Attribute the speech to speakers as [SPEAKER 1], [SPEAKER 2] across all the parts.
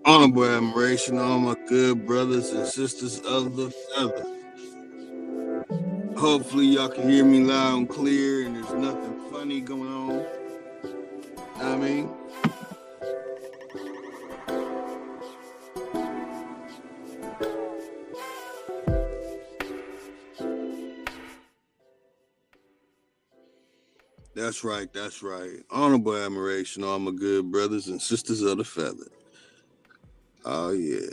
[SPEAKER 1] Honorable admiration, all my good brothers and sisters of the feather. Hopefully, y'all can hear me loud and clear, and there's nothing funny going on. I mean, that's right, that's right. Honorable admiration, all my good brothers and sisters of the feather. Oh yeah.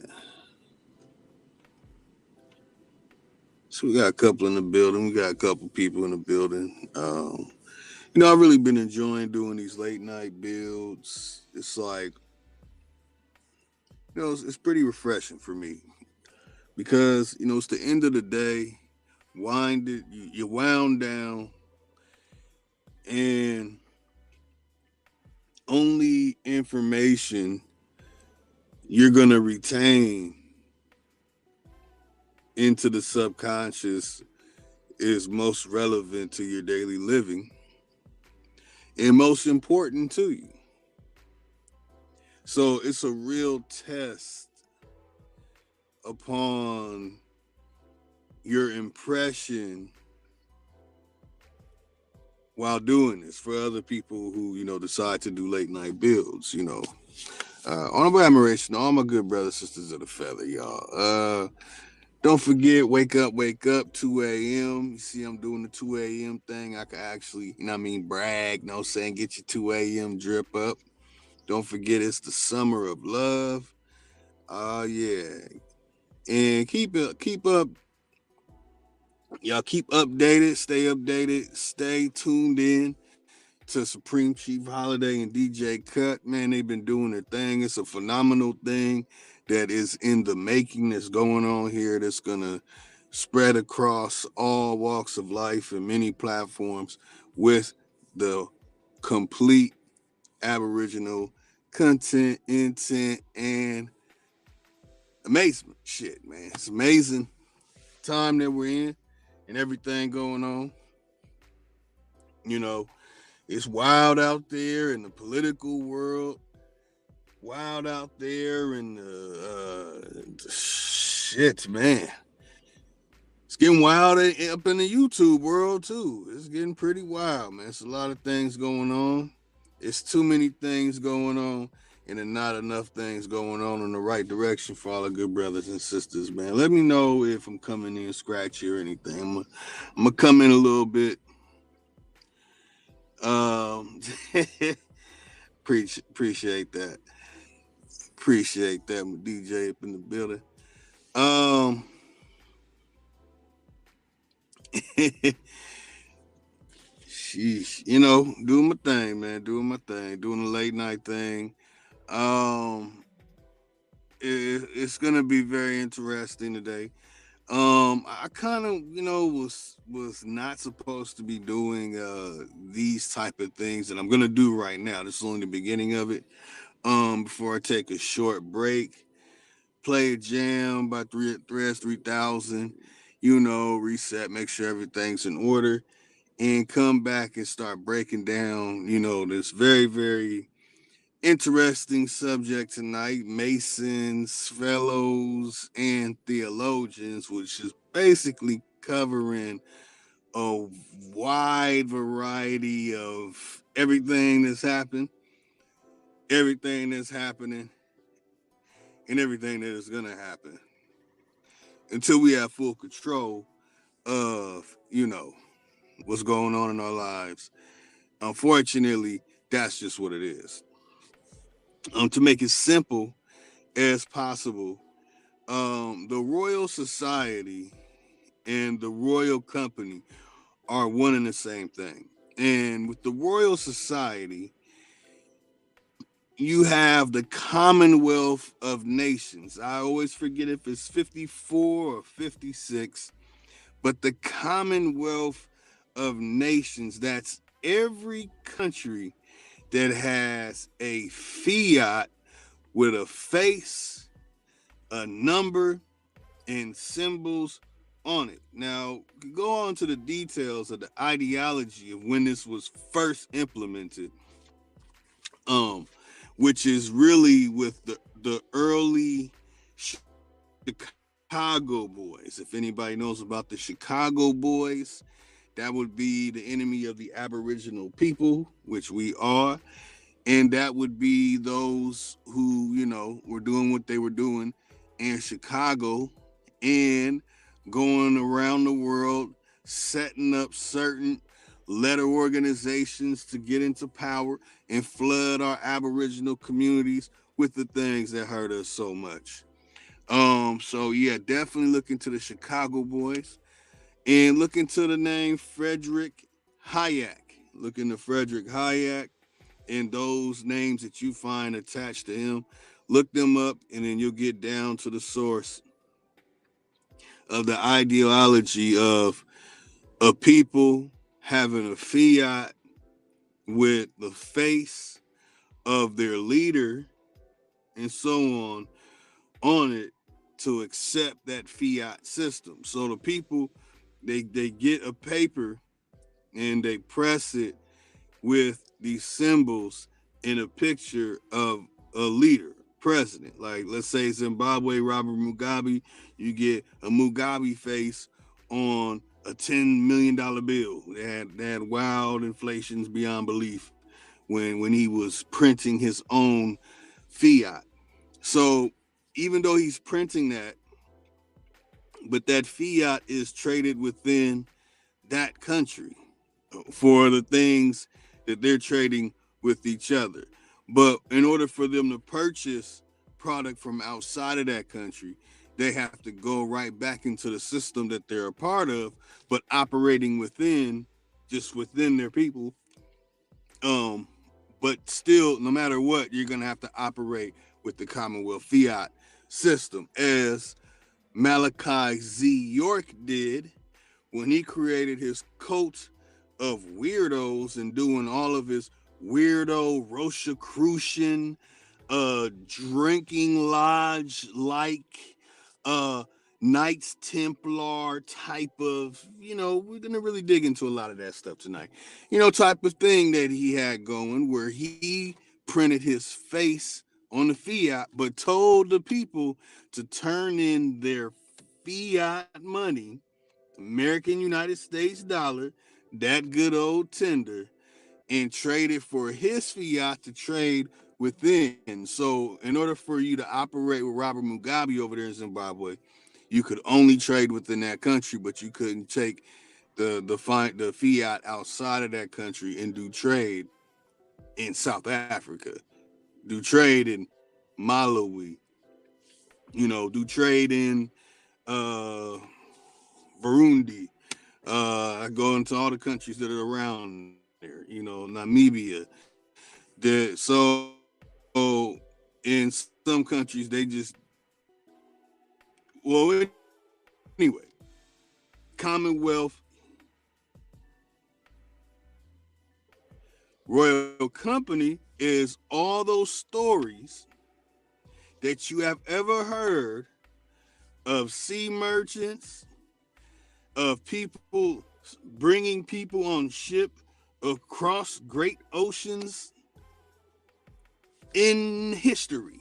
[SPEAKER 1] So we got a couple in the building. We got a couple people in the building. I've really been enjoying doing these late night builds. It's like, it's pretty refreshing for me because it's the end of the day. You wound down, and only information you're gonna retain into the subconscious is most relevant to your daily living and most important to you. So it's a real test upon your impression while doing this for other people who decide to do late night builds. Honorable admiration to all my good brothers sisters of the feather, y'all. Don't forget, wake up, 2 a.m. You see, I'm doing the 2 a.m. thing. I can actually, brag. Saying get your 2 a.m. drip up. Don't forget, it's the summer of love. Oh yeah, and keep up. Y'all keep updated, stay tuned in to Supreme Chief Holiday and DJ Cut. Man, they've been doing their thing. It's a phenomenal thing that is in the making that's going on here that's going to spread across all walks of life and many platforms with the complete Aboriginal content, intent, and amazement. Shit, man. It's amazing time that we're in and everything going on. You know, it's wild out there in the political world, wild out there in the shit, man. It's getting wild up in the YouTube world too. It's getting pretty wild, man. It's a lot of things going on. It's too many things going on, and then not enough things going on in the right direction for all the good brothers and sisters, man. Let me know if I'm coming in scratchy or anything. I'm gonna come in a little bit. Um, appreciate that. Appreciate that, my DJ up in the building. Um, sheesh, doing my thing, man, doing my thing, doing the late night thing. Um, it's gonna be very interesting today. I kind of, was not supposed to be doing these type of things that I'm gonna do right now. This is only the beginning of it. Before I take a short break, play a jam by Threads 3000, reset, make sure everything's in order, and come back and start breaking down, this very, very interesting subject tonight: Masons, Fellows, and Theologians, which is basically covering a wide variety of everything that's happened, everything that's happening, and everything that is going to happen until we have full control of, what's going on in our lives. Unfortunately, that's just what it is. To make it simple as possible, the Royal Society and the Royal Company are one and the same thing. And with the Royal Society, you have the Commonwealth of Nations. I always forget if it's 54 or 56, but the Commonwealth of Nations, that's every country that has a fiat with a face, a number, and symbols on it. Now, go on to the details of the ideology of when this was first implemented, which is really with the early Chicago boys. If anybody knows about the Chicago boys, that would be the enemy of the Aboriginal people, which we are. And that would be those who, were doing what they were doing in Chicago and going around the world, setting up certain letter organizations to get into power and flood our Aboriginal communities with the things that hurt us so much. So yeah, definitely look into the Chicago boys and look into the name Frederick Hayek. Look into Frederick Hayek and those names that you find attached to him. Look them up, and then you'll get down to the source of the ideology of a people having a fiat with the face of their leader and so on it to accept that fiat system. So the people, they get a paper and they press it with these symbols in a picture of a leader, president. Like, let's say Zimbabwe, Robert Mugabe, you get a Mugabe face on a $10 million bill. They had wild inflations beyond belief when he was printing his own fiat. So even though he's printing that, but that fiat is traded within that country for the things that they're trading with each other. But in order for them to purchase product from outside of that country, they have to go right back into the system that they're a part of, but operating just within their people. Um, but still, no matter what, you're gonna have to operate with the Commonwealth fiat system, as Malachi Z. York did when he created his cult of weirdos and doing all of his weirdo Rosicrucian drinking lodge like Knights Templar type of, we're gonna really dig into a lot of that stuff tonight. Type of thing that he had going where he printed his face on the fiat, but told the people to turn in their fiat money, American United States dollar, that good old tender, and trade it for his fiat to trade within. So, in order for you to operate with Robert Mugabe over there in Zimbabwe, you could only trade within that country, but you couldn't take the fiat outside of that country and do trade in South Africa, do trade in Malawi, do trade in uh, Burundi. I go into all the countries that are around there, Namibia. So in some countries they just, well, anyway, Commonwealth Royal Company is all those stories that you have ever heard of sea merchants, of people bringing people on ship across great oceans in history.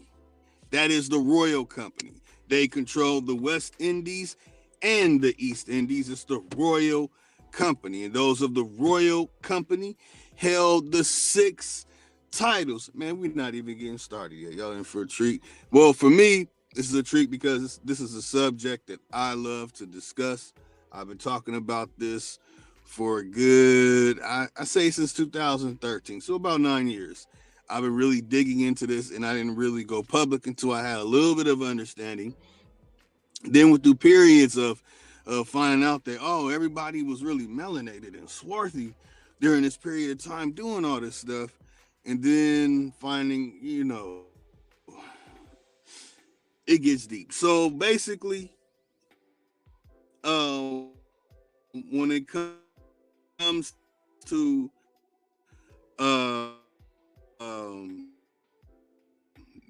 [SPEAKER 1] That is the Royal Company. They control the West Indies and the East Indies. It's the Royal Company. And those of the Royal Company held the 6 titles. Man, we're not even getting started yet. Y'all in for a treat. Well, for me, this is a treat because this is a subject that I love to discuss. I've been talking about this for a good, I say since 2013, so about 9 years. I've been really digging into this, and I didn't really go public until I had a little bit of understanding. Then went through periods of finding out that, everybody was really melanated and swarthy during this period of time doing all this stuff. And then finding, it gets deep. So basically, when it comes to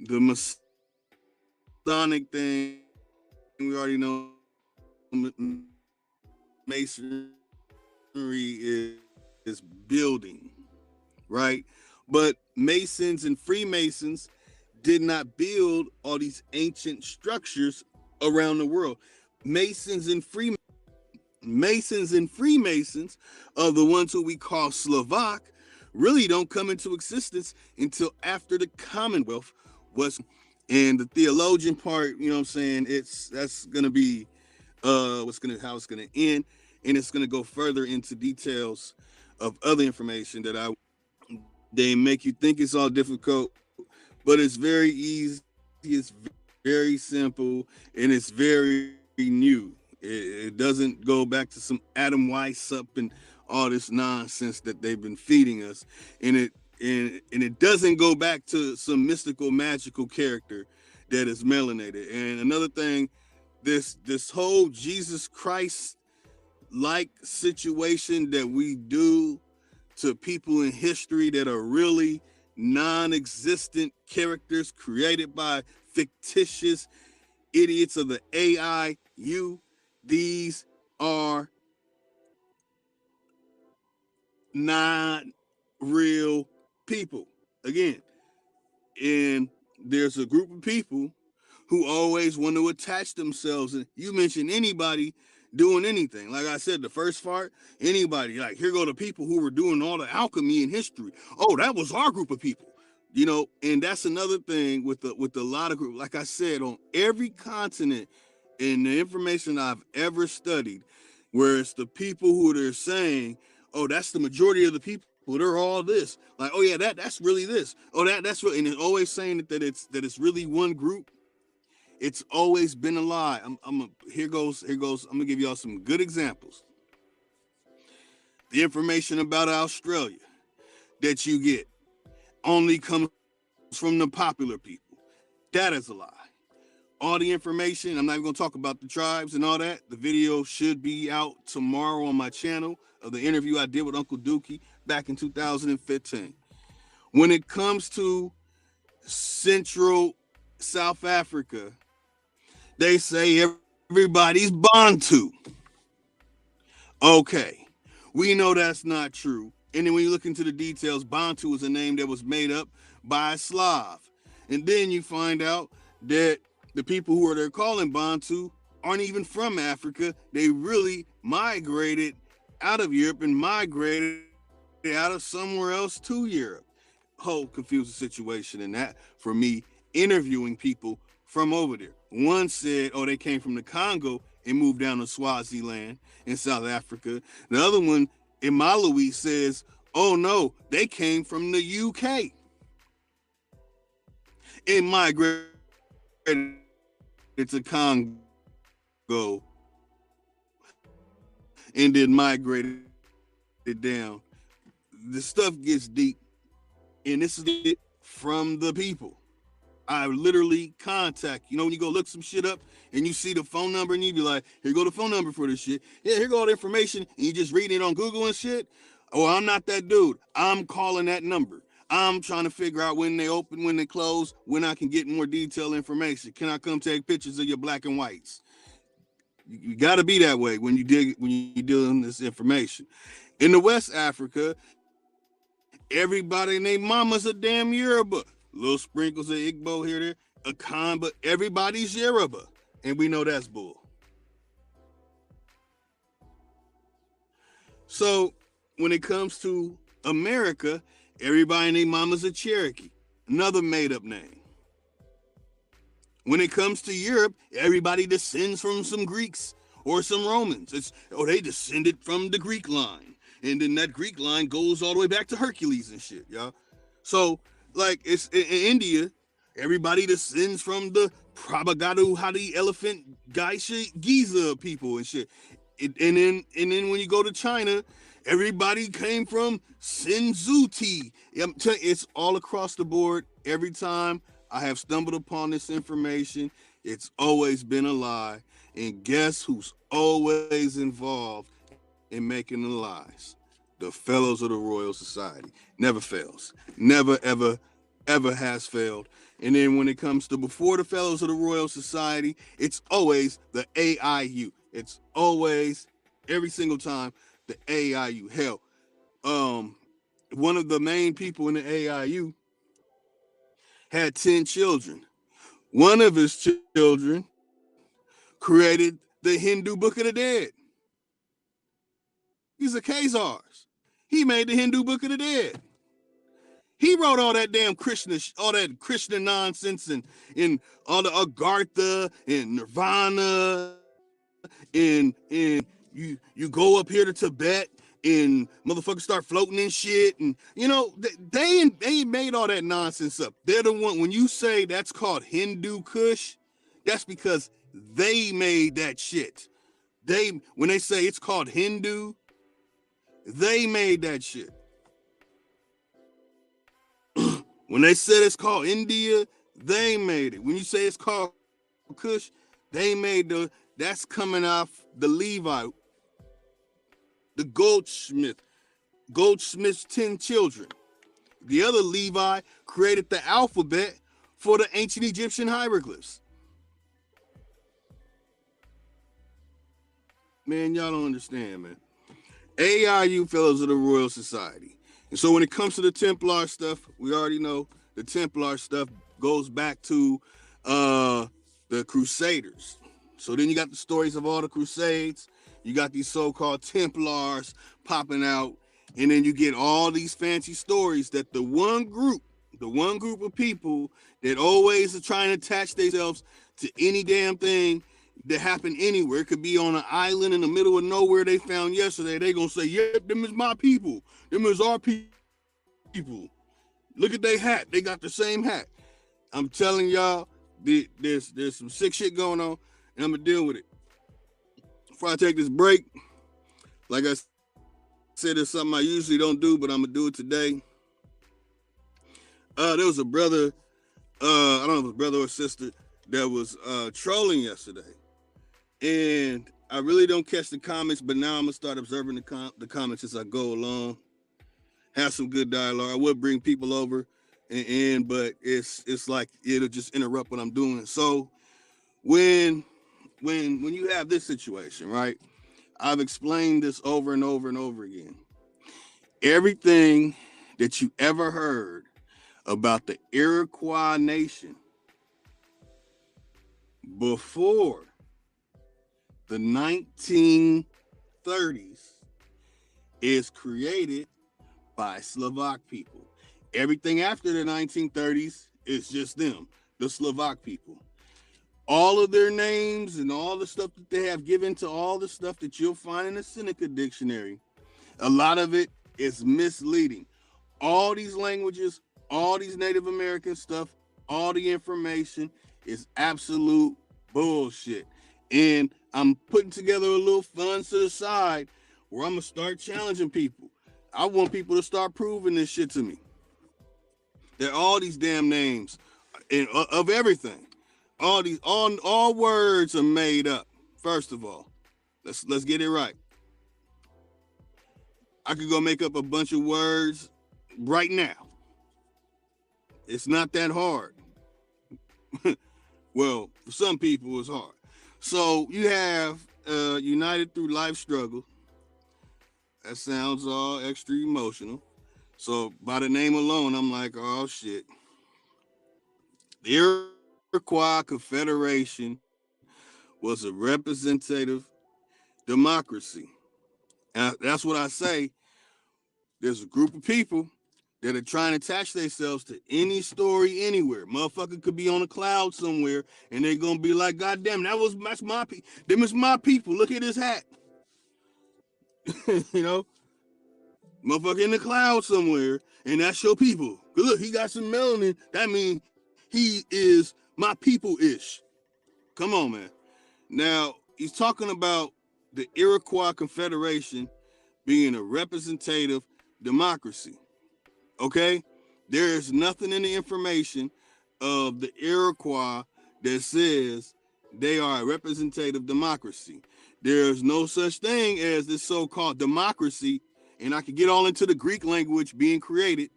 [SPEAKER 1] the Masonic thing, we already know Masonry is building, right? But Masons and Freemasons did not build all these ancient structures around the world. Masons and Freemasons are the ones who we call Slovak, really don't come into existence until after the Commonwealth was. And the theologian part, you know what I'm saying, that's gonna be how it's gonna end, and it's gonna go further into details of other information that they make you think it's all difficult, but it's very easy, it's very simple, and it's very new. It doesn't go back to some Adam Weiss up and all this nonsense that they've been feeding us, and it doesn't go back to some mystical, magical character that is melanated. And another thing, this whole Jesus Christ like situation that we do to people in history that are really non-existent characters created by fictitious idiots of the AIU. These are not real people. Again, and there's a group of people who always want to attach themselves. And you mention anybody doing anything. Like I said, the first part, anybody, like here go the people who were doing all the alchemy in history. Oh, that was our group of people. You know, and that's another thing with a lot of groups. Like I said, on every continent in the information I've ever studied, where it's the people who they're saying, oh, that's the majority of the people. They're all this. Like, oh yeah, that's really this. Oh, that's really, and it's always saying that it's really one group. It's always been a lie. Here goes. I'm gonna give y'all some good examples. The information about Australia that you get only comes from the popular people. That is a lie. All the information, I'm not even gonna talk about the tribes and all that. The video should be out tomorrow on my channel of the interview I did with Uncle Dookie back in 2015. When it comes to Central South Africa, they say everybody's Bantu. Okay, we know that's not true. And then when you look into the details, Bantu is a name that was made up by a Slav. And then you find out that the people who are there calling Bantu aren't even from Africa. They really migrated out of Europe and migrated out of somewhere else to Europe. Whole confusing situation in that for me interviewing people from over there. One said, oh, they came from the Congo and moved down to Swaziland in South Africa. The other one in Malawi says, oh no, they came from the UK and migrated to Congo and then migrated down. The stuff gets deep, and this is it from the people. I literally contact, when you go look some shit up and you see the phone number and you be like, here go the phone number for this shit. Yeah, here go all the information, and you just reading it on Google and shit. Oh, I'm not that dude. I'm calling that number. I'm trying to figure out when they open, when they close, when I can get more detailed information. Can I come take pictures of your black and whites? You got to be that way when you're dealing this information. In the West Africa, everybody and their mama's a damn Yoruba. Little sprinkles of Igbo here, there, a Khan, but everybody's Yoruba. And we know that's bull. So when it comes to America, everybody and their mama's a Cherokee. Another made-up name. When it comes to Europe, everybody descends from some Greeks or some Romans. They descended from the Greek line. And then that Greek line goes all the way back to Hercules and shit, y'all. So, like, it's in India, everybody descends from the Prabhagadu Hadi elephant Gaisha Giza people and shit. And then when you go to China, everybody came from Sinzuti. It's all across the board. Every time I have stumbled upon this information, it's always been a lie. And guess who's always involved in making the lies? The Fellows of the Royal Society. Never fails. Never, ever, ever has failed. And then when it comes to before the Fellows of the Royal Society, it's always the AIU. It's always, every single time, the AIU. Hell, one of the main people in the AIU had 10 children. One of his children created the Hindu Book of the Dead. He's a Khazars. He made the Hindu Book of the Dead. He wrote all that damn Krishna nonsense and all the Agartha and Nirvana and you go up here to Tibet and motherfuckers start floating in shit and they made all that nonsense up. They're the one when you say that's called Hindu Kush, that's because they made that shit. When they say it's called Hindu, they made that shit. When they said it's called India, they made it. When you say it's called Kush, they made that's coming off the Levi, the Goldsmith's 10 children. The other Levi created the alphabet for the ancient Egyptian hieroglyphs. Man, y'all don't understand, man. AIU Fellows of the Royal Society. And so when it comes to the Templar stuff, we already know the Templar stuff goes back to the Crusaders. So then you got the stories of all the Crusades. You got these so-called Templars popping out. And then you get all these fancy stories that the one group of people that always are trying to attach themselves to any damn thing that happened anywhere. It could be on an island in the middle of nowhere they found yesterday. They gonna say, yep, them is my people. Them is our people. Look at their hat. They got the same hat. I'm telling y'all, there's some sick shit going on, and I'm gonna deal with it. Before I take this break, like I said, there's something I usually don't do, but I'm gonna do it today. There was a brother, I don't know if it was a brother or sister, that was trolling yesterday. And I really don't catch the comments, but now I'm gonna start observing the comments as I go along. Have some good dialogue. I would bring people over, but it's like it'll just interrupt what I'm doing. So when you have this situation, right? I've explained this over and over and over again. Everything that you ever heard about the Iroquois nation before the 1930s is created by Slovak people. Everything after the 1930s is just them, the Slovak people. All of their names and all the stuff that they have given to all the stuff that you'll find in the Seneca dictionary, a lot of it is misleading. All these languages, all these Native American stuff, all the information is absolute bullshit. And I'm putting together a little funds to the side where I'm going to start challenging people. I want people to start proving this shit to me. That all these damn names of everything, all words are made up. First of all, let's get it right. I could go make up a bunch of words right now. It's not that hard. Well, for some people, it's hard. So you have United Through Life Struggle. That sounds all extra emotional. So by the name alone, I'm like, oh shit. The Iroquois Confederation was a representative democracy. And that's what I say. There's a group of people that are trying to attach themselves to any story anywhere. Motherfucker could be on a cloud somewhere, and they're gonna be like, God damn, that's my people. Them is my people. Look at his hat. You know, motherfucker in the cloud somewhere, and that's your people. Look, he got some melanin. That means he is my people-ish. Come on, man. Now, he's talking about the Iroquois Confederation being a representative democracy. Okay? There is nothing in the information of the Iroquois that says they are a representative democracy. There's no such thing as this so-called democracy, and I could get all into the Greek language being created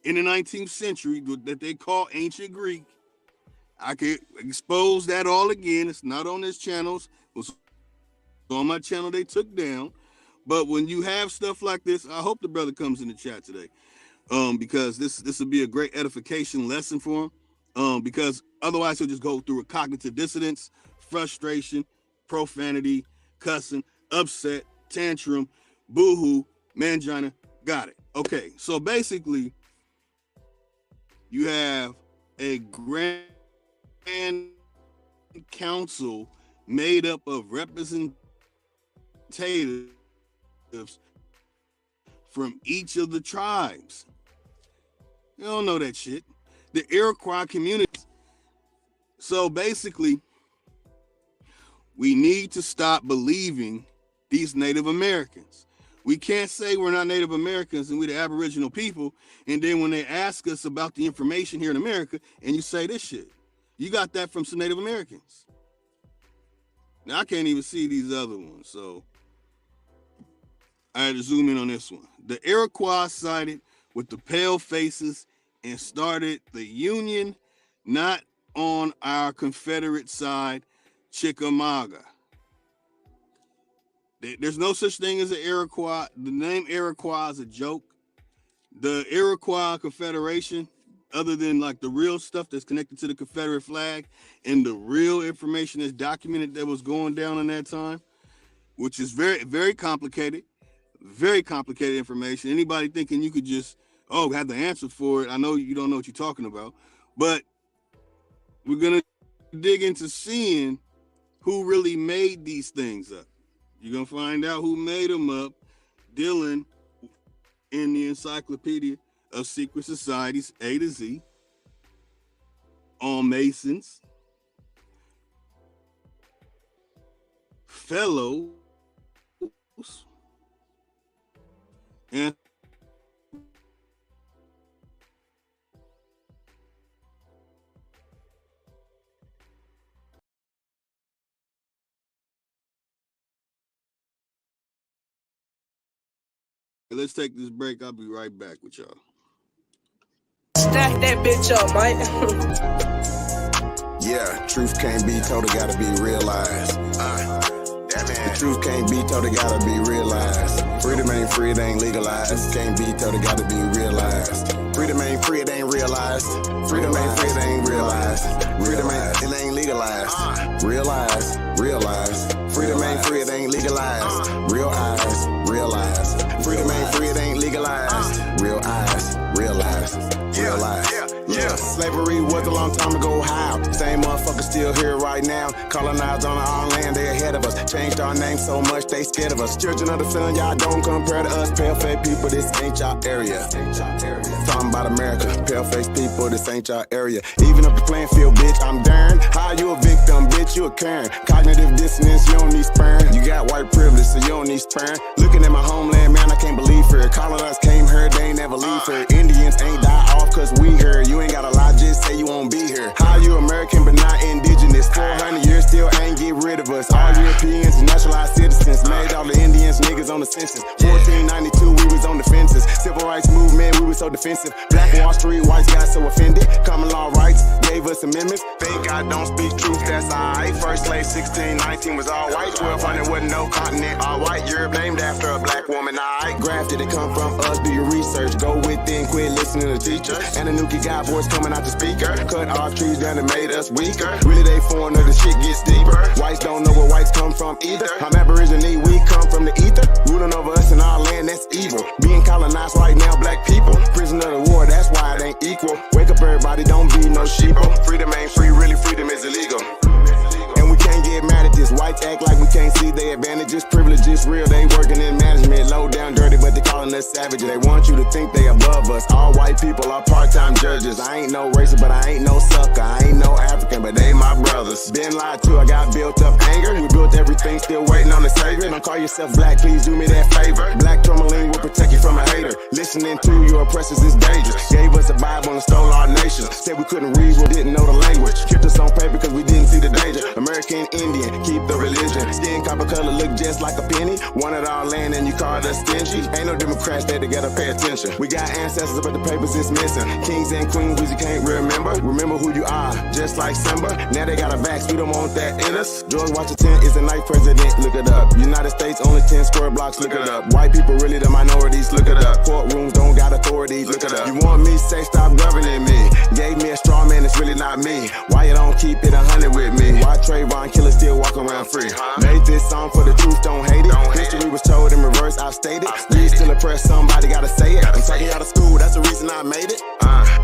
[SPEAKER 1] in the 19th century that they call ancient Greek. I could expose that all again. It's not on this channel. It was on my channel they took down. But when you have stuff like this, I hope the brother comes in the chat today, because this will be a great edification lesson for him. because otherwise he'll just go through a cognitive dissonance, frustration, profanity, cussing, upset, tantrum, boohoo, mangina. Got it. Okay, so basically, you have a grand council made up of representatives from each of the tribes. You don't know that shit. The Iroquois community. So basically, we need to stop believing these Native Americans. We can't say we're not Native Americans and we're the Aboriginal people, and then when they ask us about the information here in America, and you say this shit. You got that from some Native Americans. Now, I can't even see these other ones, so I had to zoom in on this one. The Iroquois sided with the pale faces and started the Union, not on our Confederate side, Chickamauga. There's no such thing as an Iroquois. The name Iroquois is a joke. The Iroquois Confederation, other than like the real stuff that's connected to the Confederate flag and the real information that's documented that was going down in that time, which is very, very complicated information. Anybody thinking you could just, have the answer for it, I know you don't know what you're talking about, but we're going to dig into seeing who really made these things up. You're going to find out who made them up, dealing in the Encyclopedia of Secret Societies A to Z, on Masons, Fellows, and let's take this break. I'll be right back with y'all.
[SPEAKER 2] Stack that bitch up, Mike.
[SPEAKER 3] Yeah, truth can't be told, it gotta be realized. The truth can't be told, it gotta be realized. Freedom ain't free, it ain't legalized. Truth can't be told, it gotta be realized. Freedom ain't free, it ain't realized. Freedom ain't free, it ain't realized. Freedom ain't, it ain't legalized. Realize, realize. Freedom ain't free, it ain't legalized. Real eyes, realize. Freedom ain't free, it ain't legalized. Real eyes, realize. Realize. Yeah, slavery was a long time ago. How? Same motherfuckers still here right now. Colonized on our land, they ahead of us. Changed our name so much, they scared of us. Children of the sun, y'all don't compare to us. Pale-faced people, this ain't y'all area. Talking about America, pale-faced people, this ain't y'all area. Even up the playing field, bitch, I'm darn. How you a victim, bitch, you a Karen. Cognitive dissonance, you don't need sperm. You got white privilege, so you don't need sperm. Looking at my homeland, man, I can't believe her. Colonized came here, they ain't never leave her. Indians ain't die off cause we here. You ain't gotta lie, just say you won't be here. How you American but not indigenous? 400 years still ain't get rid of us. All Europeans and naturalized citizens. Made all the Indians niggas on the census. 1492 we was on the fences. Civil rights movement, we was so defensive. Black Wall Street, whites got so offended. Common law rights gave us amendments. Think I don't speak truth, that's alright. First slave 1619 was all white. 1200 wasn't no continent, all white. Europe named after a black woman, alright. Grafted, it come from us, do your research. Go within, quit listening to teachers. And the Nuki got voice coming out the speaker. Cut off trees down and made us weaker. Really they foreigner, the shit gets deeper. Whites don't know where whites come from either. I'm Aborigine, we come from the ether. Ruling over us in our land, that's evil. Being colonized right now, black people. Prisoner of the war, that's why it ain't equal. Wake up everybody, don't be no sheeple. Freedom ain't free, really freedom is illegal. And we can't get mad at this. Whites act like we can't see their advantages. Privileges real, they working in management. Low down dirty, but they calling us savages. They want you to think they above us. All white people are part-time judges. I ain't no racist, but I ain't no sucker. I ain't no African, but they my brothers. Been lied to, I got built up anger. We built everything, still waiting on the savior. Don't call yourself black, please do me that favor. Black tourmaline will protect you from a hater. Listening to your oppressors is dangerous. Gave us a Bible and stole our nation. Said we couldn't read, we didn't know the language. Kept us on paper because we didn't see the danger. American Indian, keep the religion. Skin copper color look just like a penny. Wanted our land and you called us stingy. Ain't no Democrats there to gotta pay attention. We got ancestors but the papers is missing. Kings and queens we can't remember. Remember who you are, just like Simba. Now they got a vax, we don't want that in us. George Washington is the ninth president, look it up. United States only 10 square blocks, look it up. White people really the minorities, look it up. Courtrooms don't got authorities, look it up. You want me, say stop governing me. Gave me a straw man, it's really not not me. Why you don't keep it 100 with me? Why Trayvon Killer still walk around free? Made this song for the truth, don't hate it. History was told in reverse, I've stated. We still oppressed, somebody gotta say it. I'm talking out of school, that's the reason I made it.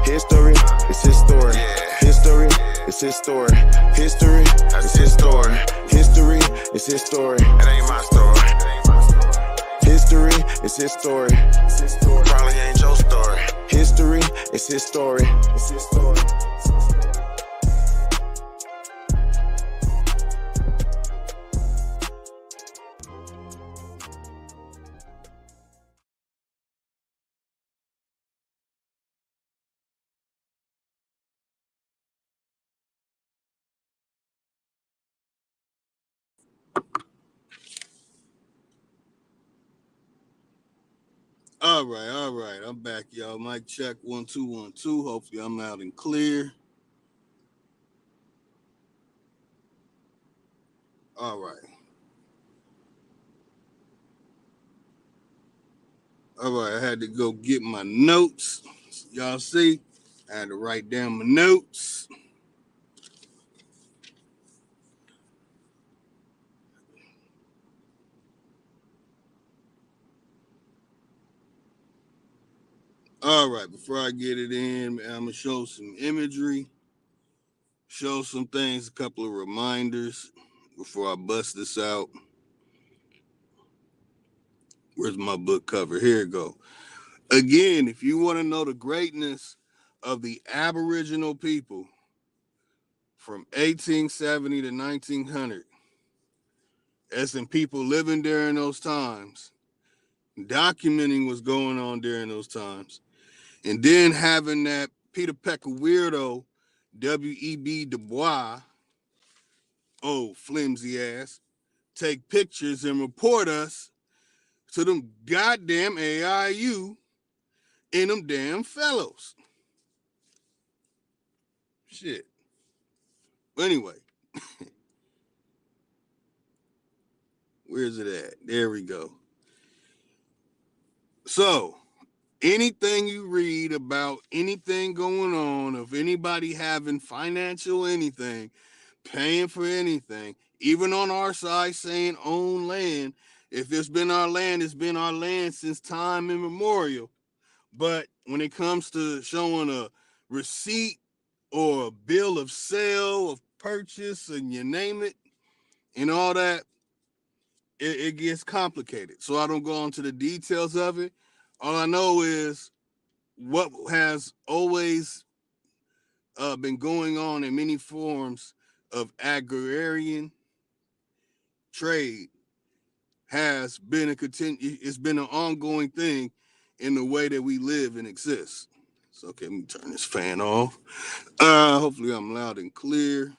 [SPEAKER 3] History is his story. History is his story. History is his story. History is his story. It ain't my story. History is his story. Probably ain't your story. History is his story. It's his story.
[SPEAKER 1] All right. I'm back, y'all. Mic check 1 2 1 2. Hopefully, I'm loud and clear. All right. I had to go get my notes. Y'all see? I had to write down my notes. All right. Before I get it in, I'm going to show some imagery, show some things, a couple of reminders before I bust this out. Where's my book cover? Here it go. Again, if you want to know the greatness of the Aboriginal people from 1870 to 1900, as in people living during those times, documenting what's going on during those times, and then having that Peter Pecker weirdo, W.E.B. Du Bois, oh, flimsy ass, take pictures and report us to them goddamn AIU and them damn fellows. Shit. Anyway, where's it at? There we go. So, anything you read about anything going on, of anybody having financial anything, paying for anything, even on our side saying own land, if it's been our land, it's been our land since time immemorial. But when it comes to showing a receipt or a bill of sale, of purchase, and you name it, and all that, it gets complicated. So I don't go into the details of it. All I know is what has always been going on in many forms of agrarian trade has been it's been an ongoing thing in the way that we live and exist. So okay, let me turn this fan off. Hopefully I'm loud and clear.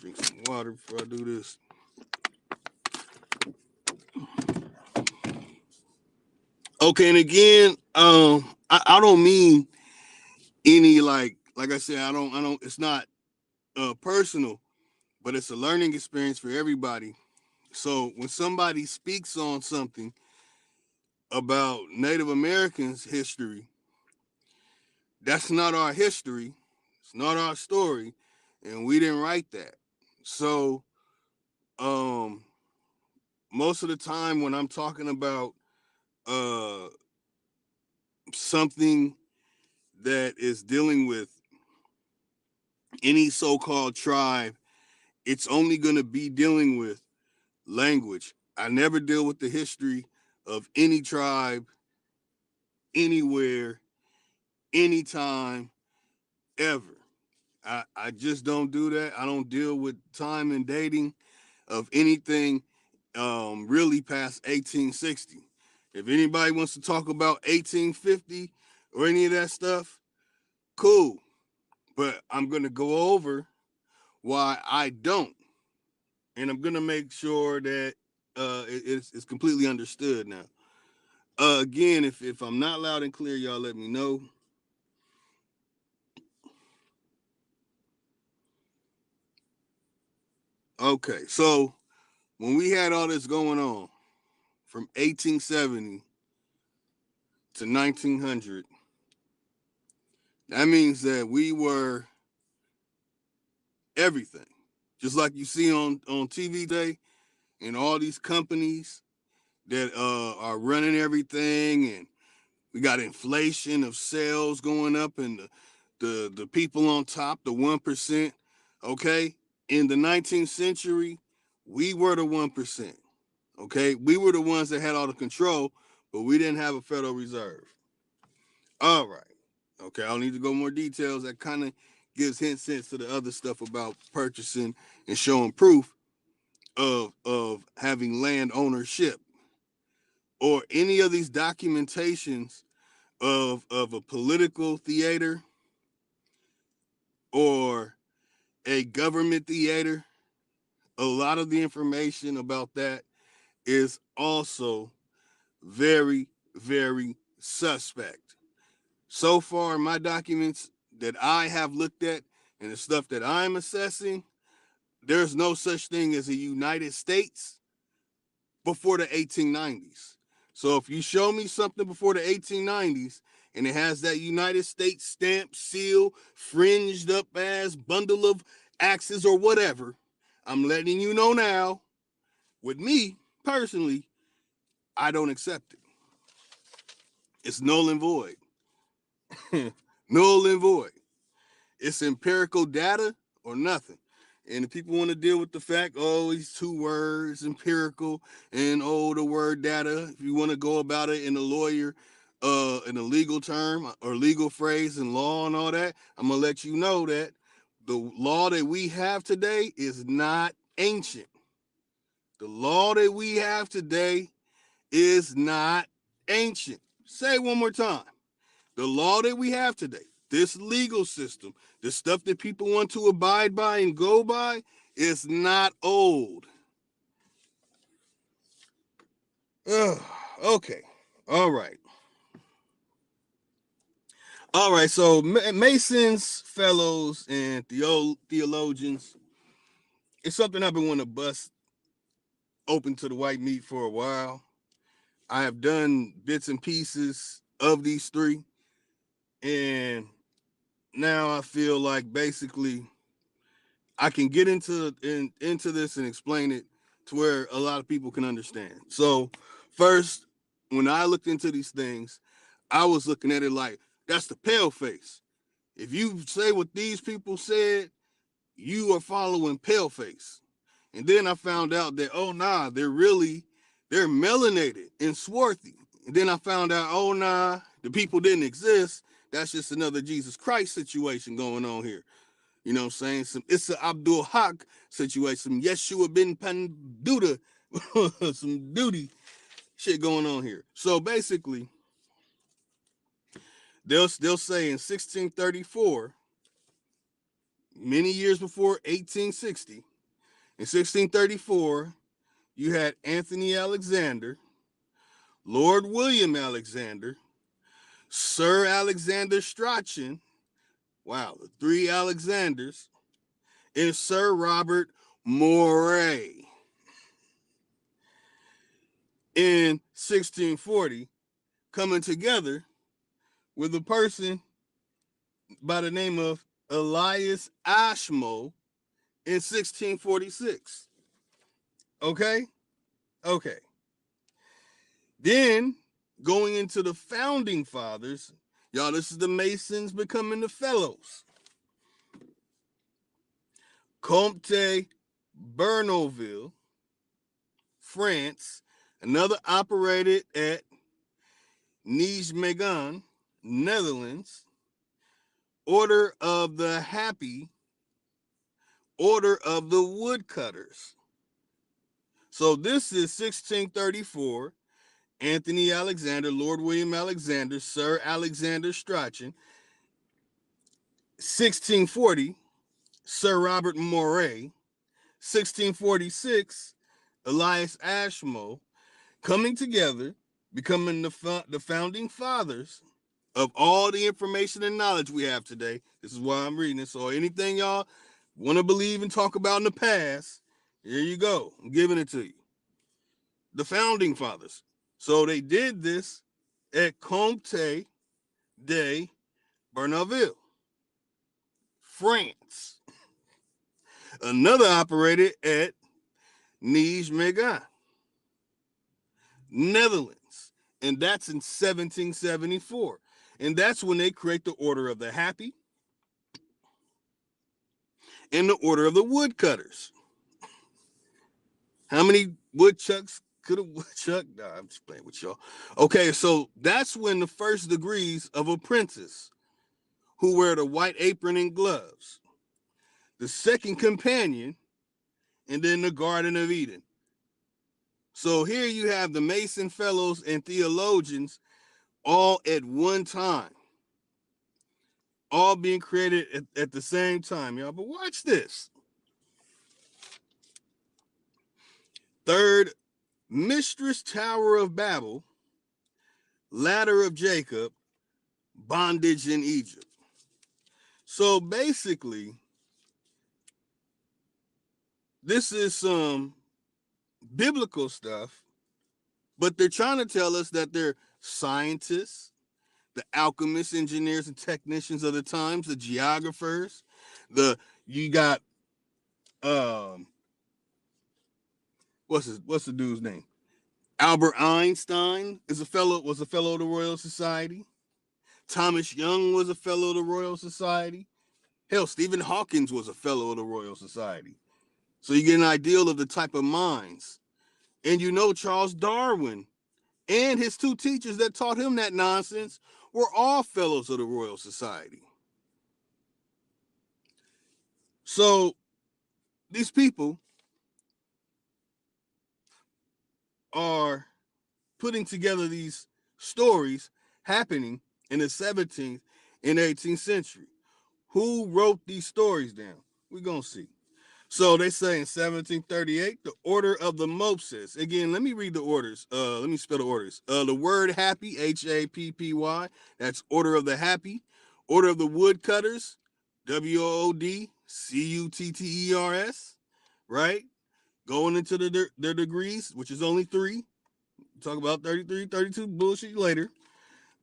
[SPEAKER 1] Drink some water before I do this. Okay, and again, I don't mean any like I said, I don't it's not personal, but it's a learning experience for everybody. So when somebody speaks on something about Native Americans' history, that's not our history. It's not our story, and we didn't write that. So, most of the time when I'm talking about uh, something that is dealing with any so-called tribe, it's only going to be dealing with language. I never deal with the history of any tribe, anywhere, anytime, ever. I just don't do that. I don't deal with time and dating of anything really past 1860. If anybody wants to talk about 1850 or any of that stuff, cool. But I'm going to go over why I don't. And I'm going to make sure that it's completely understood now. Again, if I'm not loud and clear, y'all let me know. Okay, so when we had all this going on from 1870 to 1900, that means that we were everything. Just like you see on TV today, and all these companies that are running everything, and we got inflation of sales going up, and the people on top, the 1%. Okay, in the 19th century, we were the 1%. Okay, we were the ones that had all the control, but we didn't have a Federal Reserve. All right. Okay, I don't need to go more details. That kind of gives hints to the other stuff about purchasing and showing proof of having land ownership, or any of these documentations of a political theater or a government theater. A lot of the information about that is also very, very suspect. So far, my documents that I have looked at and the stuff that I'm assessing, there's no such thing as a United States before the 1890s. So if you show me something before the 1890s and it has that United States stamp, seal, fringed up ass bundle of axes or whatever, I'm letting you know now, with me personally, I don't accept it. It's null and void. Null and void. It's empirical data or nothing. And if people want to deal with the fact, oh, these two words, empirical, and oh, the word data, if you want to go about it in a lawyer, in a legal term or legal phrase and law and all that, I'm gonna let you know that the law that we have today is not ancient. The law that we have today is not ancient. Say it one more time. The law that we have today, this legal system, the stuff that people want to abide by and go by, is not old. Ugh, okay. All right. All right. So Masons, fellows, and theologians, it's something I've been wanting to bust open to the white meat for a while. I have done bits and pieces of these three, and now I feel like basically I can get into this and explain it to where a lot of people can understand. So first, when I looked into these things, I was looking at it like, that's the pale face. If you say what these people said, you are following pale face. And then I found out that, oh nah, they're melanated and swarthy. And then I found out, oh nah, the people didn't exist. That's just another Jesus Christ situation going on here. You know what I'm saying? It's an Abdul Haq situation. Some Yeshua bin Panduda, some duty shit going on here. So basically, they'll say in 1634, many years before 1860, in 1634, you had Anthony Alexander, Lord William Alexander, Sir Alexander Strachan, wow, the three Alexanders, and Sir Robert Moray. In 1640, coming together with a person by the name of Elias Ashmo in 1646. Okay? Okay. Then, going into the founding fathers, y'all, this is the Masons becoming the fellows. Comte Bernaville, France, another operated at Nijmegen, Netherlands, Order of the Happy, Order of the Woodcutters. So this is 1634, Anthony Alexander, Lord William Alexander, Sir Alexander Strachan. 1640, Sir Robert Moray. 1646, Elias Ashmo, coming together, becoming the founding fathers of all the information and knowledge we have today. This is why I'm reading it. So anything y'all want to believe and talk about in the past, here you go. I'm giving it to you. The founding fathers. So they did this at Comte de Bernaville, France. Another operated at Nijmegen, Netherlands, and that's in 1774. And that's when they create the Order of the Happy and the Order of the Woodcutters. How many woodchucks could a woodchuck? Nah, I'm just playing with y'all. Okay, so that's when the first degrees of apprentice, who wear the white apron and gloves, the second companion, and then the Garden of Eden. So here you have the Mason Fellows and Theologians all at one time, all being created at the same time, y'all. But watch this. Third, Mistress Tower of Babel, Ladder of Jacob, bondage in Egypt. So basically, this is some biblical stuff, but they're trying to tell us that they're scientists, the alchemists, engineers, and technicians of the times, the geographers, you got what's the dude's name? Albert Einstein was a fellow of the Royal Society. Thomas Young was a fellow of the Royal Society. Hell, Stephen Hawking was a fellow of the Royal Society. So you get an idea of the type of minds. And you know Charles Darwin and his two teachers that taught him that nonsense were all fellows of the Royal Society. So these people are putting together these stories happening in the 17th and 18th century. Who wrote these stories down? We're going to see. So they say in 1738, the Order of the Mopses. Again, let me read the orders. Let me spell the orders. The word happy, Happy, that's Order of the Happy. Order of the Woodcutters, Woodcutters, right? Going into their degrees, which is only 3. Talk about 33, 32 bullshit later.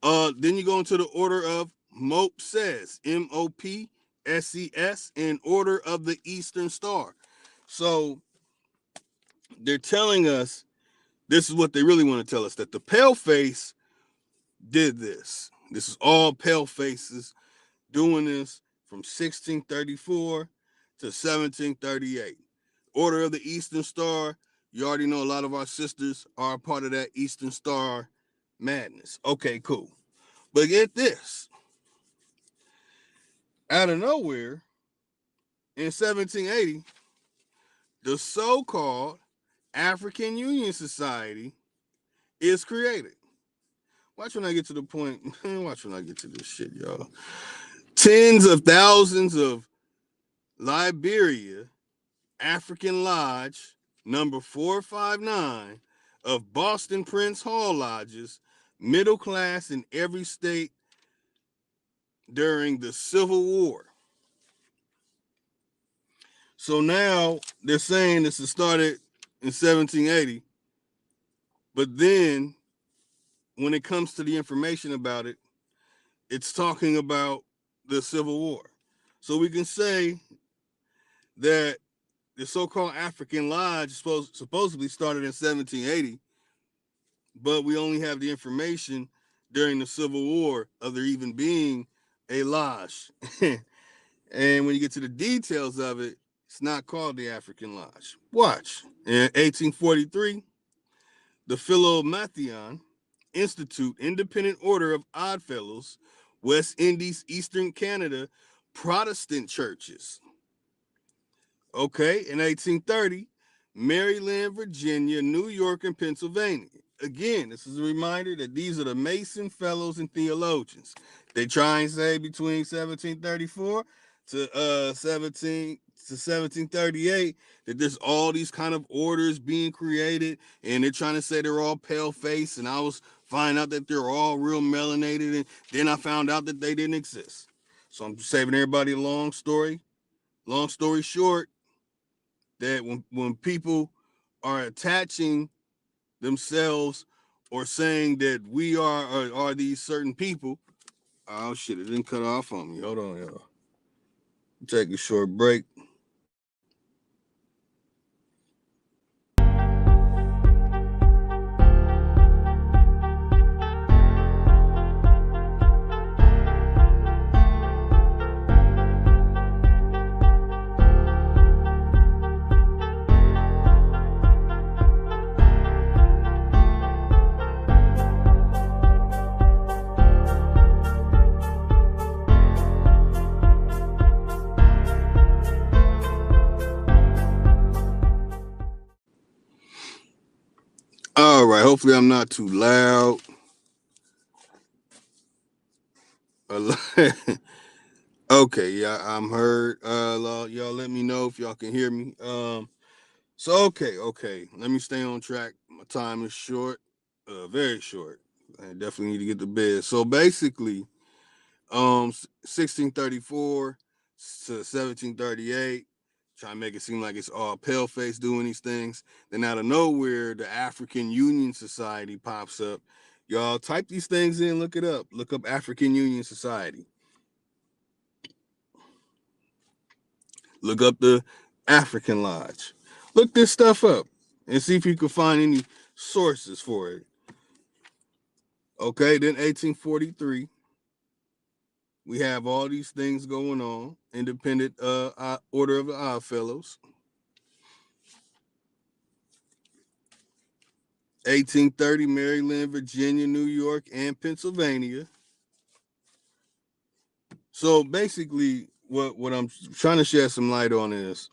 [SPEAKER 1] Then you go into the Order of Mopses, Mopses, in Order of the Eastern Star. So they're telling us, this is what they really want to tell us, that the paleface did this. This is all palefaces doing this from 1634 to 1738. Order of the Eastern Star, you already know a lot of our sisters are a part of that Eastern Star madness. Okay, cool. But get this. Out of nowhere, in 1780, the so-called African Union Society is created. Watch when I get to the point. Watch when I get to this shit, y'all. Tens of thousands of Liberia African Lodge number 459 of Boston Prince Hall lodges, middle class in every state during the Civil War. So now they're saying this started in 1780, but then when it comes to the information about it, it's talking about the Civil War. So we can say that the so-called African Lodge supposedly started in 1780, but we only have the information during the Civil War of there even being a lodge. And when you get to the details of it, it's not called the African Lodge. Watch. In 1843, the Philomathean Institute, Independent Order of Oddfellows, West Indies, Eastern Canada, Protestant churches. Okay, in 1830, Maryland, Virginia, New York, and Pennsylvania. Again, this is a reminder that these are the Mason Fellows and Theologians. They try and say between 1734 to 1738 that there's all these kind of orders being created, and they're trying to say they're all pale face, and I was finding out that they're all real melanated, and then I found out that they didn't exist. So I'm just saving everybody a long story. Long story short, that when people are attaching themselves or saying that we are these certain people, oh shit, it didn't cut off on me. Hold on, y'all. Take a short break. hopefully I'm not too loud. Okay, yeah, I'm heard. Y'all let me know if y'all can hear me. So okay. Let me stay on track. My time is short, very short. I definitely need to get to bed. So basically, 1634 to 1738, trying to make it seem like it's all paleface doing these things. Then out of nowhere, the African Union Society pops up. Y'all type these things in, look it up. Look up African Union Society. Look up the African Lodge. Look this stuff up and see if you can find any sources for it. Okay, then 1843, we have all these things going on. Independent Order of the Odd Fellows. 1830, Maryland, Virginia, New York, and Pennsylvania. So basically, what I'm trying to shed some light on is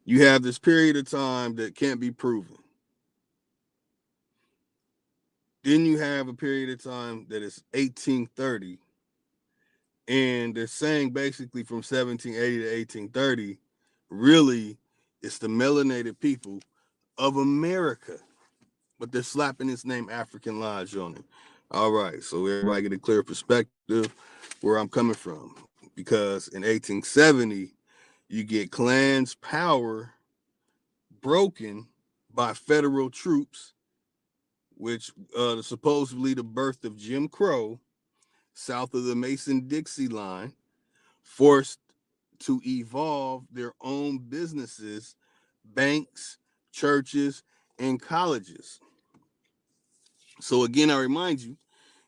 [SPEAKER 1] you have this period of time that can't be proven. Then you have a period of time that is 1830. And they're saying basically from 1780 to 1830, really, it's the melanated people of America. But they're slapping this name African Lodge on it. All right, so everybody get a clear perspective where I'm coming from. Because in 1870, you get Klan's power broken by federal troops, which supposedly the birth of Jim Crow south of the Mason-Dixie line, forced to evolve their own businesses, banks, churches, and colleges. So again, I remind you,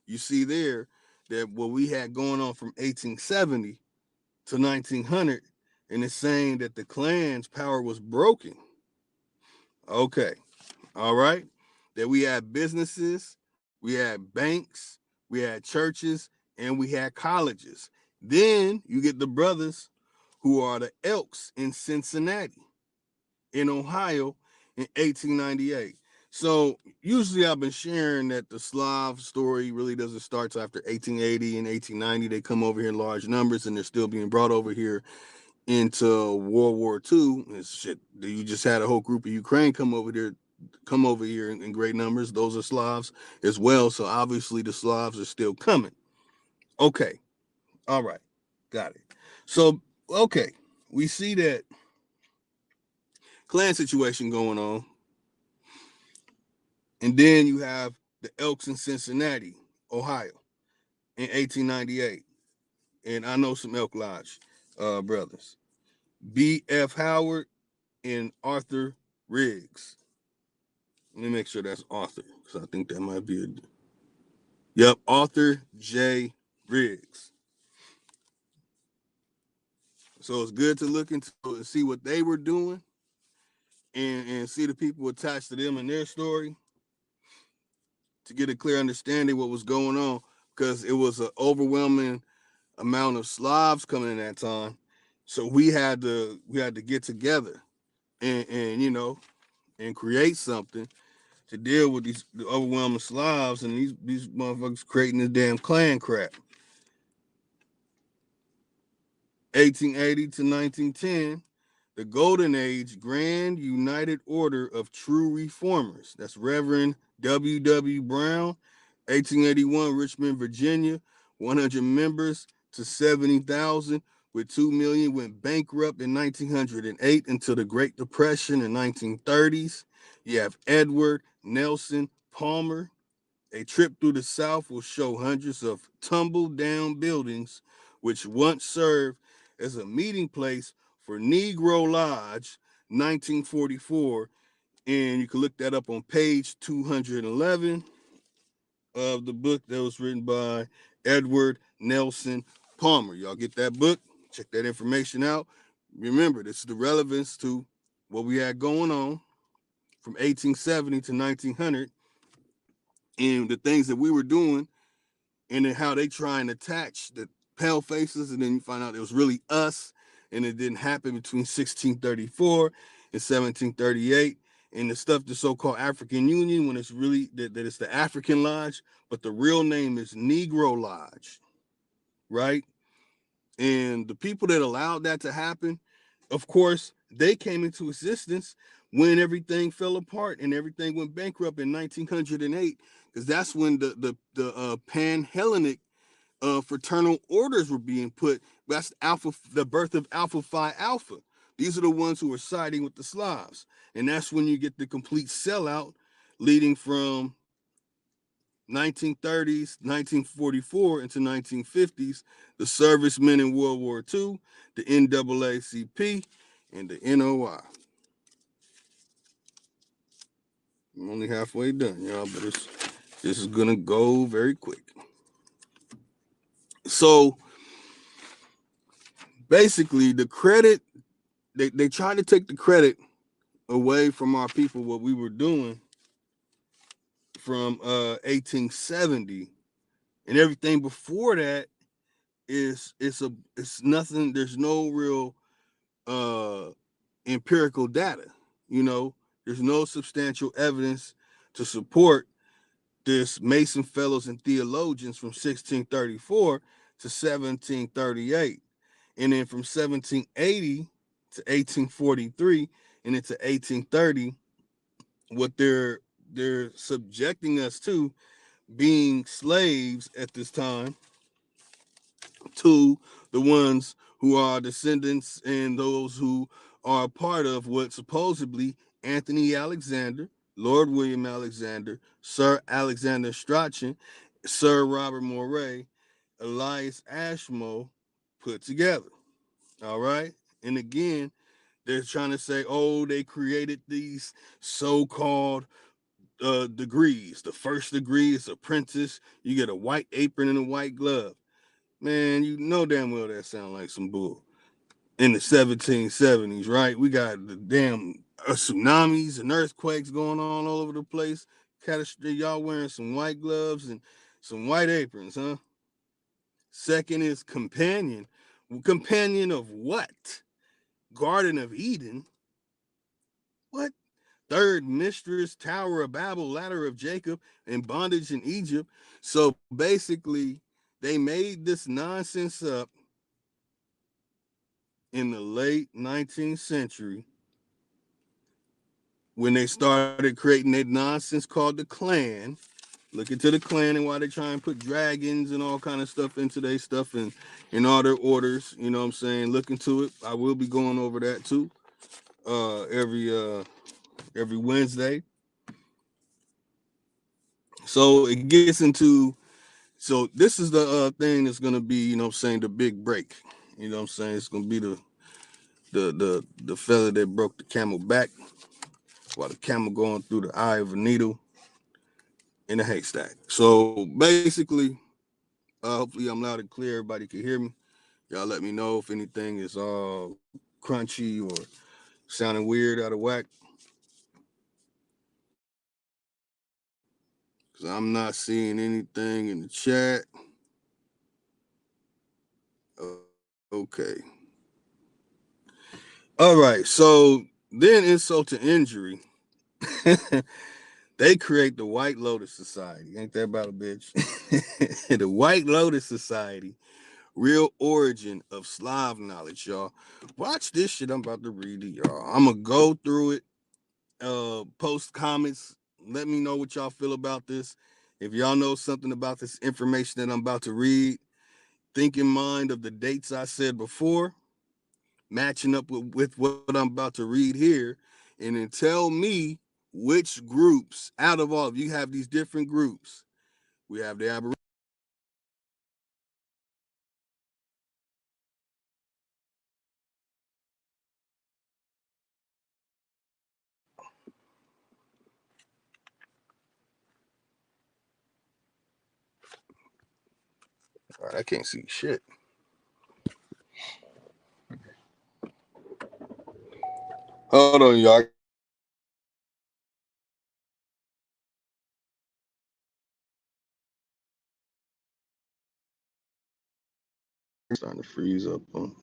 [SPEAKER 1] you see there that what we had going on from 1870 to 1900, and it's saying that the Klan's power was broken. Okay, all right. That we had businesses, we had banks, we had churches, and we had colleges. Then you get the brothers who are the Elks in Cincinnati, in Ohio, in 1898. So usually I've been sharing that the Slav story really doesn't start till after 1880 and 1890. They come over here in large numbers and they're still being brought over here into World War II. And shit, you just had a whole group of Ukraine come over here in great numbers. Those are Slavs as well. So obviously the Slavs are still coming. Okay. All right. Got it. So, okay. We see that Klan situation going on. And then you have the Elks in Cincinnati, Ohio, in 1898. And I know some Elk Lodge brothers. B.F. Howard and Arthur Riggs. Let me make sure that's Arthur, because I think that might be a. Yep, Arthur J. Riggs. So it's good to look into and see what they were doing and see the people attached to them and their story to get a clear understanding what was going on, because it was an overwhelming amount of Slavs coming in that time. So we had to get together and and create something to deal with the overwhelming Slavs and these motherfuckers creating this damn Klan crap. 1880 to 1910, the Golden Age Grand United Order of True Reformers. That's Reverend W. W. Brown, 1881, Richmond, Virginia, 100 members to 70,000, with 2 million went bankrupt in 1908 until the Great Depression in 1930s. You have Edward Nelson Palmer. A trip through the South will show hundreds of tumbled down buildings which once served as a meeting place for Negro Lodge, 1944. And you can look that up on page 211 of the book that was written by Edward Nelson Palmer. Y'all get that book, check that information out. Remember, this is the relevance to what we had going on from 1870 to 1900 and the things that we were doing, and then how they try and attach the pale faces, and then you find out it was really us, and it didn't happen between 1634 and 1738. and the stuff, the so-called African Union, when it's really that it's the African Lodge, but the real name is Negro Lodge, right? And the people that allowed that to happen, of course, they came into existence when everything fell apart and everything went bankrupt in 1908, because that's when the Pan-Hellenic fraternal orders were being put. That's the birth of Alpha Phi Alpha. These are the ones who were siding with the Slavs, and that's when you get the complete sellout, leading from 1930s, 1944 into 1950s, the servicemen in World War II, the NAACP, and the NOI. I'm only halfway done, y'all, but this is gonna go very quick. So basically, the credit they tried to take the credit away from our people, what we were doing from 1870, and everything before that it's nothing. There's no real uh empirical data. You know, there's no substantial evidence to support this Mason Fellows and Theologians from 1634 to 1738, and then from 1780 to 1843 and into 1830, what they're subjecting us to, being slaves at this time, to the ones who are descendants and those who are part of what supposedly Anthony Alexander, Lord William Alexander, Sir Alexander Strachan, Sir Robert Moray, Elias Ashmole put together. All right. And again, they're trying to say, oh, they created these so-called degrees. The first degree is apprentice. You get a white apron and a white glove. Man, you know damn well that sound like some bull. In the 1770s, right? We got the damn tsunamis and earthquakes going on all over the place. Y'all wearing some white gloves and some white aprons, huh? Second is companion. Companion of what? Garden of Eden? What? Third, mistress, Tower of Babel, ladder of Jacob, and bondage in Egypt. So basically, they made this nonsense up in the late 19th century when they started creating that nonsense called the Klan. Look into the Klan and why they try and put dragons and all kind of stuff into their stuff and in all their orders. You know what I'm saying? Look into it. I will be going over that too. Every Wednesday. So it gets into, so this is the thing that's gonna be, you know what I'm saying, the big break. You know what I'm saying? It's gonna be the fella that broke the camel back while the camel going through the eye of a needle in a haystack. So basically, hopefully I'm loud and clear. Everybody can hear me. Y'all let me know if anything is crunchy or sounding weird, out of whack. Cause I'm not seeing anything in the chat. Okay. All right. So then, insult to injury. They create the White Lotus Society. Ain't that about a bitch? The White Lotus Society. Real origin of Slav knowledge, y'all. Watch this shit I'm about to read to y'all. I'm gonna go through it, post comments. Let me know what y'all feel about this. If y'all know something about this information that I'm about to read, think in mind of the dates I said before, matching up with what I'm about to read here, and then tell me which groups out of all, if you have these different groups, we have the Aborigines. All right, I can't see shit. Hold on, y'all. Starting to freeze up on.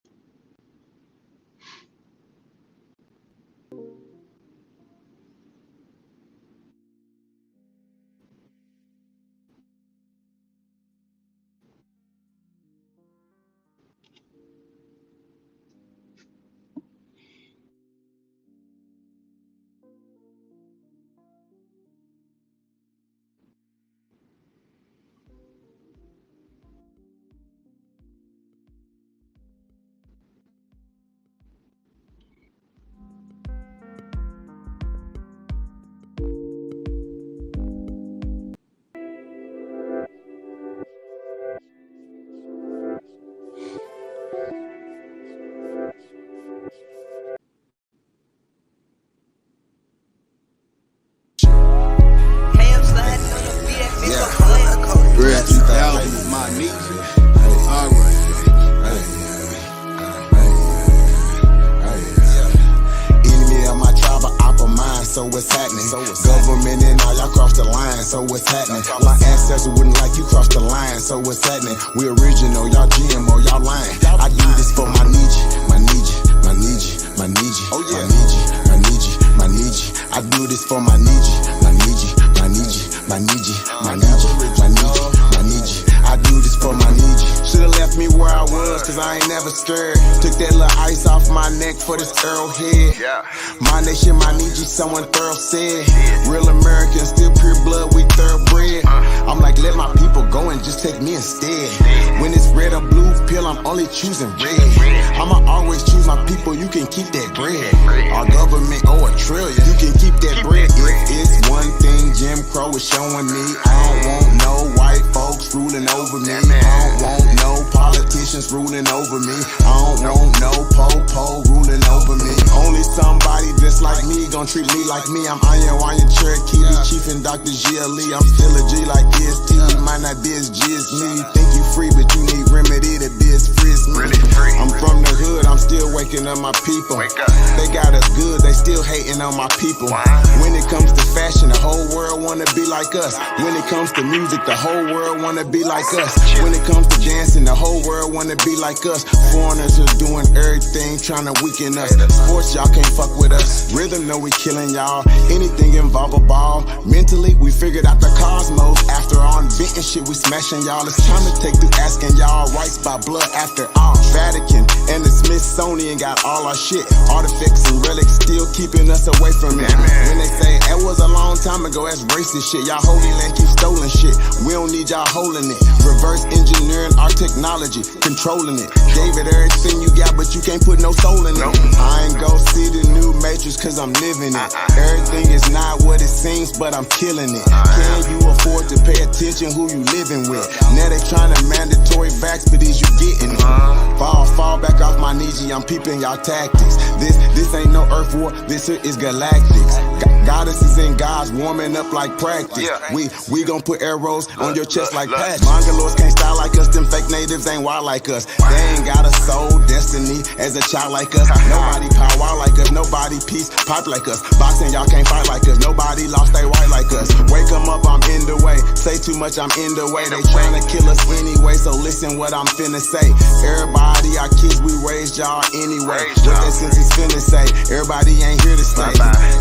[SPEAKER 3] so what's happening? Government and all y'all crossed the line, so what's happening? My ancestors wouldn't like you crossed the line, so what's happening? We original, y'all GMO, y'all lying. I do this for my Nietzsche, my Nietzsche, my Nietzsche, my Nietzsche, my Nietzsche, my Nietzsche, my Nietzsche. I do this for my Nietzsche, my Nietzsche, my Nietzsche, my Nietzsche, my Nietzsche, my Nietzsche, my Nietzsche. I do this for my Nietzsche. Should've left me where I was, cause I ain't never scared. Took that little ice off my neck for this arrowhead. My nation, my Nietzsche, someone thorough said. Real Americans, still pure blood, we thoroughbred. I'm like, let my people go and just take me instead. When it's red or blue pill, I'm only choosing red. I'ma always choose my people, you can keep that bread. Our government owe $1 trillion, you can keep that bread. If it's one thing Jim Crow is showing me, I don't want no white folks ruling over me. I don't want no politicians ruling over me. I don't want no po-po ruling over me. Only somebody just like me gon' treat me like me. I'm Iron Cherokee, the Chief and Dr. G.L.E. I'm still a G like EST. You might not be as G as me. You think you free, but you need remedy to be as free as me. I'm from the hood, I'm still waking up my people. They got us good, they still hating on my people. When it comes to fashion, the whole world wanna be like us. When it comes to music, the whole world wanna be like us. When it comes to dancing, the whole world wanna be like us. Foreigners are doing everything, trying to weaken us. Sports, y'all can't fuck with us. Rhythm, know we killing y'all. Anything involve a ball. Mentally, we figured out the cosmos. After all, inventing shit, we smashing y'all. It's time to take through asking y'all. Rights by blood after all. Vatican and the Smithsonian got all our shit. Artifacts and relics still keeping us away from it. When they say that was a long time ago, that's racist shit. Y'all holy land keep stolen shit. We don't need y'all holding it. Reverse engineering our technology, controlling it. Gave it everything you got, but you can't put no soul in it. I ain't go see the new Matrix cause I'm living it. Everything is not what it seems, but I'm killing it. Can you afford to pay attention who you living with? Now they trying to mandatory vax, but is you getting it? Fall back off my Nietzsche, I'm peeping y'all tactics. This ain't no Earth war, this here is galactics. Goddesses and gods warming up like practice. We gon' put arrows on your chest like patches. Mongoloids can't style like us, them fake natives ain't wild like us. They ain't got a soul, destiny as a child like us. Nobody power like us, nobody peace pipe like us. Boxing, y'all can't fight like us, nobody lost they white like us. Wake 'em up, I'm in the way. Say too much, I'm in the way. They tryna kill us anyway, so listen what I'm finna say. Everybody, our kids, we raised y'all anyway. What that sense is finna say, everybody ain't here to stay.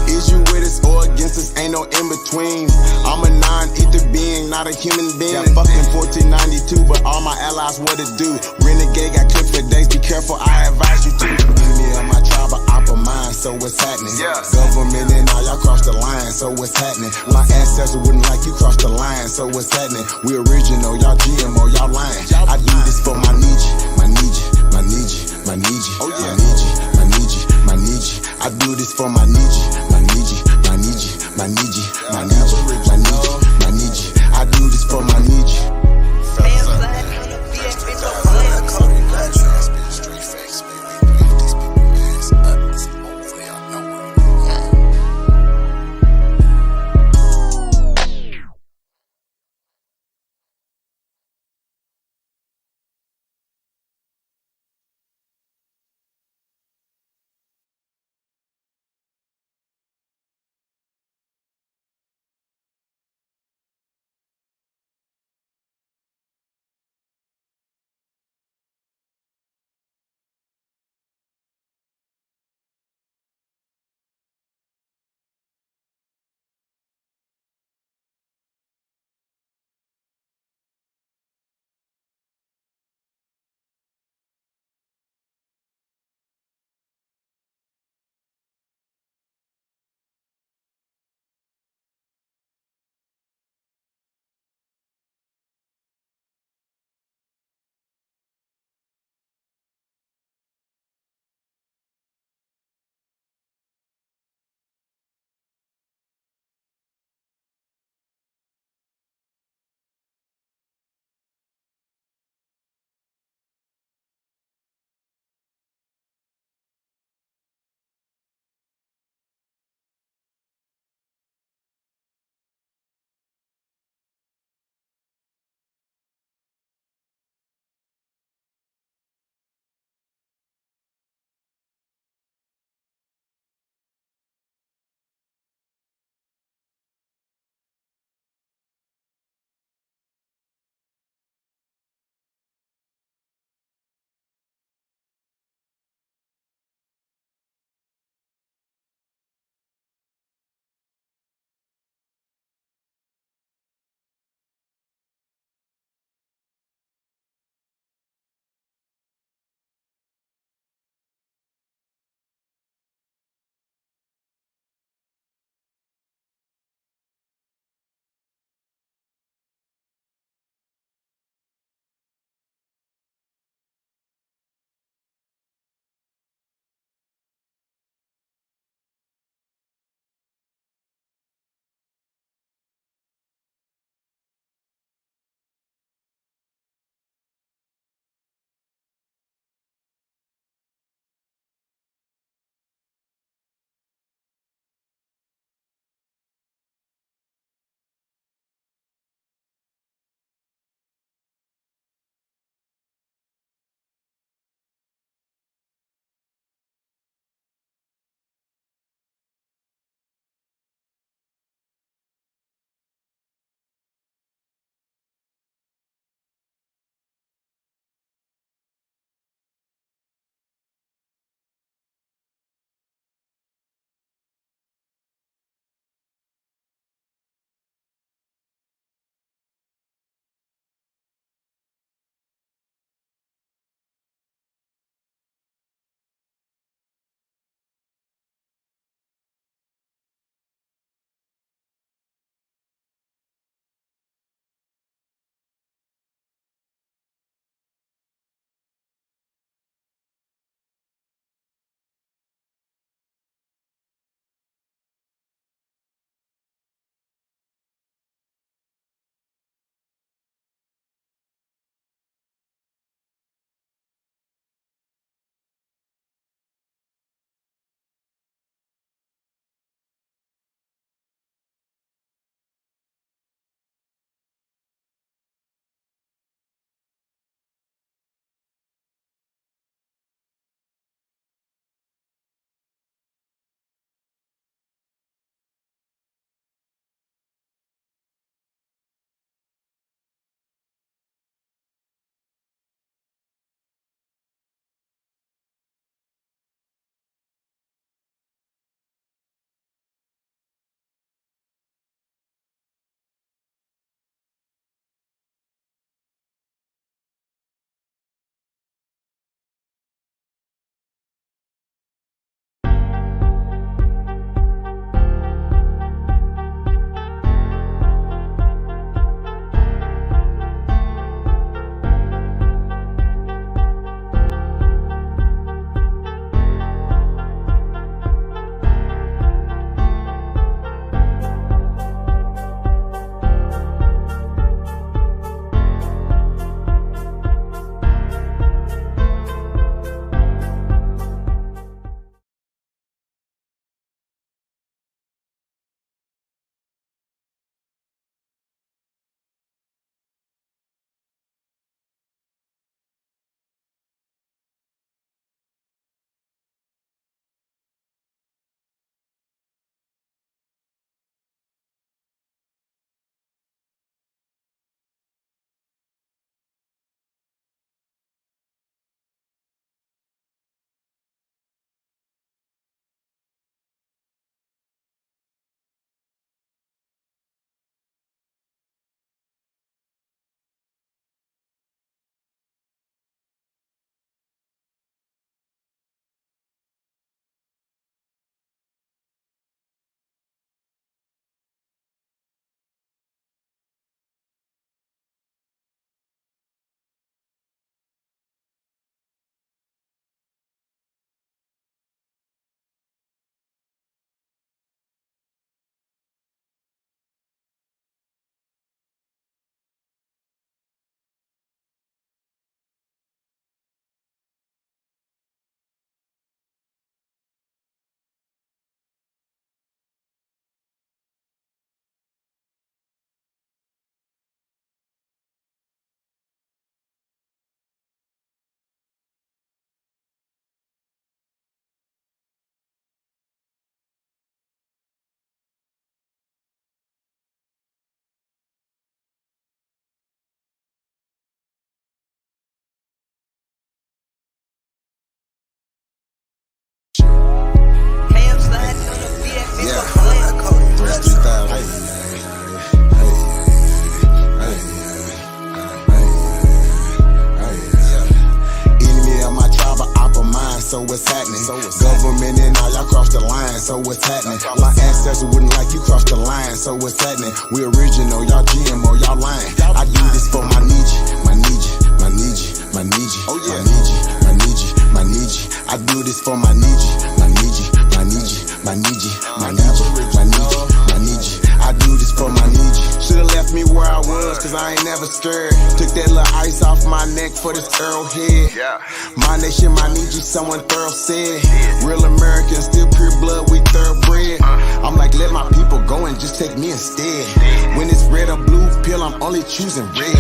[SPEAKER 3] Is you with us or against us, ain't no in between. I'm a non-ether being, not a human being. I'm fucking 1492, but all my allies what it do. Renegade got clipped for days, be careful, I advise you to. Enemy of my tribe, but opera mine, so what's happening? Government and all y'all crossed the line, so what's happening? My ancestors wouldn't like you crossed the line, so what's happening? We original, y'all GMO, y'all lying. I do this for my Nietzsche, my Nietzsche, my Nietzsche, my Nietzsche, my Nietzsche, my Nietzsche, my Nietzsche. I do this for my Nietzsche, my Nietzsche, my Nietzsche, my Nietzsche, my Nietzsche, my Nietzsche, my Nietzsche. I do this for my Nietzsche. what's happening? My ancestors wouldn't like you cross the line, so what's happening? We original, y'all GMO, y'all lying. I do this for my Nietzsche, my Nietzsche, my Nietzsche, my Nietzsche, my Nietzsche, my Nietzsche, my Nietzsche. I do this for my Nietzsche, my Nietzsche, my Nietzsche, my Nietzsche, my Nietzsche, my Nietzsche, my Nietzsche. I do this for my Nietzsche. Should've left me where I was, cause I ain't never scared. Took that little ice off my neck for this arrowhead. My nation, my Nietzsche, someone thorough said. Real American, still pure blood, we thoroughbred. I'm like, let my people go and just take me instead. When it's red or blue pill, I'm only choosing red.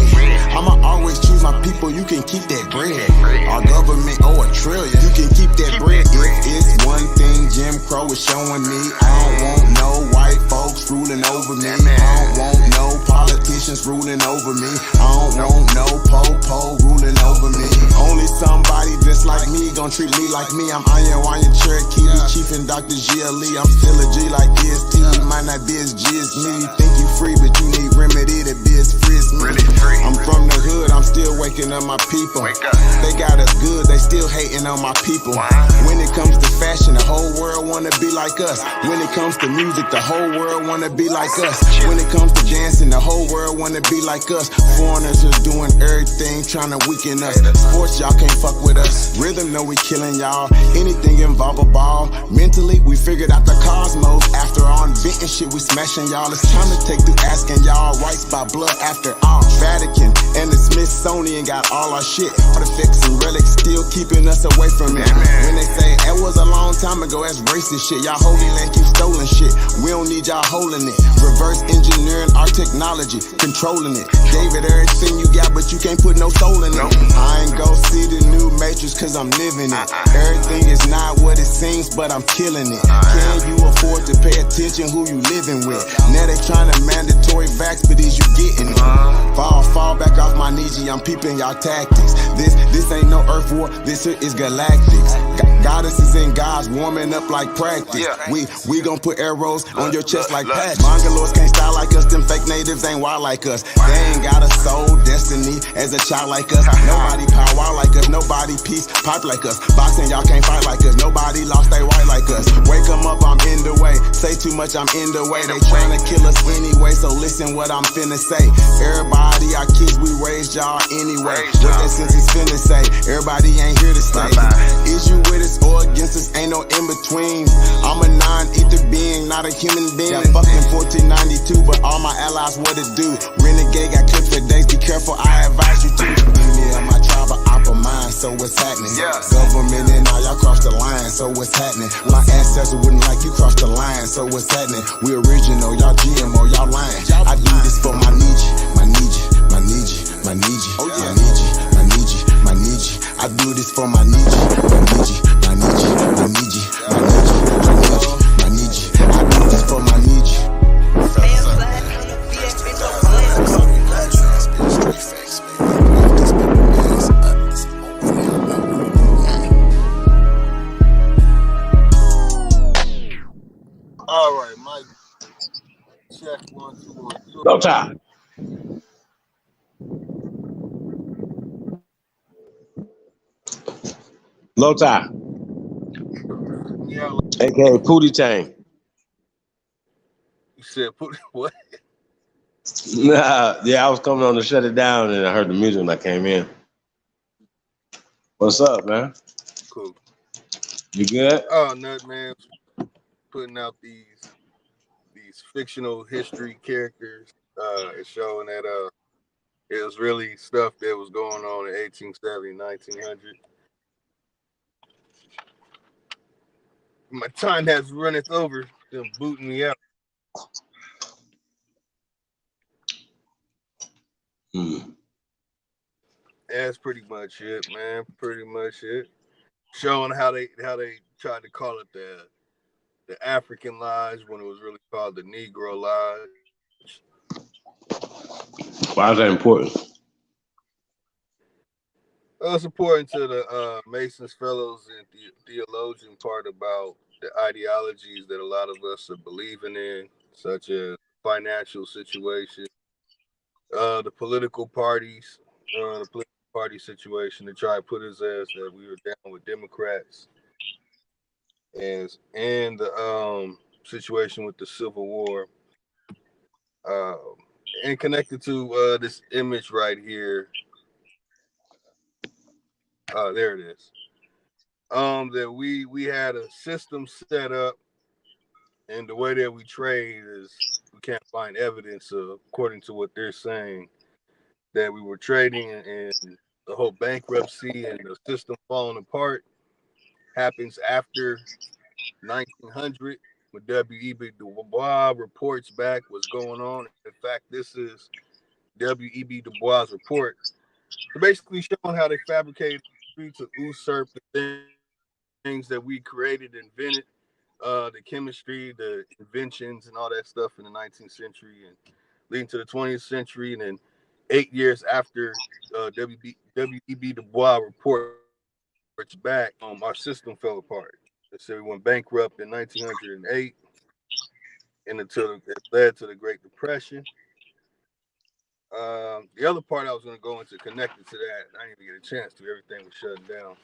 [SPEAKER 3] I'ma always choose my people, you can keep that bread. Our government owe $1 trillion, you can keep that bread. If it's one thing Jim Crow is showing me, I don't want no white folks ruling over me. I don't want no politicians ruling over me. I don't want no po-po ruling over me. Only somebody just like me gon' treat me like me. I'm Iron Cherokee, the Chief and Dr. GLE. I'm still a G like EST. Might not be as G as me. Think you free, but you need remedy to be as free as me. I'm from the hood, I'm still waking up my people. They got us good, they still hating on my people. When it comes to fashion, the whole world wanna be like us. When it comes to music, the whole world wanna be like us. When it comes to dancing, the whole world wanna be like us. Foreigners are doing everything, trying to weaken us. Sports, y'all can't fuck with us. Rhythm, know we killing y'all. Anything involve a ball. Mentally, we figured out the cosmos. After all inventing shit, we smashing y'all. It's time to take through asking y'all. Rights by blood after all. Vatican and the Smithsonian got all our shit. Artifacts and relics still keeping us away from it. When they say it was a long time ago, that's racist shit. Y'all holy land keep stolen shit. We don't need y'all holding it. Reverse engineering our technology, controlling it. Gave it everything you got, but you can't put no soul in it. I ain't go see the new Matrix cause I'm living it. Everything is not what it seems, but I'm killing it. Can you afford to pay attention who you living with? Now they trying to mandatory vax, but is you getting it? Fall back off my Nietzsche, I'm peeping y'all tactics. This ain't no earth war, this is galactics. Goddesses and gods warming up like practice. We gon' put arrows on your chest like patches. Mongoloids can't style like us, them fake natives ain't wild like us. They ain't got a soul, destiny as a child like us. Nobody power like us, nobody peace pipe like us. Boxing, y'all can't fight like us, nobody lost they white like us. Wake 'em up, I'm in the way. Say too much, I'm in the way. They tryna kill us anyway, so listen what I'm finna say. Everybody, our kids, we raised y'all anyway. What that sense is finna say, everybody ain't here to stay. Is you with us or against us, ain't no in between. I'm a non-ether being, not a human being. Yeah, fucking 1492, but all my allies what it do. Renegade got clipped for days, be careful, I advise you to. Yeah, my tribe of opera mind, so what's happening? Government and all y'all cross the line, so what's happening? My ancestors wouldn't like you cross the line, so what's happening? We original, y'all GMO, y'all lying. I do this for my Nietzsche, my Nietzsche, my Nietzsche, my Nietzsche, my Nietzsche, my Nietzsche, my Nietzsche. I do this for my Nietzsche, my Nietzsche, my Nietzsche, my Nietzsche, my Nietzsche, my Nietzsche, my Nietzsche. I do this for my Nietzsche.
[SPEAKER 1] All right, Mike. Check 1, 2, 1.
[SPEAKER 4] No time. Low tie.
[SPEAKER 1] Yeah,
[SPEAKER 4] AKA Pootie Tang.
[SPEAKER 1] you said put what?
[SPEAKER 4] Nah, yeah, I was coming on to shut it down and I heard the music when I came in. What's up, man?
[SPEAKER 1] Cool.
[SPEAKER 4] You good?
[SPEAKER 1] Oh, nut man, putting out these fictional history characters, and showing that it was really stuff that was going on in 1870, 1900. My time has runneth over. Them booting me out. That's pretty much it, man. Pretty much it. Showing how they tried to call it the African lives when it was really called the Negro lives.
[SPEAKER 4] Why is that important?
[SPEAKER 1] It's important to the Masons Fellows and Theologian part about the ideologies that a lot of us are believing in, such as financial situation, the political parties, the political party situation to try to put his ass that we were down with Democrats. and the situation with the Civil War, uh, and connected to this image right here. There it is. That we had a system set up, and the way that we trade is we can't find evidence of, according to what they're saying, that we were trading, and the whole bankruptcy and the system falling apart happens after 1900 when W.E.B. Du Bois reports back what's going on. In fact, this is W.E.B. Du Bois' report. So basically showing how they fabricated to usurp the things that we created, invented, the chemistry, the inventions, and all that stuff in the 19th century and leading to the 20th century. And then 8 years after W.E.B. Du Bois reports back, our system fell apart. They said we went bankrupt in 1908, and it led to the Great Depression. The other part I was going to go into connected to that, I didn't even get a chance to. Everything was shutting down.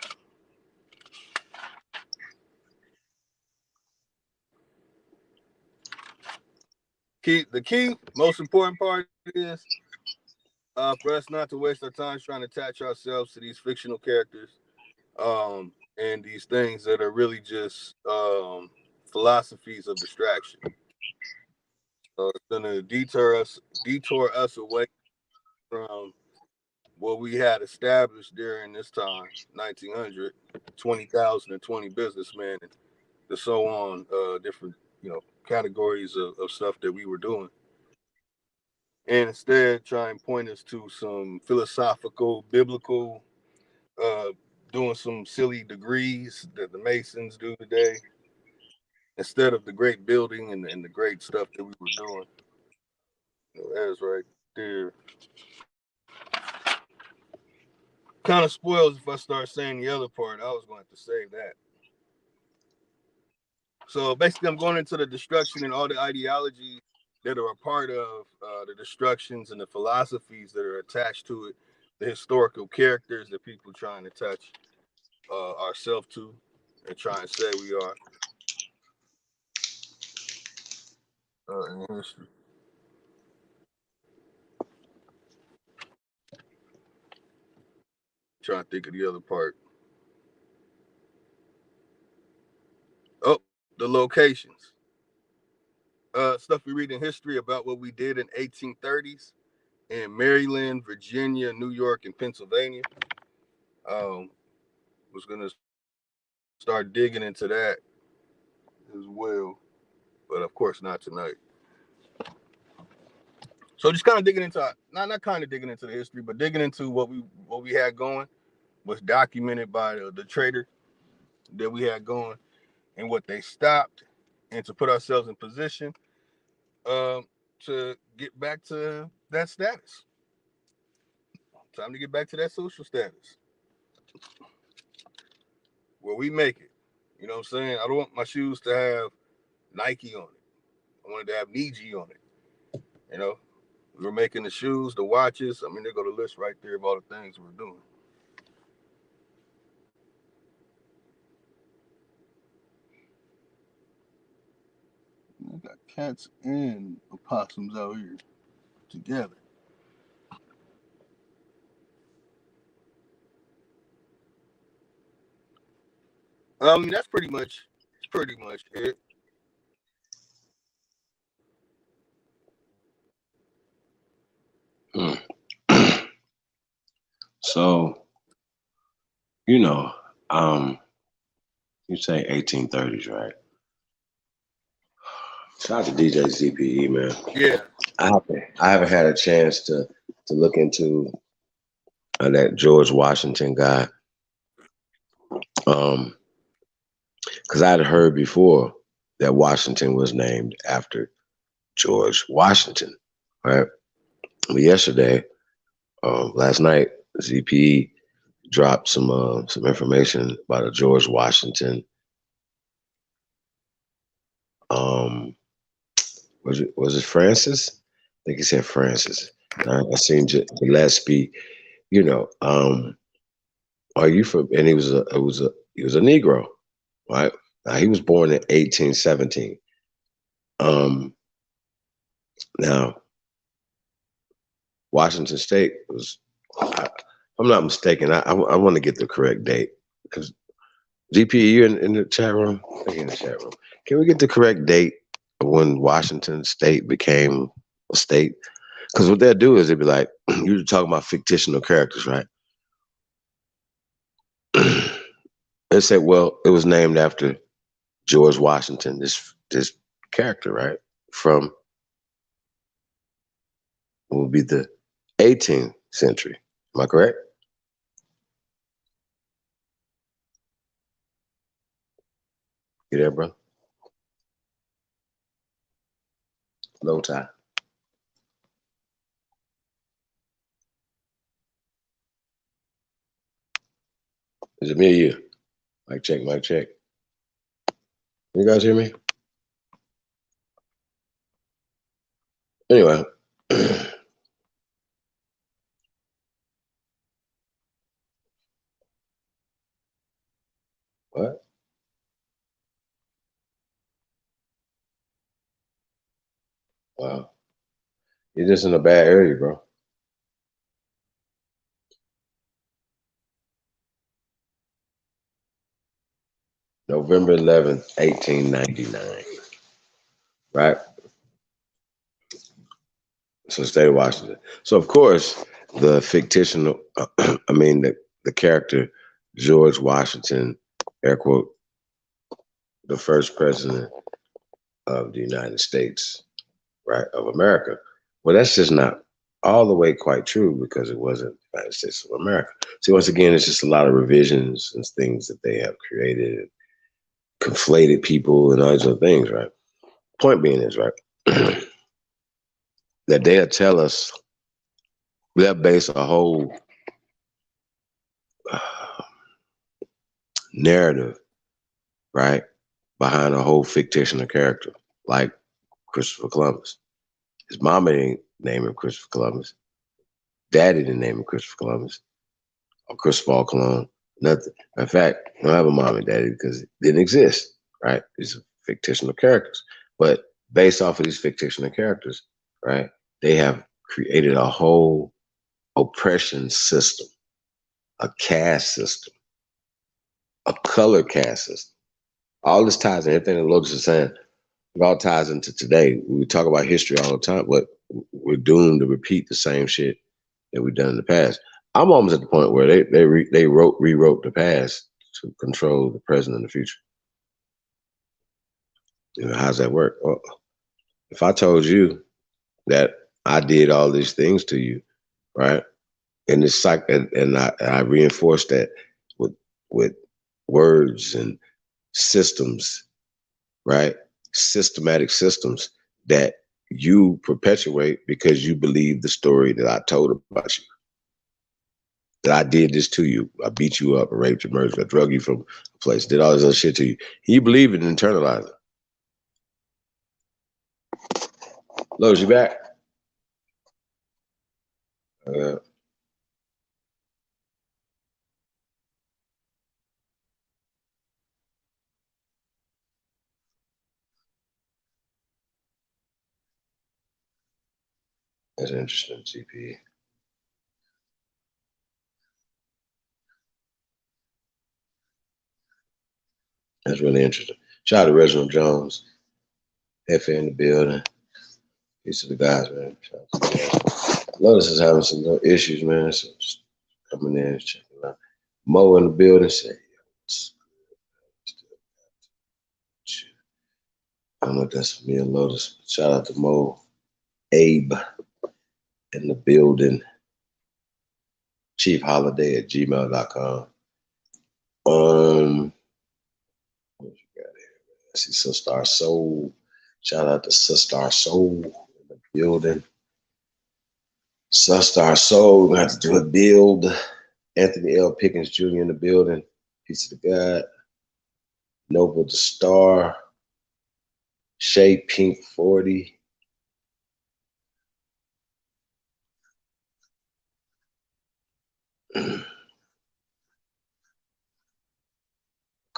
[SPEAKER 1] The key, most important part is for us not to waste our time trying to attach ourselves to these fictional characters, and these things that are really just philosophies of distraction. It's going to detour us away from what we had established during this time, 1900, 20,020 businessmen, and the so on, different, categories of stuff that we were doing. And instead try and point us to some philosophical, biblical, uh, doing some silly degrees that the Masons do today, instead of the great building and the great stuff that we were doing. That's right there. Kind of spoils if I start saying the other part. I was going to save that. So basically, I'm going into the destruction and all the ideologies that are a part of the destructions and the philosophies that are attached to it, the historical characters that people trying to attach ourselves to and try and say we are in history. Trying to think of the other part. Oh, the locations. Stuff we read in history about what we did in 1830s in Maryland, Virginia, New York, and Pennsylvania. Was gonna start digging into that as well, but of course not tonight. So just kind of digging into not kind of digging into the history, but digging into what we had going, was documented by the trader that we had going, and what they stopped, and to put ourselves in position to get back to that status. Time to get back to that social status where we make it. You know what I'm saying? I don't want my shoes to have Nike on it. I wanted to have Niji on it. You know, we were making the shoes, the watches. I mean, they go to the list right there of all the things we're doing. I got cats and opossums out here together. That's pretty much it.
[SPEAKER 4] So, you know, you say 1830s, right? Shout out to DJ ZPE, man.
[SPEAKER 1] Yeah.
[SPEAKER 4] I haven't had a chance to look into that George Washington guy. Because I had heard before that Washington was named after George Washington, right? But yesterday, last night, ZPE dropped some information about a George Washington. Was it Francis? I think he said Francis. I seen Gillespie. You know, are you from? And he was a Negro, right? He was born in 1817. Now, Washington State was, if I'm not mistaken, I want to get the correct date. Because GP, you in the chat room? In the chat room. Can we get the correct date of when Washington State became a state? Because what they'll do is they'll be like, you're talking about fictional characters, right? They say, well, it was named after George Washington, this character, right? From what would be the 18th century. Am I correct? You there, bro? Low tie. Is it me or you? Mic check, mic check. You guys hear me? Anyway. What? Wow. You're just in a bad area, bro. November 11th, 1899. Right? So state of Washington. So of course, the fictional, the character George Washington, air quote, the first president of the United States, right, of America. Well, that's just not all the way quite true because it wasn't the United States of America. See, once again, it's just a lot of revisions and things that they have created, conflated people and all these other things, right? Point being is, right, that they'll tell us, they'll base a whole narrative, right, behind a whole fictional character, like Christopher Columbus. His mama didn't name him Christopher Columbus. Daddy didn't name him Christopher Columbus or Christopher Cologne. Nothing. In fact, I don't have a mom and daddy because it didn't exist, right? These are fictional characters. But based off of these fictional characters, right, they have created a whole oppression system, a caste system, a color caste system. All this ties in, everything that Lotus is saying, it all ties into today. We talk about history all the time, but we're doomed to repeat the same shit that we've done in the past. I'm almost at the point where they rewrote the past to control the present and the future. You know, how's that work? Well, if I told you that I did all these things to you, right? And it's like, and I reinforced that with words and systems, right? Systematic systems that you perpetuate because you believe the story that I told about you. That I did this to you. I beat you up, I raped you, murdered you, I drug you from a place, did all this other shit to you. You believe it and internalize it. Lowe's, you back? That's interesting, GP. That's really interesting. Shout out to Reginald Jones. F in the building. Peace to the guys, man. Shout out to the guys. Lotus is having some issues, man. So just coming in and checking out. Mo in the building. Say, I don't know if that's me and Lotus. Shout out to Mo. Abe in the building. chiefholiday@gmail.com. What you got here? I see Sister Soul. Shout out to Sister Soul in the building. Sister Soul, we're gonna have to do a build. Anthony L. Pickens Jr. in the building. Peace of the God. Nova the Star. Shay Pink 40.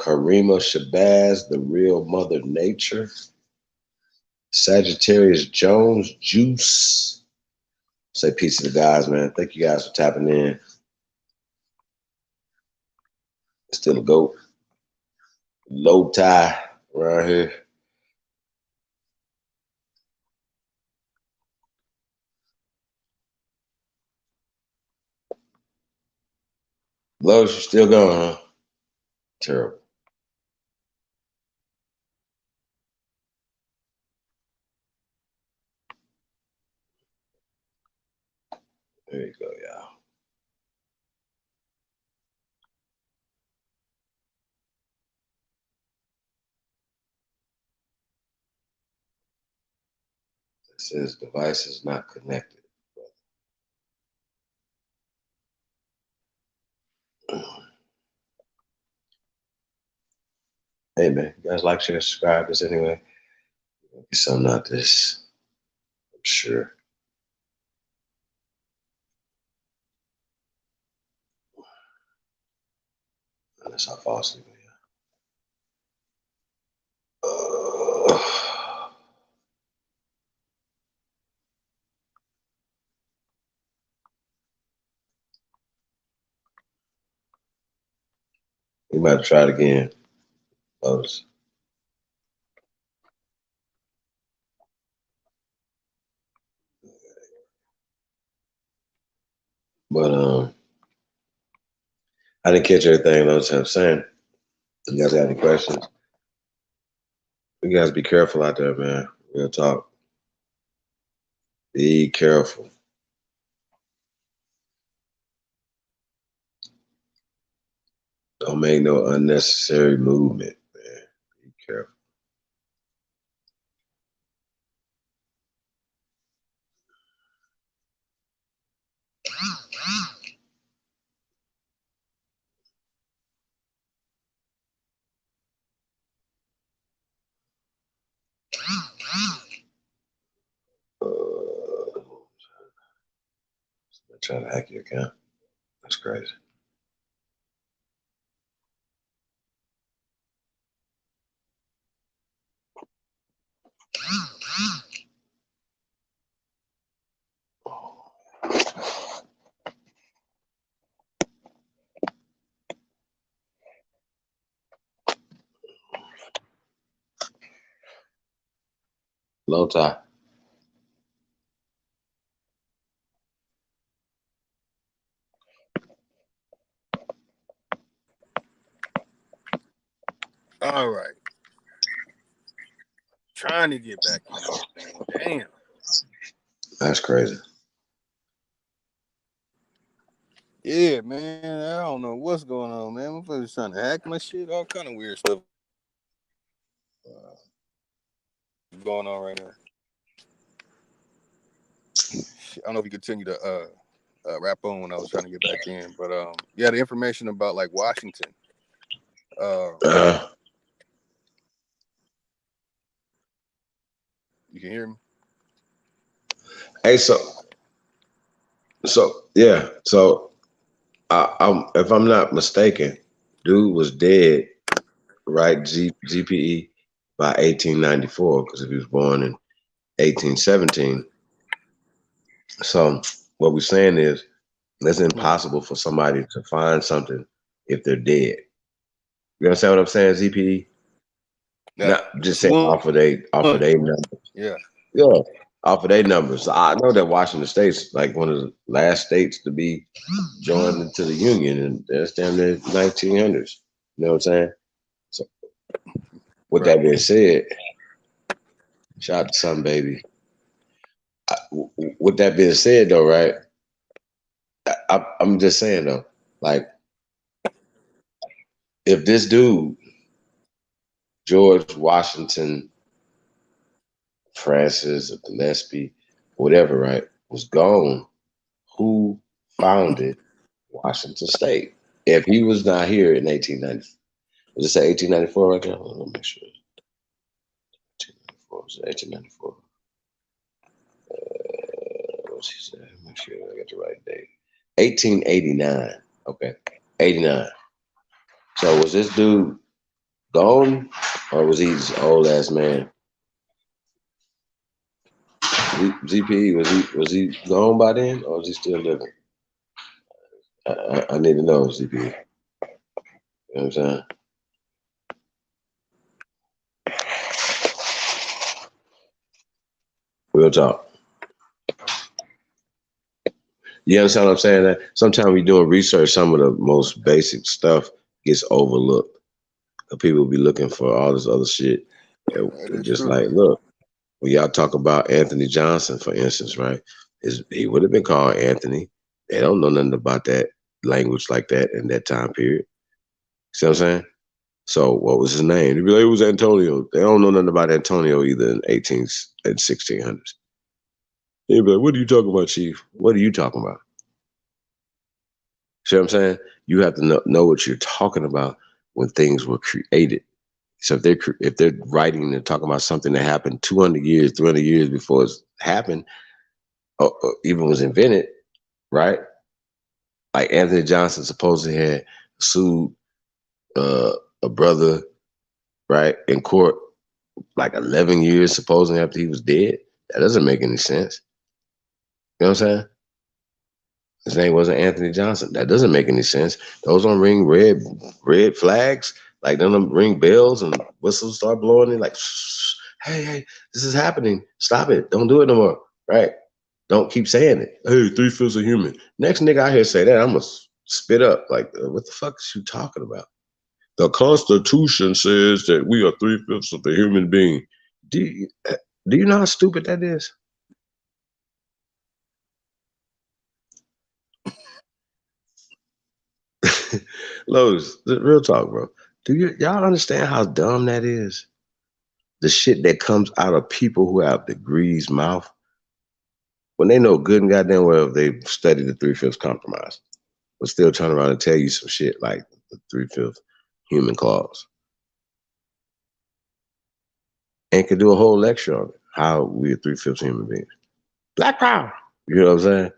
[SPEAKER 4] Karima Shabazz, The Real Mother Nature. Sagittarius Jones, Juice. Say peace to the guys, man. Thank you guys for tapping in. Still a goat. Low tie around here. Lowe's, you still going, huh? Terrible. There you go, y'all. It says device is not connected. Hey, man, you guys like, share, subscribe this anyway? Get something out this, I'm sure. Unless I fall asleep. We might try it again. Folks. But I didn't catch everything those I'm saying. You guys got any questions? You guys be careful out there, man. Real talk. Be careful. Don't make no unnecessary movement, man. Be careful. Trying to hack your account. That's crazy. Low tie.
[SPEAKER 1] All right. Trying to get back in this thing. Damn.
[SPEAKER 4] That's crazy.
[SPEAKER 1] Yeah, man. I don't know what's going on, man. I'm just trying to hack my shit. All kind of weird stuff going on right now. I don't know if you continue to rap on when I was trying to get back in, but yeah, the information about like Washington. You can hear me?
[SPEAKER 4] Hey, so yeah, so if I'm not mistaken, dude was dead, right? GPE by 1894 because if he was born in 1817. So what we're saying is it's impossible for somebody to find something if they're dead. You understand what I'm saying, ZPE? Not just saying off of their numbers.
[SPEAKER 1] Yeah.
[SPEAKER 4] Yeah. Off of their numbers. I know that Washington State's like one of the last states to be joined into the Union, and that's damn near 1900s. You know what I'm saying? So, with that being said, shout out to Sun Baby. With that being said, though, right? I'm just saying though, like, if this dude, George Washington Francis or Gillespie, whatever, right, was gone, who founded Washington State? If he was not here in 1890, was it say 1894 right now? Let me make sure. 1894, was it 1894? What's he say? Make sure I got the right date. 1889. Okay, 89. So was this dude gone, or was he his old ass man? ZP, was he gone by then, or was he still living? I need to know, ZP. You know what I'm saying? Real talk. You understand what I'm saying? That sometimes we doing research, some of the most basic stuff gets overlooked. People be looking for all this other shit. Just
[SPEAKER 1] true.
[SPEAKER 4] like, look, when y'all talk about Anthony Johnson, for instance, right? He would have been called Anthony. They don't know nothing about that language like that in that time period. See what I'm saying? So what was his name? They'd be like, it was Antonio. They don't know nothing about Antonio either in 18th and 1600s. They'd be like, what are you talking about, Chief? What are you talking about? See what I'm saying? You have to know what you're talking about when things were created. So if they're writing and talking about something that happened 200 years, 300 years before it's happened, or even was invented, right? Like Anthony Johnson supposedly had sued a brother, right, in court like 11 years supposedly after he was dead. That doesn't make any sense. You know what I'm saying? His name wasn't Anthony Johnson. That doesn't make any sense. Those don't ring red flags. Like, they don't ring bells and whistles start blowing in like, hey, this is happening. Stop it. Don't do it no more. Right? Don't keep saying it. Hey, 3/5 of human. Next nigga out here say that, I'm going to spit up. Like, what the fuck is you talking about? The Constitution says that we are 3/5 of the human being. Do you know how stupid that is? Lowe's, real talk, bro. Do y'all understand how dumb that is? The shit that comes out of people who have degrees mouth when they know good and goddamn well they've studied the 3/5 compromise, but still turn around and tell you some shit like the 3/5 human clause. And could do a whole lecture on it, how we are 3/5 human beings. Black power. You know what I'm saying?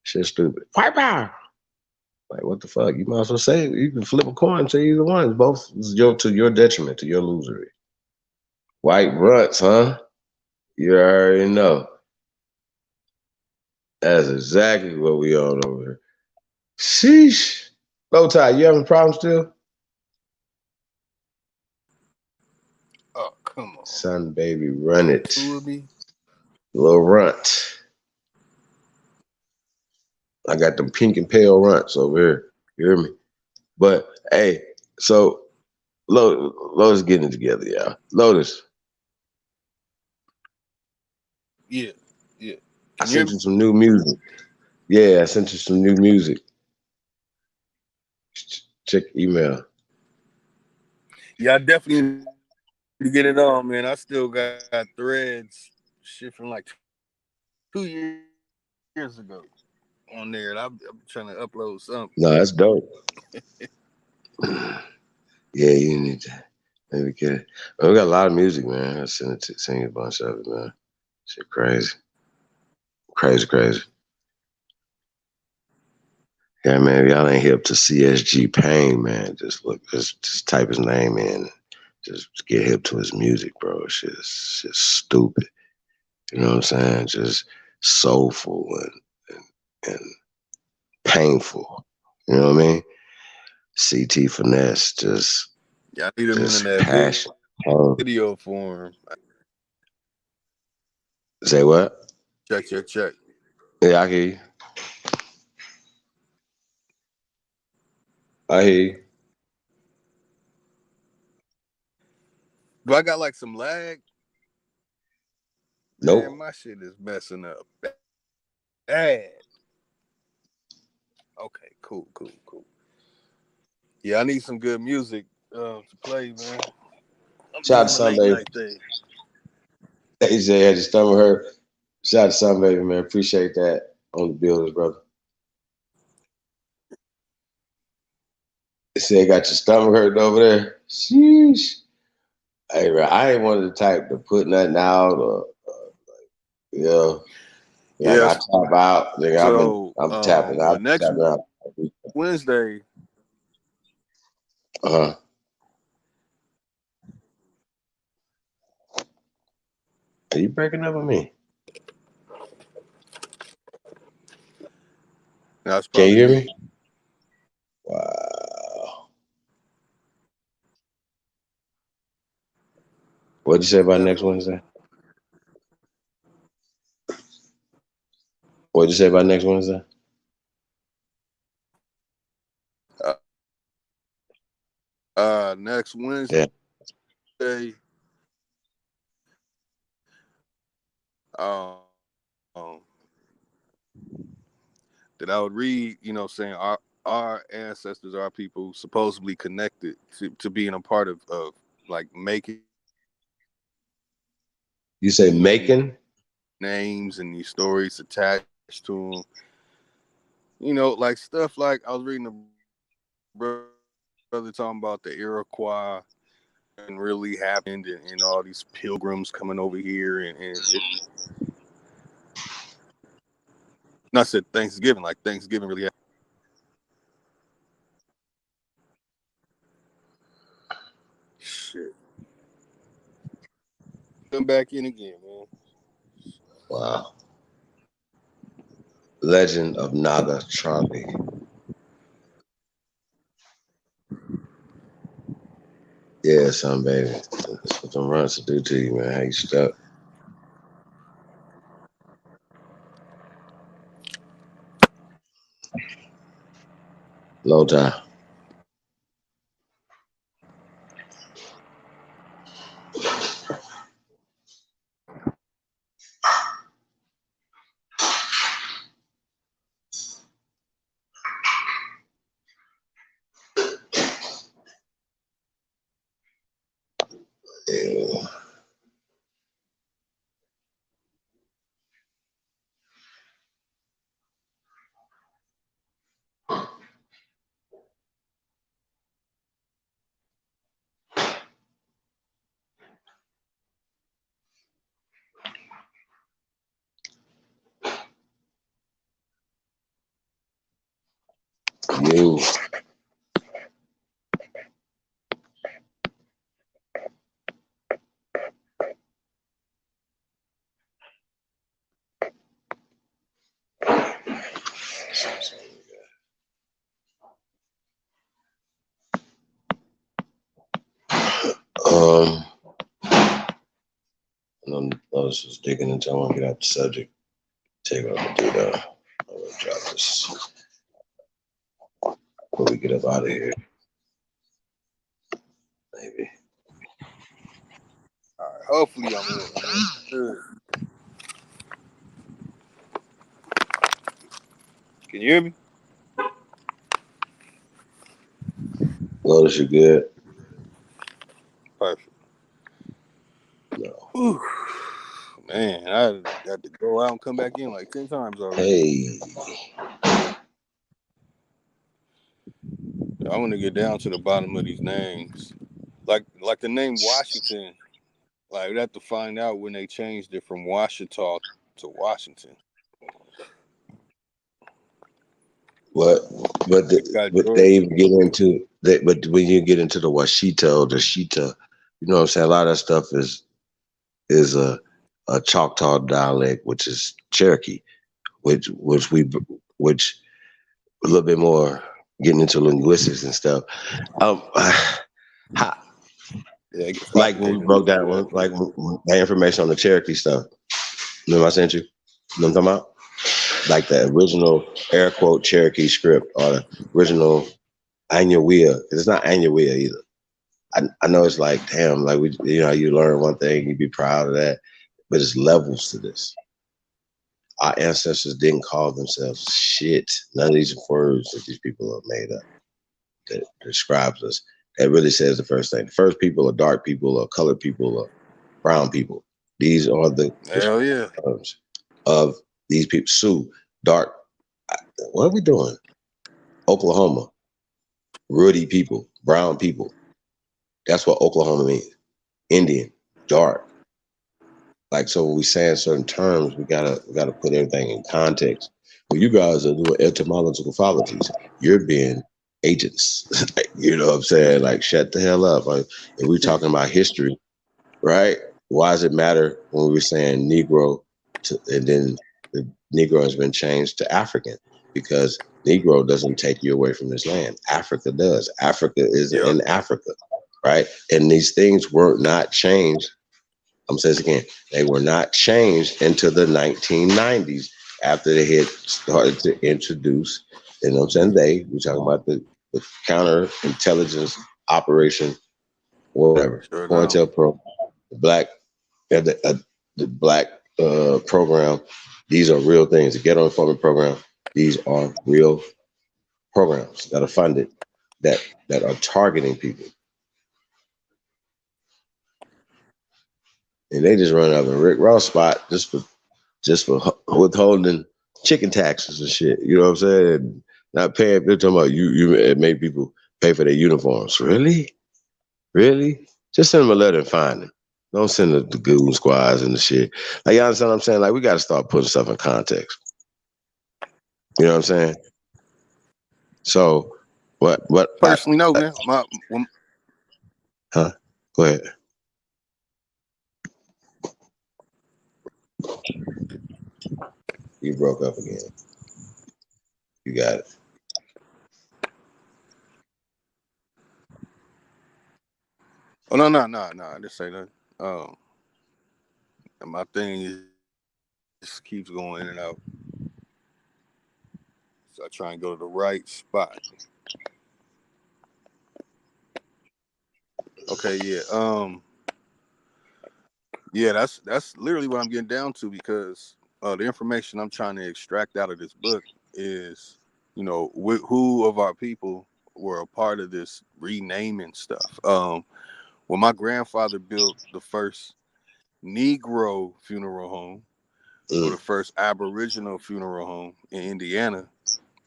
[SPEAKER 4] Shit's stupid. White power. Like, what the fuck? You might as well say, you can flip a coin and say either one. It's both to your detriment, to your losery. White runts, huh? You already know. That's exactly what we on over here. Sheesh. Low tie, you having problems still?
[SPEAKER 1] Oh, come on.
[SPEAKER 4] Son, baby, run it.
[SPEAKER 1] Toolby.
[SPEAKER 4] Little runt. I got them pink and pale runts over here. You hear me? But, hey, so Lotus getting it together, y'all. Lotus.
[SPEAKER 1] Yeah.
[SPEAKER 4] I sent you some new music. Yeah, I sent you some new music. Check email.
[SPEAKER 1] Yeah, I definitely need to get it on, man. I still got threads shit from like 2 years ago on there, and I'm trying to upload something.
[SPEAKER 4] No, that's dope. Yeah, you need to maybe get it. We got a lot of music, man. I send you a bunch of it, man. Shit crazy. Crazy. Yeah, man, if y'all ain't hip to CSG Payne, man, just type his name in. Just get hip to his music, bro. It's just stupid. You know what I'm saying? Just soulful and painful. You know what I mean? CT Finesse, just
[SPEAKER 1] I need him in that
[SPEAKER 4] passion.
[SPEAKER 1] video form.
[SPEAKER 4] Say what?
[SPEAKER 1] Check.
[SPEAKER 4] Yeah, I hear you.
[SPEAKER 1] Do I got like some lag?
[SPEAKER 4] Nope.
[SPEAKER 1] Man, my shit is messing up bad. Okay, cool. Yeah, I need some good music to play, man.
[SPEAKER 4] Shout out to somebody. Hey, Jay, had your stomach hurt. Shout out to somebody, man. Appreciate that on the buildings, brother. They say got your stomach hurt over there. Sheesh. Hey, bro, I ain't one of the type to put nothing out or like I tap out. Nigga,
[SPEAKER 1] so
[SPEAKER 4] I'm tapping out.
[SPEAKER 1] Next Wednesday.
[SPEAKER 4] Are you breaking up on me?
[SPEAKER 1] That's
[SPEAKER 4] Can you
[SPEAKER 1] probably
[SPEAKER 4] hear
[SPEAKER 1] me.
[SPEAKER 4] me? Wow. What'd you say about next
[SPEAKER 1] Definitely.
[SPEAKER 4] Wednesday? What'd you say about next Wednesday?
[SPEAKER 1] Next
[SPEAKER 4] Yeah.
[SPEAKER 1] Wednesday, um, that I would read, saying our ancestors, our people, supposedly connected to being a part of like making
[SPEAKER 4] You say
[SPEAKER 1] these
[SPEAKER 4] Macon?
[SPEAKER 1] names and these stories attached to them. Like stuff like I was reading a brother talking about the Iroquois and really happened, and all these pilgrims coming over here, and not said Thanksgiving, like Thanksgiving really happened. Shit. Come back in again, man.
[SPEAKER 4] Wow. Legend of Naga Charlie. Yeah, son, baby. That's what them runs to do to you, man. How you stuck? Low time. Yeah. You. Um, I was just digging into. I want to get out the subject. Take what I'm gonna do though. I'm gonna drop this before we get up out of here. Maybe.
[SPEAKER 1] All right, hopefully I'm in good. Can you hear me?
[SPEAKER 4] Lotus, you good?
[SPEAKER 1] Perfect.
[SPEAKER 4] No.
[SPEAKER 1] Whew. Man, I had to go out and come back in like 10 times already.
[SPEAKER 4] Hey.
[SPEAKER 1] I want to get down to the bottom of these names. Like the name Washington. Like, we'd have to find out when they changed it from Washita to Washington.
[SPEAKER 4] What? But
[SPEAKER 1] They got
[SPEAKER 4] they
[SPEAKER 1] George.
[SPEAKER 4] even get into that. But when you get into the Washita or the Shita, you know what I'm saying? A lot of that stuff is a Choctaw dialect, which is Cherokee, which a little bit more getting into linguistics and stuff. How,
[SPEAKER 1] Yeah, it gets
[SPEAKER 4] like when we
[SPEAKER 1] complicated a
[SPEAKER 4] broke
[SPEAKER 1] little
[SPEAKER 4] down,
[SPEAKER 1] bit after
[SPEAKER 4] like
[SPEAKER 1] that.
[SPEAKER 4] that information on the Cherokee stuff. Remember I sent you? You know what I'm talking about? Like the original air quote Cherokee script or the original Anyawea. It's not Anyawea either. I know it's like, damn, like you learn one thing, you be proud of that, but it's levels to this. Our ancestors didn't call themselves shit. None of these words that these people have made up that describes us. That really says the first thing. The first people are dark people or colored people or brown people. These are the
[SPEAKER 1] Hell yeah.
[SPEAKER 4] terms of these people. Sioux, dark. What are we doing? Oklahoma, ruddy people, brown people. That's what Oklahoma means. Indian, dark. Like, so when we saying certain terms, we gotta put everything in context. Well, you guys are doing etymological fallacies. You're being agents. You know what I'm saying? Like, shut the hell up. Like, if we're talking about history, right? Why does it matter when we're saying Negro and then the Negro has been changed to African? Because Negro doesn't take you away from this land. Africa does. Africa is
[SPEAKER 1] Yep.
[SPEAKER 4] in Africa, right? And these things were not changed. I'm saying this again. They were not changed into the 1990s after they had started to introduce, you know what I'm saying? We're talking about the counterintelligence operation, whatever,
[SPEAKER 1] Sure now.
[SPEAKER 4] COINTELPRO, the black, the black program. These are real things. The Ghetto Informant program. These are real programs that are funded that are targeting people, and they just run up a Rick Ross spot just for withholding chicken taxes and shit. You know what I'm saying? And not paying. They're talking about you made people pay for their uniforms. Really? Just send them a letter and find them. Don't send the goon squads and the shit. Like, you understand what I'm saying? Like, we got to start putting stuff in context. You know what I'm saying? So, what?
[SPEAKER 1] Personally, no, man.
[SPEAKER 4] Huh? Go ahead. You broke up again. You got it.
[SPEAKER 1] Oh no. I just say that. And my thing is just keeps going in and out. So I try and go to the right spot. Okay, yeah. Yeah, that's literally what I'm getting down to, because the information I'm trying to extract out of this book is, who of our people were a part of this renaming stuff. When my grandfather built the first Negro funeral home, or the first Aboriginal funeral home in Indiana,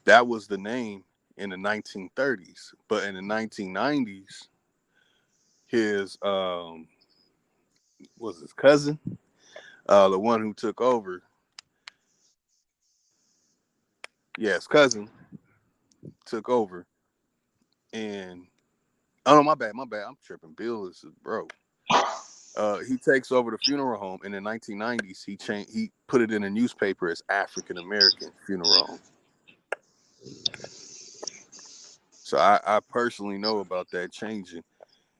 [SPEAKER 1] that was the name in the 1930s. But in the 1990s, his was his cousin, the one who took over. Yeah, his cousin took over, and oh no, my bad. I'm tripping. Bill is bro. He takes over the funeral home in the 1990s. He put it in a newspaper as African American Funeral Home. So I personally know about that changing.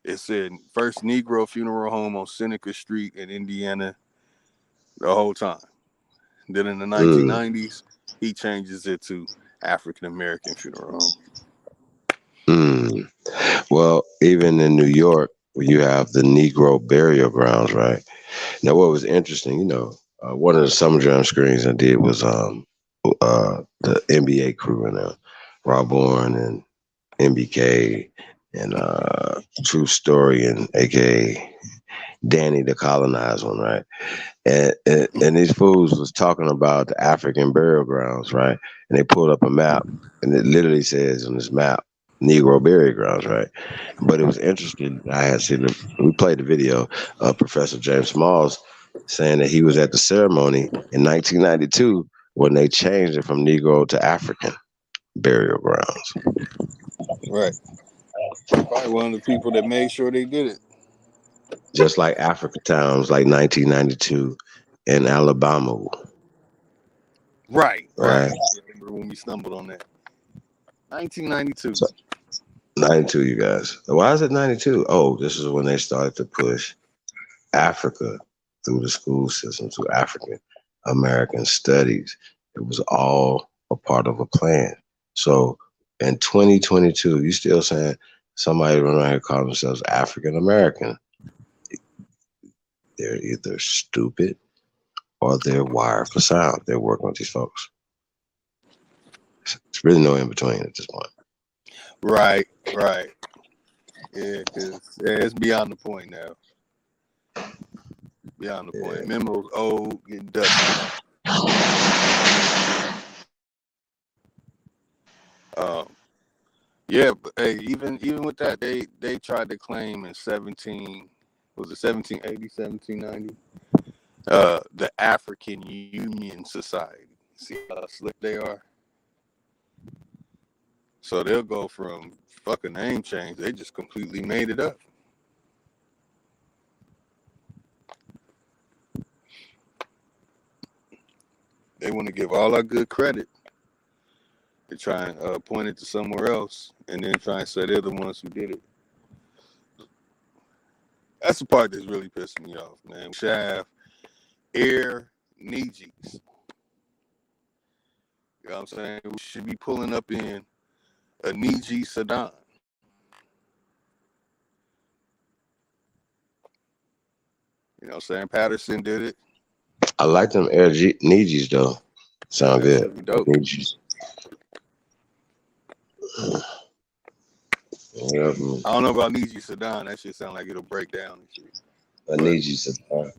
[SPEAKER 1] It said first Negro funeral home on Seneca Street in Indiana the whole time. Then in the 1990s, he changes it to African American Funeral Home.
[SPEAKER 4] Well, even in New York, you have the Negro burial grounds, right? Now, what was interesting, one of the Summer Jam screens I did was the NBA crew in there, Rob Bourne and MBK and True Story and AKA Danny the Colonized one, right? And these fools was talking about the African burial grounds, right? And they pulled up a map, and it literally says on this map, Negro burial grounds, right? But it was interesting. I had seen we played the video of Professor James Smalls saying that he was at the ceremony in 1992 when they changed it from Negro to African burial grounds.
[SPEAKER 1] Right. Probably one of the people that made sure they did it.
[SPEAKER 4] Just like Africa Towns, like 1992 in Alabama.
[SPEAKER 1] Right. I remember when we stumbled on that. 1992.
[SPEAKER 4] So, 92, you guys. Why is it 92? Oh, this is when they started to push Africa through the school system to African American studies. It was all a part of a plan. So in 2022, you still saying somebody run around here calling themselves African American. They're either stupid or they're wired for sound. They're working with these folks. It's really no in between at this point.
[SPEAKER 1] Right. Yeah, because it's beyond the point now. Beyond the point. Memo's old, getting dusty. Yeah, but hey, even with that, they tried to claim in 1780, 1790, the African Union Society. See how slick they are? So they'll go from fucking name change. They just completely made it up. They want to give all our good credit. They try and point it to somewhere else, and then try and say they're the ones who did it. That's the part that's really pissing me off, man. We should have air Nijis. You know what I'm saying? We should be pulling up in a Niji sedan. You know what I'm saying? Patterson did it.
[SPEAKER 4] I like them Air Nijis though. Sound
[SPEAKER 1] That
[SPEAKER 4] good.
[SPEAKER 1] should be dope.
[SPEAKER 4] Nijis. Yeah,
[SPEAKER 1] I don't know about Niji sedan. That shit sound like it'll break down and shit.
[SPEAKER 4] a Niji sedan.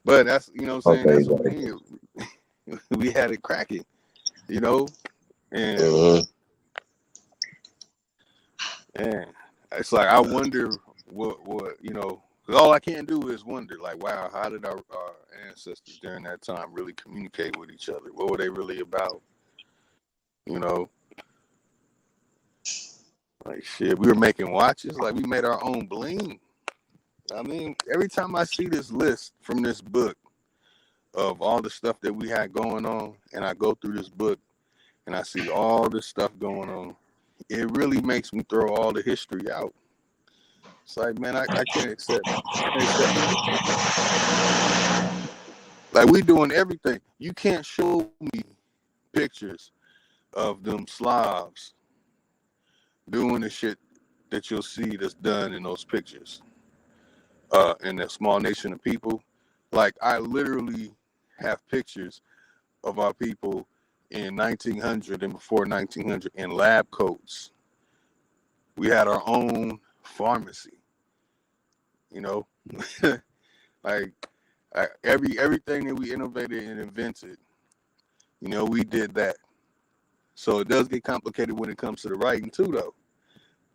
[SPEAKER 1] But that's, you know what I'm saying?
[SPEAKER 4] Okay,
[SPEAKER 1] That's what we need. We had it cracking, you know? And man, it's like I wonder what you know, because all I can do is wonder, like, wow, how did our ancestors during that time really communicate with each other? What were they really about? You know, like shit, we were making watches, like we made our own bling. I mean, every time I see this list from this book of all the stuff that we had going on, and I go through this book and I see all this stuff going on, it really makes me throw all the history out. It's like, man, I can't accept it. Like, we doing everything. You can't show me pictures of them Slavs doing the shit that you'll see that's done in those pictures. In a small nation of people. Like, I literally have pictures of our people in 1900 and before 1900 in lab coats. We had our own pharmacy, you know. like everything that we innovated and invented, you know, we did that. So it does get complicated when it comes to the writing too, though.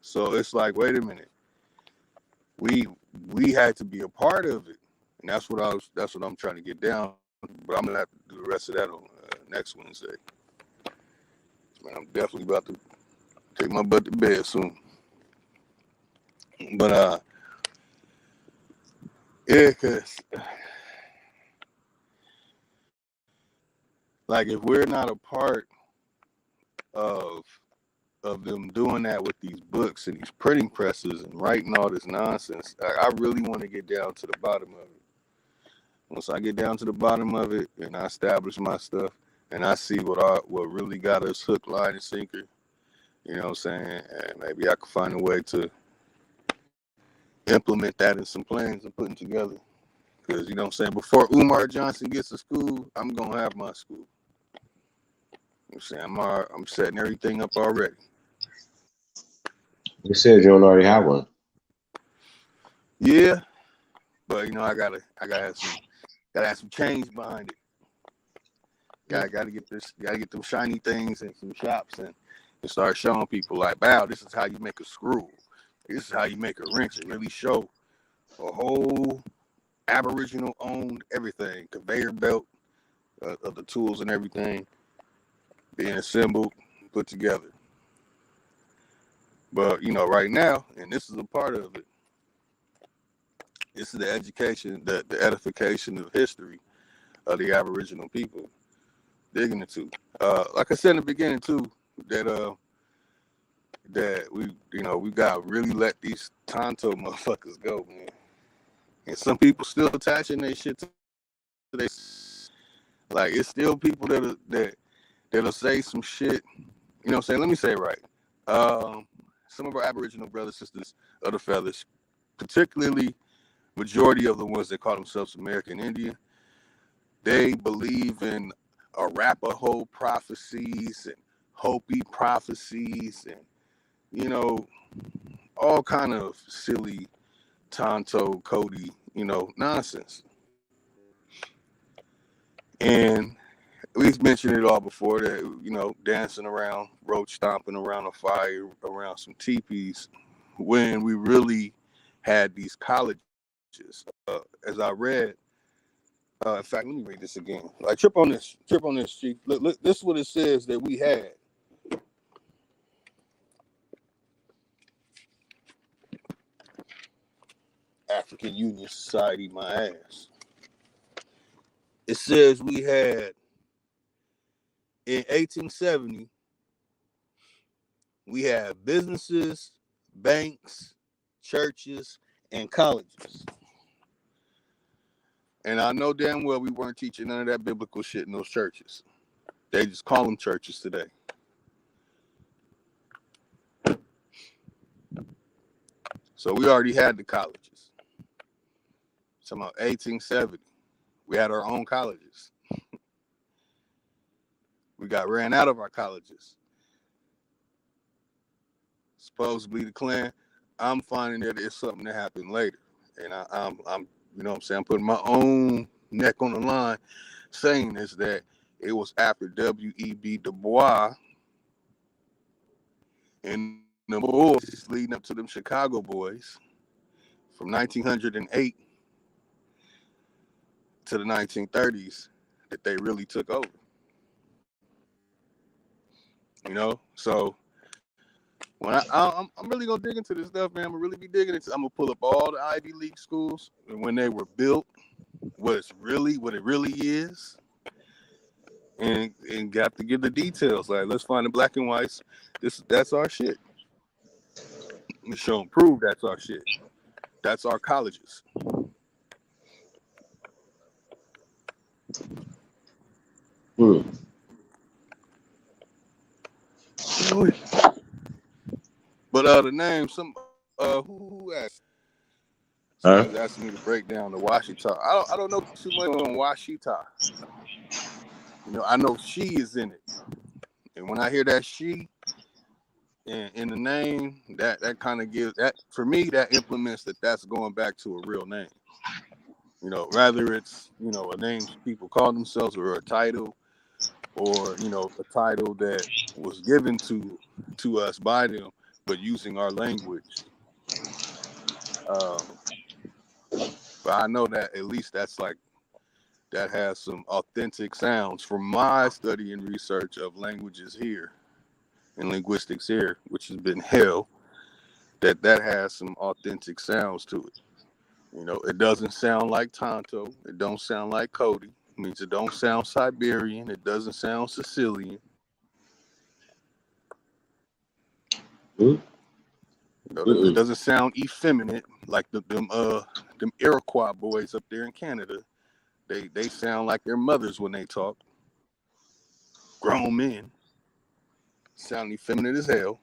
[SPEAKER 1] So it's like, wait a minute, we had to be a part of it, and that's what I'm trying to get down. But I'm gonna have to do the rest of that on next Wednesday. Man, I'm definitely about to take my butt to bed soon. But yeah, cause like if we're not a part of them doing that with these books and these printing presses and writing all this nonsense, I really want to get down to the bottom of it. Once I get down to the bottom of it and I establish my stuff and I see what really got us hook, line, and sinker, you know what I'm saying? And maybe I can find a way to implement that in some plans and putting together. Because, you know what I'm saying, before Umar Johnson gets to school, I'm going to have my school. You know what I'm saying? I'm setting everything up already.
[SPEAKER 4] You said you don't already have one.
[SPEAKER 1] Yeah, but you know I gotta have some change behind it. Gotta get them shiny things and some shops and start showing people like, wow, this is how you make a screw. This is how you make a wrench, and really show a whole Aboriginal owned everything, conveyor belt of the tools and everything being assembled, put together. But you know, right now, and this is a part of it. This is the education, the edification of history of the Aboriginal people. Digging into, like I said in the beginning too, that we got to really let these Tonto motherfuckers go, man. And some people still attaching their shit to they. Like, it's still people that'll say some shit. You know what I'm saying? Let me say it right. Some of our Aboriginal brothers, sisters of the feathers, particularly majority of the ones that call themselves American Indian, they believe in Arapaho prophecies and Hopi prophecies and, you know, all kind of silly Tonto, Cody, you know, nonsense. And we've mentioned it all before that, you know, dancing around, roach stomping around a fire, around some teepees, when we really had these colleges. As I read, in fact, let me read this again. Like, trip on this, Chief. Look, this is what it says that we had. African Union Society, my ass. it says we had in 1870 we had businesses, banks, churches, and colleges. And I know damn well we weren't teaching none of that biblical shit in those churches. They just call them churches today. So we already had the colleges. It's about 1870. We had our own colleges. We got ran out of our colleges. Supposedly the Klan. I'm finding that it's something that happened later. And I'm you know what I'm saying, I'm putting my own neck on the line saying this, that it was after W.E.B. Du Bois and the boys leading up to them Chicago boys from 1908 to the 1930s that they really took over. You know, so when I'm really gonna dig into this stuff, man. I'm gonna really be digging into. I'm gonna pull up all the Ivy League schools and when they were built, what it really is, and got to get the details. Like, let's find the black and whites. That's our shit. Let's show and prove that's our shit. That's our colleges. But the name, who asked? Somebody's asking me to break down the Washita. I don't know too much on Washita. You know, I know she is in it, and when I hear that she in the name, that kind of gives that, for me, that implements that's going back to a real name. You know, rather it's, you know, a name people call themselves or a title, or, you know, a title that was given to us by them, but using our language. But I know that at least that's like, that has some authentic sounds from my study and research of languages here and linguistics here, which has been hell, that has some authentic sounds to it. You know, it doesn't sound like Tonto. It don't sound like Cody. It means it don't sound Siberian. It doesn't sound Sicilian. You know, it doesn't sound effeminate like them Iroquois boys up there in Canada. They sound like their mothers when they talk. Grown men sound effeminate as hell.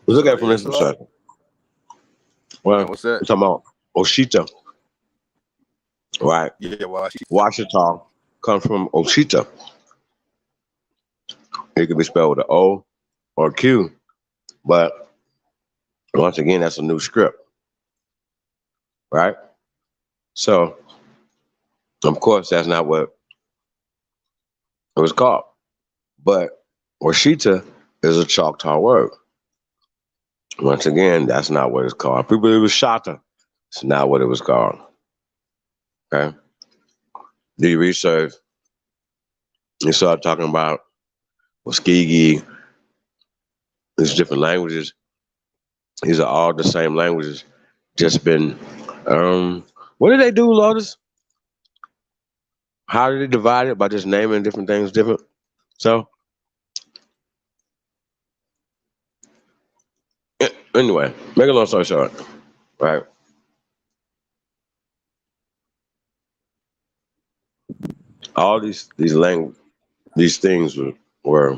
[SPEAKER 4] Let's look at it from this perspective. Well,
[SPEAKER 1] what's that?
[SPEAKER 4] We're talking about Oshita, right?
[SPEAKER 1] Yeah,
[SPEAKER 4] Washita comes from Oshita. It could be spelled with an O or a Q, but once again, that's a new script, right? So, of course, that's not what it was called. But Oshita is a Choctaw word. Once again, that's not what it's called. People, it was Shata. It's not what it was called. Okay? Do you research? You start talking about Muskegee, these different languages. These are all the same languages, just been, what did they do, Lotus? How did they divide it? By just naming different things different? So, anyway, make a long story short, right? All these things were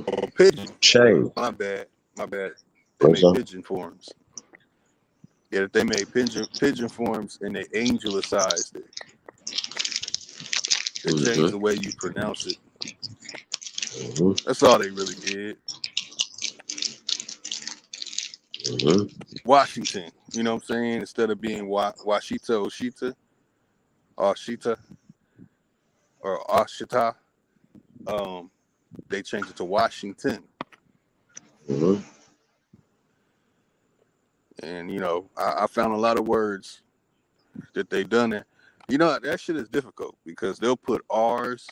[SPEAKER 4] changed.
[SPEAKER 1] My bad. They made pigeon forms. Yeah, they made pigeon forms and they angelicized it. They changed the way you pronounce it. That's all they really did. Washington, you know what I'm saying? Instead of being Washita, Oshita, Oshita, or Oshita, they changed it to Washington. And, you know, I found a lot of words that they done it. You know, that shit is difficult because they'll put R's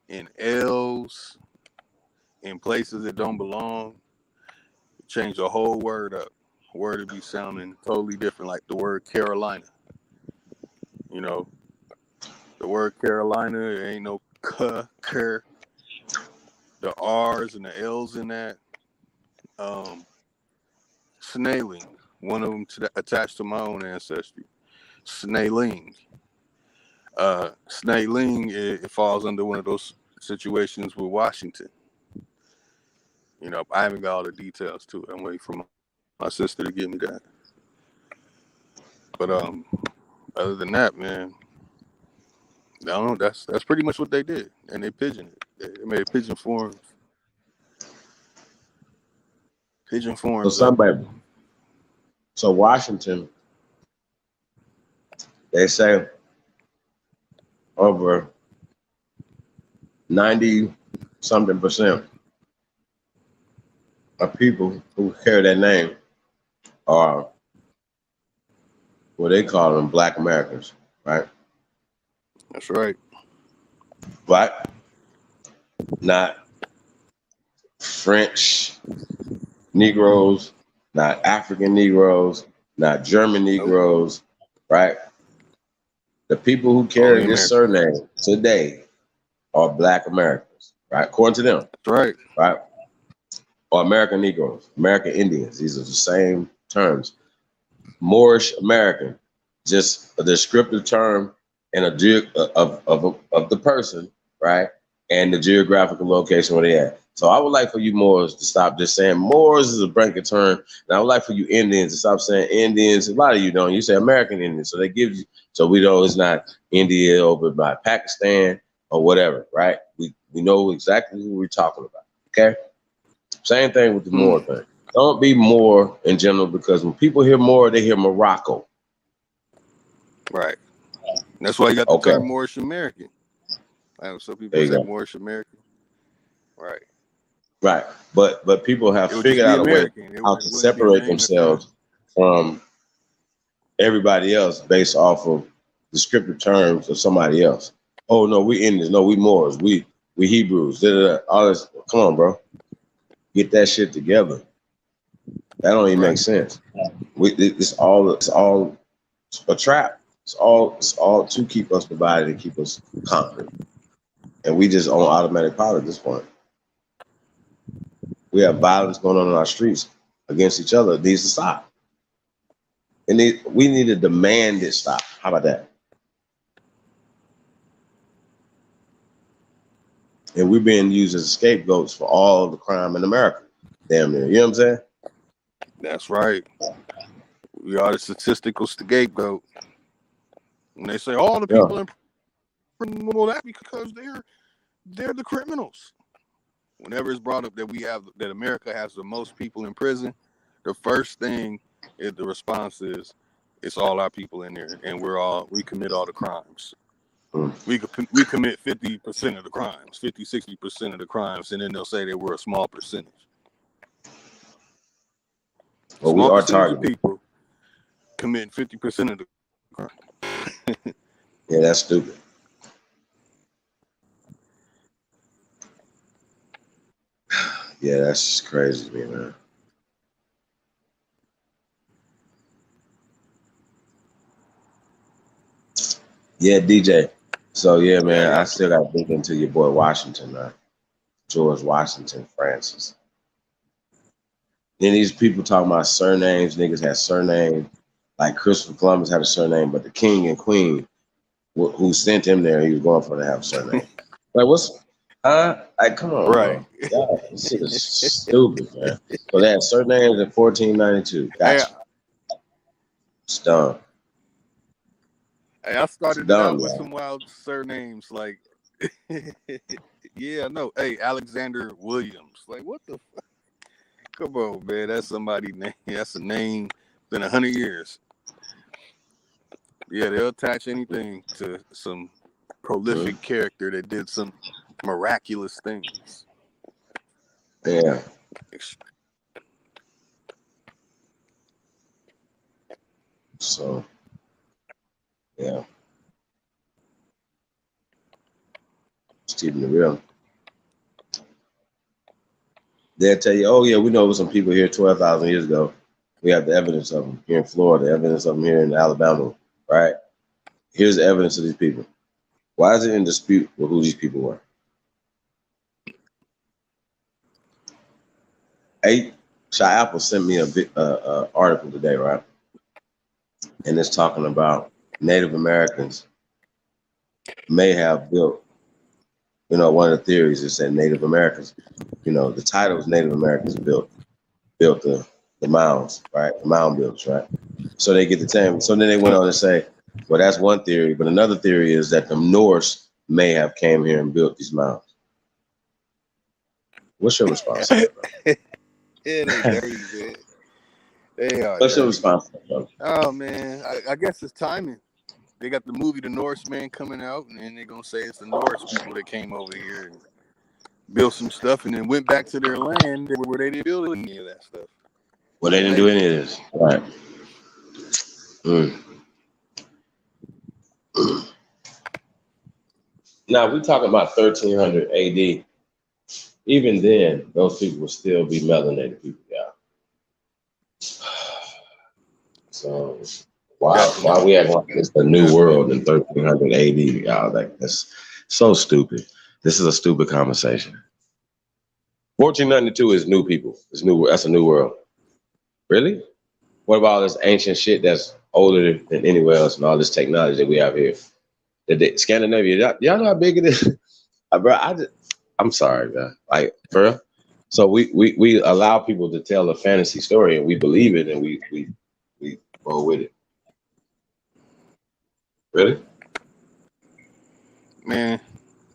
[SPEAKER 1] and L's in places that don't belong. Change the whole word up. A word would be sounding totally different, like the word Carolina. You know, the word Carolina, there ain't no ker. The R's and the L's in that. Snailing, one of them attached to my own ancestry. Snailing. Snailing, it falls under one of those situations with Washington. You know, I haven't got all the details to it. I'm waiting for my sister to give me that. But other than that, man, I don't know. That's pretty much what they did, and they pigeoned it. They made pigeon forms. Pigeon forms.
[SPEAKER 4] So Washington, they say over 90-something% of people who carry that name are what they call them Black Americans, right?
[SPEAKER 1] That's right.
[SPEAKER 4] Black, not French Negroes, not African Negroes, not German Negroes, right? The people who carry this surname today are Black Americans, right? According to them.
[SPEAKER 1] That's right.
[SPEAKER 4] Right? Or American Negroes, American Indians. These are the same terms. Moorish American, just a descriptive term and of the person, right? And the geographical location where they at. So I would like for you Moors to stop just saying Moors is a blanket term. And I would like for you Indians to stop saying Indians. A lot of you don't. You say American Indians. So they give you, so we know it's not India over by Pakistan or whatever, right? We know exactly who we're talking about. Okay? Same thing with the Moor thing. Don't be Moor in general, because when people hear Moor, they hear Morocco.
[SPEAKER 1] Right. That's why you got the term Moorish American. Some people say Moorish American. Right.
[SPEAKER 4] Right. But people have figured out a way how to separate themselves from everybody else based off of descriptive terms of somebody else. Oh no, we Indians. No, we Moors. We Hebrews. All this. Come on, bro. Get that shit together. That don't even make sense. It's all a trap. It's all to keep us divided and keep us conquered. And we just on automatic pilot at this point. We have violence going on in our streets against each other. It needs to stop. And we need to demand it stop. How about that? And we're being used as scapegoats for all the crime in America. Damn near. You know what I'm saying?
[SPEAKER 1] That's right. We are the statistical scapegoat. And they say all the people in prison, well, that because they're the criminals. Whenever it's brought up that America has the most people in prison, the first thing is the response is it's all our people in there, and we commit all the crimes. We commit 50% of the crimes, 50-60% of the crimes, and then they'll say that we're a small percentage.
[SPEAKER 4] Well, we are targeted.
[SPEAKER 1] People committing 50% of the crime.
[SPEAKER 4] Yeah, that's stupid. Yeah, that's just crazy to me, man. Yeah, DJ. So yeah, man, I still got to dig into your boy Washington, man. George Washington Francis. Then these people talking about surnames. Niggas had surnames. Like Christopher Columbus had a surname, but the king and queen who sent him there, he was going for to have a surname. Like, what's... Like, come on,
[SPEAKER 1] right?
[SPEAKER 4] God, this shit is stupid, man. So they had surnames in 1492. Gotcha. It's dumb.
[SPEAKER 1] Hey, I started out with some wild surnames, like, yeah, no. Hey, Alexander Williams. Like, what the fuck? Come on, man. That's somebody's name. That's a name been 100 years. Yeah, they'll attach anything to some prolific character that did some miraculous things.
[SPEAKER 4] Yeah. So, yeah. Just keeping it real. They'll tell you, oh, yeah, we know some people here 12,000 years ago. We have the evidence of them here in Florida, evidence of them here in Alabama, right? Here's evidence of these people. Why is it in dispute with who these people were? Shy Apple sent me a article today, right? And it's talking about Native Americans may have built, one of the theories is that Native Americans, the title is Native Americans built the mounds, right? The mound builders, right? So they get the term. So then they went on to say, well, that's one theory, but another theory is that the Norse may have came here and built these mounds. What's your response to that, bro?
[SPEAKER 1] Yeah, they dirty, man. They are.
[SPEAKER 4] What's your response to that, bro?
[SPEAKER 1] Oh man, I guess it's timing. They got the movie The Norseman coming out, and they're gonna say it's the Norse people that came over here and built some stuff, and then went back to their land where they didn't build any of that stuff.
[SPEAKER 4] Well, they didn't do any of this, right? Now we talking about 1300 AD. Even then, those people would still be melanated people, y'all. So why we acting like it's a new world in 1300 AD, y'all? Like, that's so stupid. This is a stupid conversation. 1492 is new people. It's new. That's a new world. Really? What about all this ancient shit that's older than anywhere else, and all this technology that we have here? Scandinavia, y'all know how big it is, bro. I'm sorry, man. Like, for real. So we allow people to tell a fantasy story, and we believe it, and we roll with it. Really?
[SPEAKER 1] Man,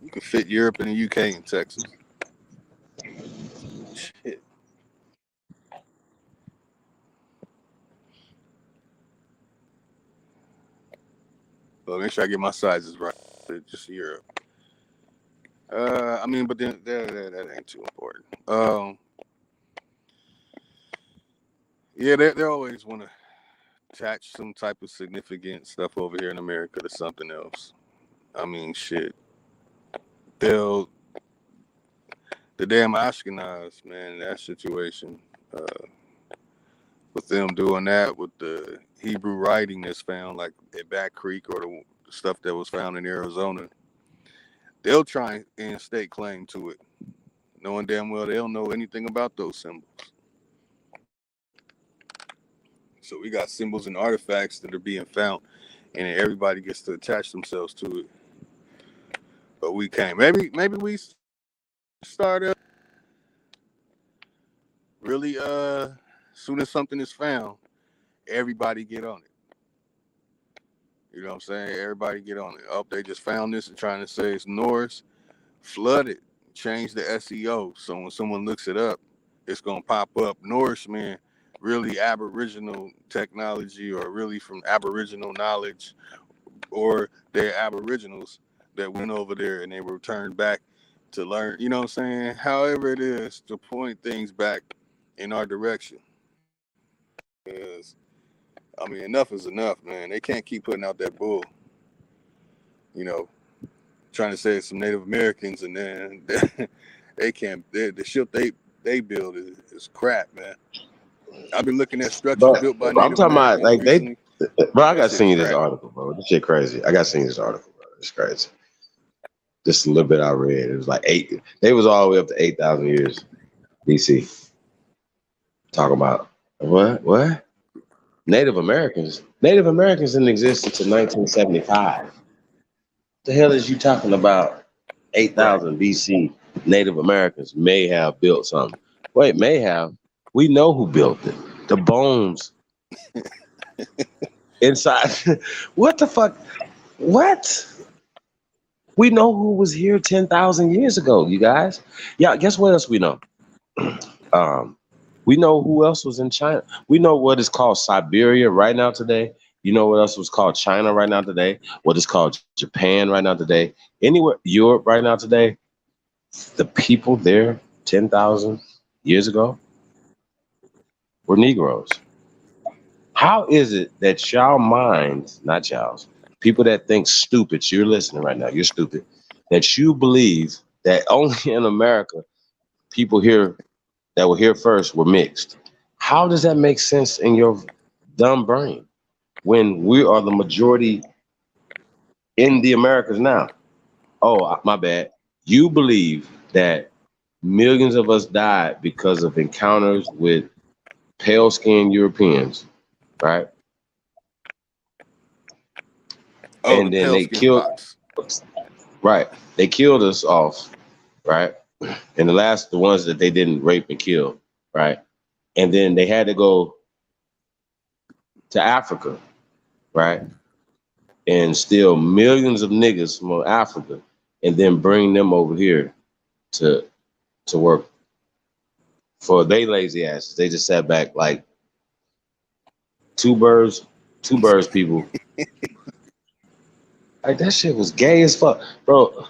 [SPEAKER 1] you can fit Europe and the UK in Texas. Shit. Well, make sure I get my sizes right. Just Europe. But then that ain't too important. Yeah, they always want to attach some type of significant stuff over here in America to something else. I mean, shit. The damn Ashkenaz, man, that situation. With them doing that, with the Hebrew writing that's found, like at Back Creek, or the stuff that was found in Arizona, they'll try and stake claim to it, knowing damn well they don't know anything about those symbols. So we got symbols and artifacts that are being found, and everybody gets to attach themselves to it. But we can't. Maybe we start really soon as something is found, everybody get on it. You know what I'm saying? Everybody get on it. Oh, they just found this and trying to say it's Norse. Flood it. Change the SEO. So when someone looks it up, it's going to pop up. Norse, man, really Aboriginal technology, or really from Aboriginal knowledge, or they're Aboriginals that went over there and they were returned back to learn. You know what I'm saying? However it is, to point things back in our direction. Because, enough is enough, man. They can't keep putting out that bull. Trying to say it's some Native Americans, and then they can't. The shit they build is crap, man. I've been looking at structures built by Native
[SPEAKER 4] I'm talking about, like,
[SPEAKER 1] recently.
[SPEAKER 4] bro, I got to send you this article, bro. This shit crazy. I got to send you this article, bro. It's crazy. Just a little bit I read. It was like they was all the way up to 8,000 years BC. Talking about what? Native Americans didn't exist until 1975. The hell is you talking about? 8,000 BC, Native Americans may have built something. Wait, may have. We know who built it. The bones inside. What the fuck? What? We know who was here 10,000 years ago, you guys. Yeah, guess what else we know? We know who else was in China. We know what is called Siberia right now today. You know what else was called China right now today? What is called Japan right now today? Anywhere, Europe right now today. The people there 10,000 years ago were Negroes. How is it that y'all minds, not y'all's, people that think stupid, you're listening right now, you're stupid, that you believe that only in America people here that were here first were mixed? How does that make sense in your dumb brain when we are the majority in the Americas now. Oh, my bad. You believe that millions of us died because of encounters with pale-skinned Europeans, right?
[SPEAKER 1] Oh,
[SPEAKER 4] And
[SPEAKER 1] the
[SPEAKER 4] then
[SPEAKER 1] pale
[SPEAKER 4] they
[SPEAKER 1] skin
[SPEAKER 4] killed,
[SPEAKER 1] pox.
[SPEAKER 4] right? They killed us off, right? And the ones that they didn't rape and kill, right? And then they had to go to Africa, right? And steal millions of niggas from Africa and then bring them over here to work for they lazy asses. They just sat back like two birds people. Like that shit was gay as fuck, bro.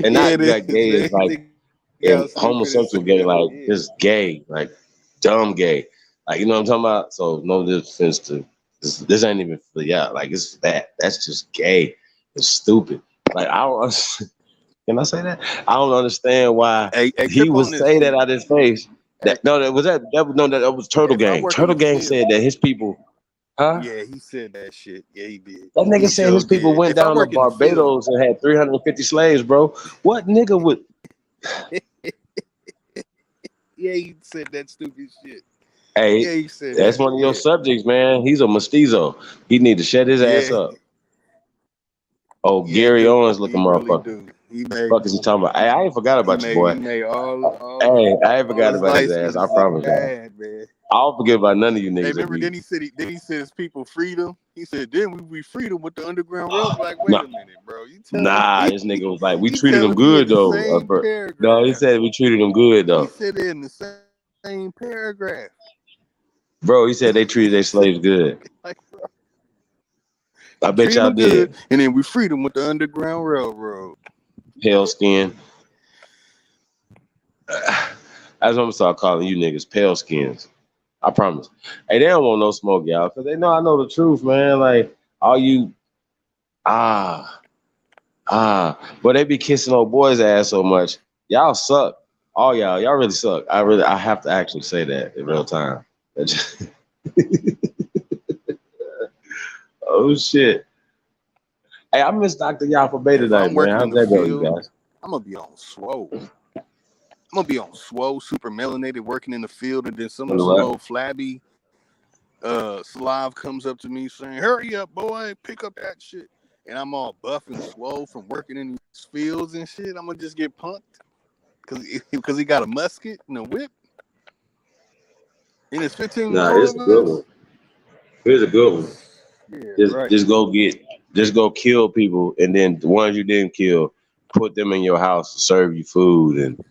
[SPEAKER 4] And
[SPEAKER 1] Yeah,
[SPEAKER 4] not
[SPEAKER 1] it
[SPEAKER 4] that
[SPEAKER 1] is.
[SPEAKER 4] gay is like
[SPEAKER 1] They got
[SPEAKER 4] in
[SPEAKER 1] stupid as
[SPEAKER 4] homosexual gay,
[SPEAKER 1] hell.
[SPEAKER 4] like
[SPEAKER 1] Yeah.
[SPEAKER 4] just gay, like dumb gay. Like you know what I'm talking about? So no offense to this ain't even for yeah, like it's that's just gay. It's stupid. Like I don't can I say that? I don't understand why
[SPEAKER 1] Hey,
[SPEAKER 4] he
[SPEAKER 1] tip
[SPEAKER 4] would
[SPEAKER 1] on this,
[SPEAKER 4] say that
[SPEAKER 1] G.
[SPEAKER 4] out his face.
[SPEAKER 1] Hey,
[SPEAKER 4] That was Turtle
[SPEAKER 1] if I
[SPEAKER 4] Gang.
[SPEAKER 1] work in
[SPEAKER 4] Turtle
[SPEAKER 1] the
[SPEAKER 4] Gang
[SPEAKER 1] field,
[SPEAKER 4] said that his people, huh?
[SPEAKER 1] yeah, he said that shit. Yeah, he did.
[SPEAKER 4] That
[SPEAKER 1] He
[SPEAKER 4] nigga said
[SPEAKER 1] sure
[SPEAKER 4] his people
[SPEAKER 1] did.
[SPEAKER 4] went
[SPEAKER 1] If I
[SPEAKER 4] down to
[SPEAKER 1] work in the field,
[SPEAKER 4] Barbados and had 350 slaves, bro. What nigga would?
[SPEAKER 1] yeah, he said that stupid shit.
[SPEAKER 4] Hey,
[SPEAKER 1] Yeah, he said
[SPEAKER 4] that's
[SPEAKER 1] that.
[SPEAKER 4] one of your
[SPEAKER 1] Yeah,
[SPEAKER 4] subjects, man. He's a mestizo. He need to shut his ass
[SPEAKER 1] yeah,
[SPEAKER 4] up. Oh,
[SPEAKER 1] yeah, he
[SPEAKER 4] Gary
[SPEAKER 1] do.
[SPEAKER 4] Owens
[SPEAKER 1] He
[SPEAKER 4] looking
[SPEAKER 1] really
[SPEAKER 4] motherfucker.
[SPEAKER 1] do. He made
[SPEAKER 4] Fuck is he talking about? Hey, I ain't forgot about you,
[SPEAKER 1] he
[SPEAKER 4] boy.
[SPEAKER 1] made
[SPEAKER 4] Hey, I ain't
[SPEAKER 1] all
[SPEAKER 4] forgot
[SPEAKER 1] his
[SPEAKER 4] about his
[SPEAKER 1] light
[SPEAKER 4] ass.
[SPEAKER 1] skinned
[SPEAKER 4] I
[SPEAKER 1] shit
[SPEAKER 4] promise.
[SPEAKER 1] bad, man.
[SPEAKER 4] I don't forget about none of you
[SPEAKER 1] Hey,
[SPEAKER 4] niggas that
[SPEAKER 1] remember?
[SPEAKER 4] be.
[SPEAKER 1] Then he said his people freedom. He said then we freedom with the Underground Railroad. Like, wait
[SPEAKER 4] No,
[SPEAKER 1] a minute, bro. You telling
[SPEAKER 4] nah,
[SPEAKER 1] me?
[SPEAKER 4] this nigga was like, we
[SPEAKER 1] He
[SPEAKER 4] treated him
[SPEAKER 1] telling me in
[SPEAKER 4] good
[SPEAKER 1] the
[SPEAKER 4] though.
[SPEAKER 1] same
[SPEAKER 4] No, he
[SPEAKER 1] paragraph.
[SPEAKER 4] said we treated him good
[SPEAKER 1] He
[SPEAKER 4] though.
[SPEAKER 1] said it in the same paragraph.
[SPEAKER 4] Bro, he said they treated
[SPEAKER 1] He
[SPEAKER 4] their
[SPEAKER 1] said,
[SPEAKER 4] slaves good.
[SPEAKER 1] like,
[SPEAKER 4] I bet
[SPEAKER 1] treating
[SPEAKER 4] y'all
[SPEAKER 1] them good,
[SPEAKER 4] did.
[SPEAKER 1] and then we freedom with the Underground Railroad.
[SPEAKER 4] Pale skin. That's what I'm gonna start calling you niggas, pale skins. I promise. Hey, they don't want no smoke, y'all, because they know I know the truth, man. Like, all you, ah, but they be kissing old boys' ass so much. Y'all suck. All y'all really suck. I have to actually say that in real time. Oh, shit. Hey, I miss Dr. Yapa Bay
[SPEAKER 1] If
[SPEAKER 4] tonight,
[SPEAKER 1] I'm
[SPEAKER 4] man.
[SPEAKER 1] working in
[SPEAKER 4] How's
[SPEAKER 1] the
[SPEAKER 4] that going, you
[SPEAKER 1] field,
[SPEAKER 4] guys?
[SPEAKER 1] I'm gonna be on swole. I'm gonna be on swole, super melanated, working in the field, and then some
[SPEAKER 4] What?
[SPEAKER 1] old flabby Slav comes up to me saying, "Hurry up, boy, pick up that shit." And I'm all buff and swole from working in these fields and shit. I'm gonna just get punked because he got a musket and a whip, and it's 15
[SPEAKER 4] Nah,
[SPEAKER 1] more
[SPEAKER 4] it's
[SPEAKER 1] of
[SPEAKER 4] a good
[SPEAKER 1] us.
[SPEAKER 4] one. Here's a good one.
[SPEAKER 1] Yeah, right.
[SPEAKER 4] Just go kill people, and then the ones you didn't kill, put them in your house to serve you food and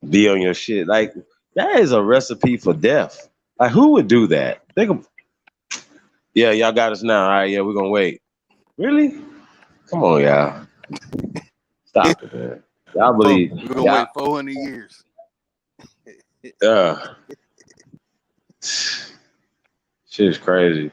[SPEAKER 4] be on your shit. Like that is a recipe for death. Like who would do that? Yeah, y'all got us now. All right, yeah, we're gonna wait. Really? Come on, y'all. Stop it, man. Y'all
[SPEAKER 1] Oh,
[SPEAKER 4] believe
[SPEAKER 1] we're gonna
[SPEAKER 4] y'all
[SPEAKER 1] wait 400 years.
[SPEAKER 4] uh shit is crazy.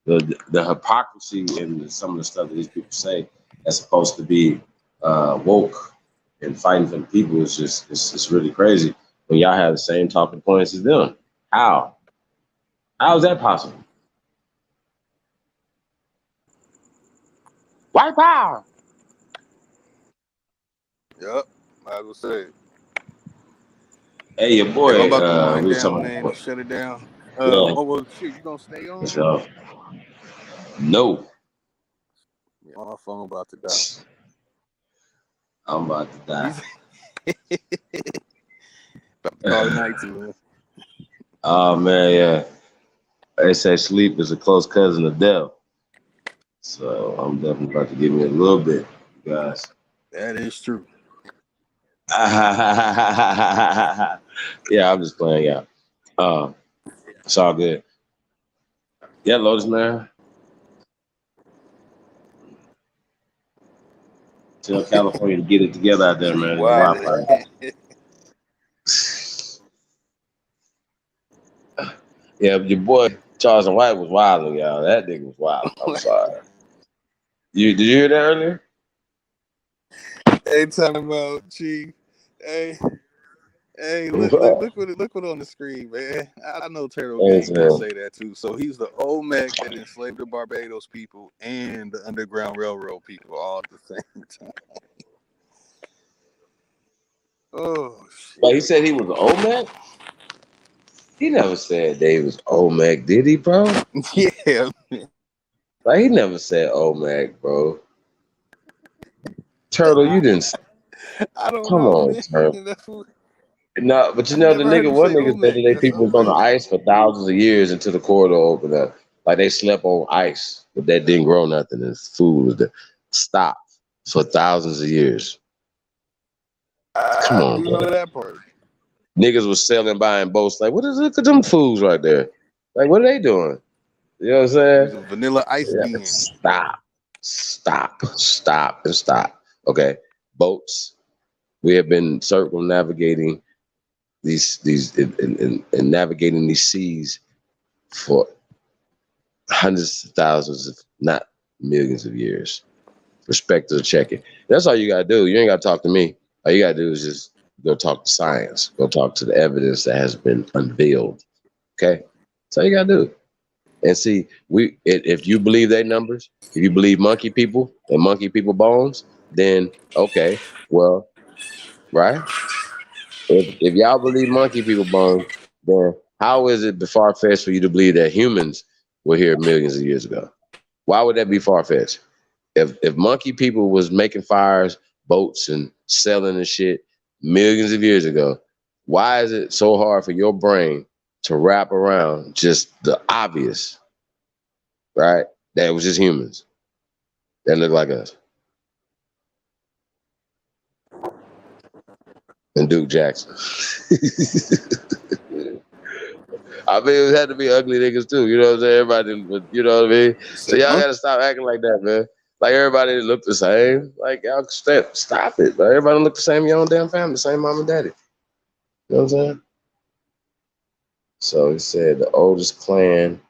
[SPEAKER 4] The hypocrisy in some of the stuff that these people say that's supposed to be woke and fighting for the people is just it's really crazy when y'all have the same talking points as them. How? How is that possible? White power.
[SPEAKER 1] Yep, I will say it.
[SPEAKER 4] Hey, your
[SPEAKER 1] Hey, I'm
[SPEAKER 4] boy,
[SPEAKER 1] about to wind
[SPEAKER 4] we were
[SPEAKER 1] down,
[SPEAKER 4] talking
[SPEAKER 1] man, and
[SPEAKER 4] about
[SPEAKER 1] shut it down.
[SPEAKER 4] yeah.
[SPEAKER 1] Oh well, shit, you gonna stay on?
[SPEAKER 4] So no,
[SPEAKER 1] Yeah, my phone about to die.
[SPEAKER 4] I'm about to die.
[SPEAKER 1] About to call it night too, man.
[SPEAKER 4] Oh man, yeah. They say sleep is a close cousin of death. So I'm definitely about to give me a little bit, you guys.
[SPEAKER 1] That is true.
[SPEAKER 4] Yeah, I'm just playing, yeah. It's all good. Yeah, Lotus man. Tell California to get it together out there,
[SPEAKER 1] Tree
[SPEAKER 4] man. The
[SPEAKER 1] wild.
[SPEAKER 4] Wi-Fi. Yeah, your boy Charles and White was wilding, y'all. That nigga was wild. I'm sorry. Did you hear that earlier?
[SPEAKER 1] Hey, talking about Chief. Hey, Hey, look what on the screen, man. I know Turtle Gang can say that too. So he's the Olmec that enslaved the Barbados people and the Underground Railroad people all at the same time. Oh shit!
[SPEAKER 4] But he said he was Olmec. He never said they was Olmec, did he, bro?
[SPEAKER 1] Yeah,
[SPEAKER 4] Like he never said Olmec, bro. Turtle, you didn't.
[SPEAKER 1] I don't
[SPEAKER 4] Come
[SPEAKER 1] know,
[SPEAKER 4] on,
[SPEAKER 1] man.
[SPEAKER 4] Turtle.
[SPEAKER 1] That's what,
[SPEAKER 4] No, but you
[SPEAKER 1] I
[SPEAKER 4] know the
[SPEAKER 1] never heard
[SPEAKER 4] nigga,
[SPEAKER 1] him
[SPEAKER 4] one
[SPEAKER 1] say
[SPEAKER 4] nigga said that
[SPEAKER 1] Olmec.
[SPEAKER 4] they
[SPEAKER 1] That's
[SPEAKER 4] people was on the
[SPEAKER 1] OJ.
[SPEAKER 4] ice for thousands of years until the corridor opened up. Like they slept on ice, but that didn't grow nothing, and food was there. Stop for thousands of years. Come
[SPEAKER 1] I
[SPEAKER 4] on,
[SPEAKER 1] do know
[SPEAKER 4] bro.
[SPEAKER 1] that part.
[SPEAKER 4] Niggas was sailing by in boats. Like, what is it? Look at them fools right there. Like, what are they doing? You know what I'm
[SPEAKER 1] He
[SPEAKER 4] saying?
[SPEAKER 1] was a vanilla ice
[SPEAKER 4] Yeah,
[SPEAKER 1] being.
[SPEAKER 4] stop, and stop. Okay, boats. We have been circumnavigating these and navigating these seas for hundreds of thousands, if not millions of years. Respect to the check-in. That's all you gotta do. You ain't gotta talk to me. All you gotta do is just go talk to science. Go talk to the evidence that has been unveiled. Okay, that's all you gotta do. And see, if you believe their numbers, if you believe monkey people and monkey people bones, then okay, well, right. If y'all believe monkey people bones, then how is it far fetched for you to believe that humans were here millions of years ago? Why would that be far fetched? If monkey people was making fires, boats, and selling and shit millions of years ago, why is it so hard for your brain to wrap around just the obvious, right? That it was just humans that look like us and Duke Jackson. I mean, it had to be ugly niggas too. You know what I'm saying? Everybody, you know what I mean? So y'all gotta stop acting like that, man. Like everybody look the same. Like y'all stop it. But everybody look the same in your own damn family, the same mom and daddy. You know what I'm saying? So he said the oldest clan,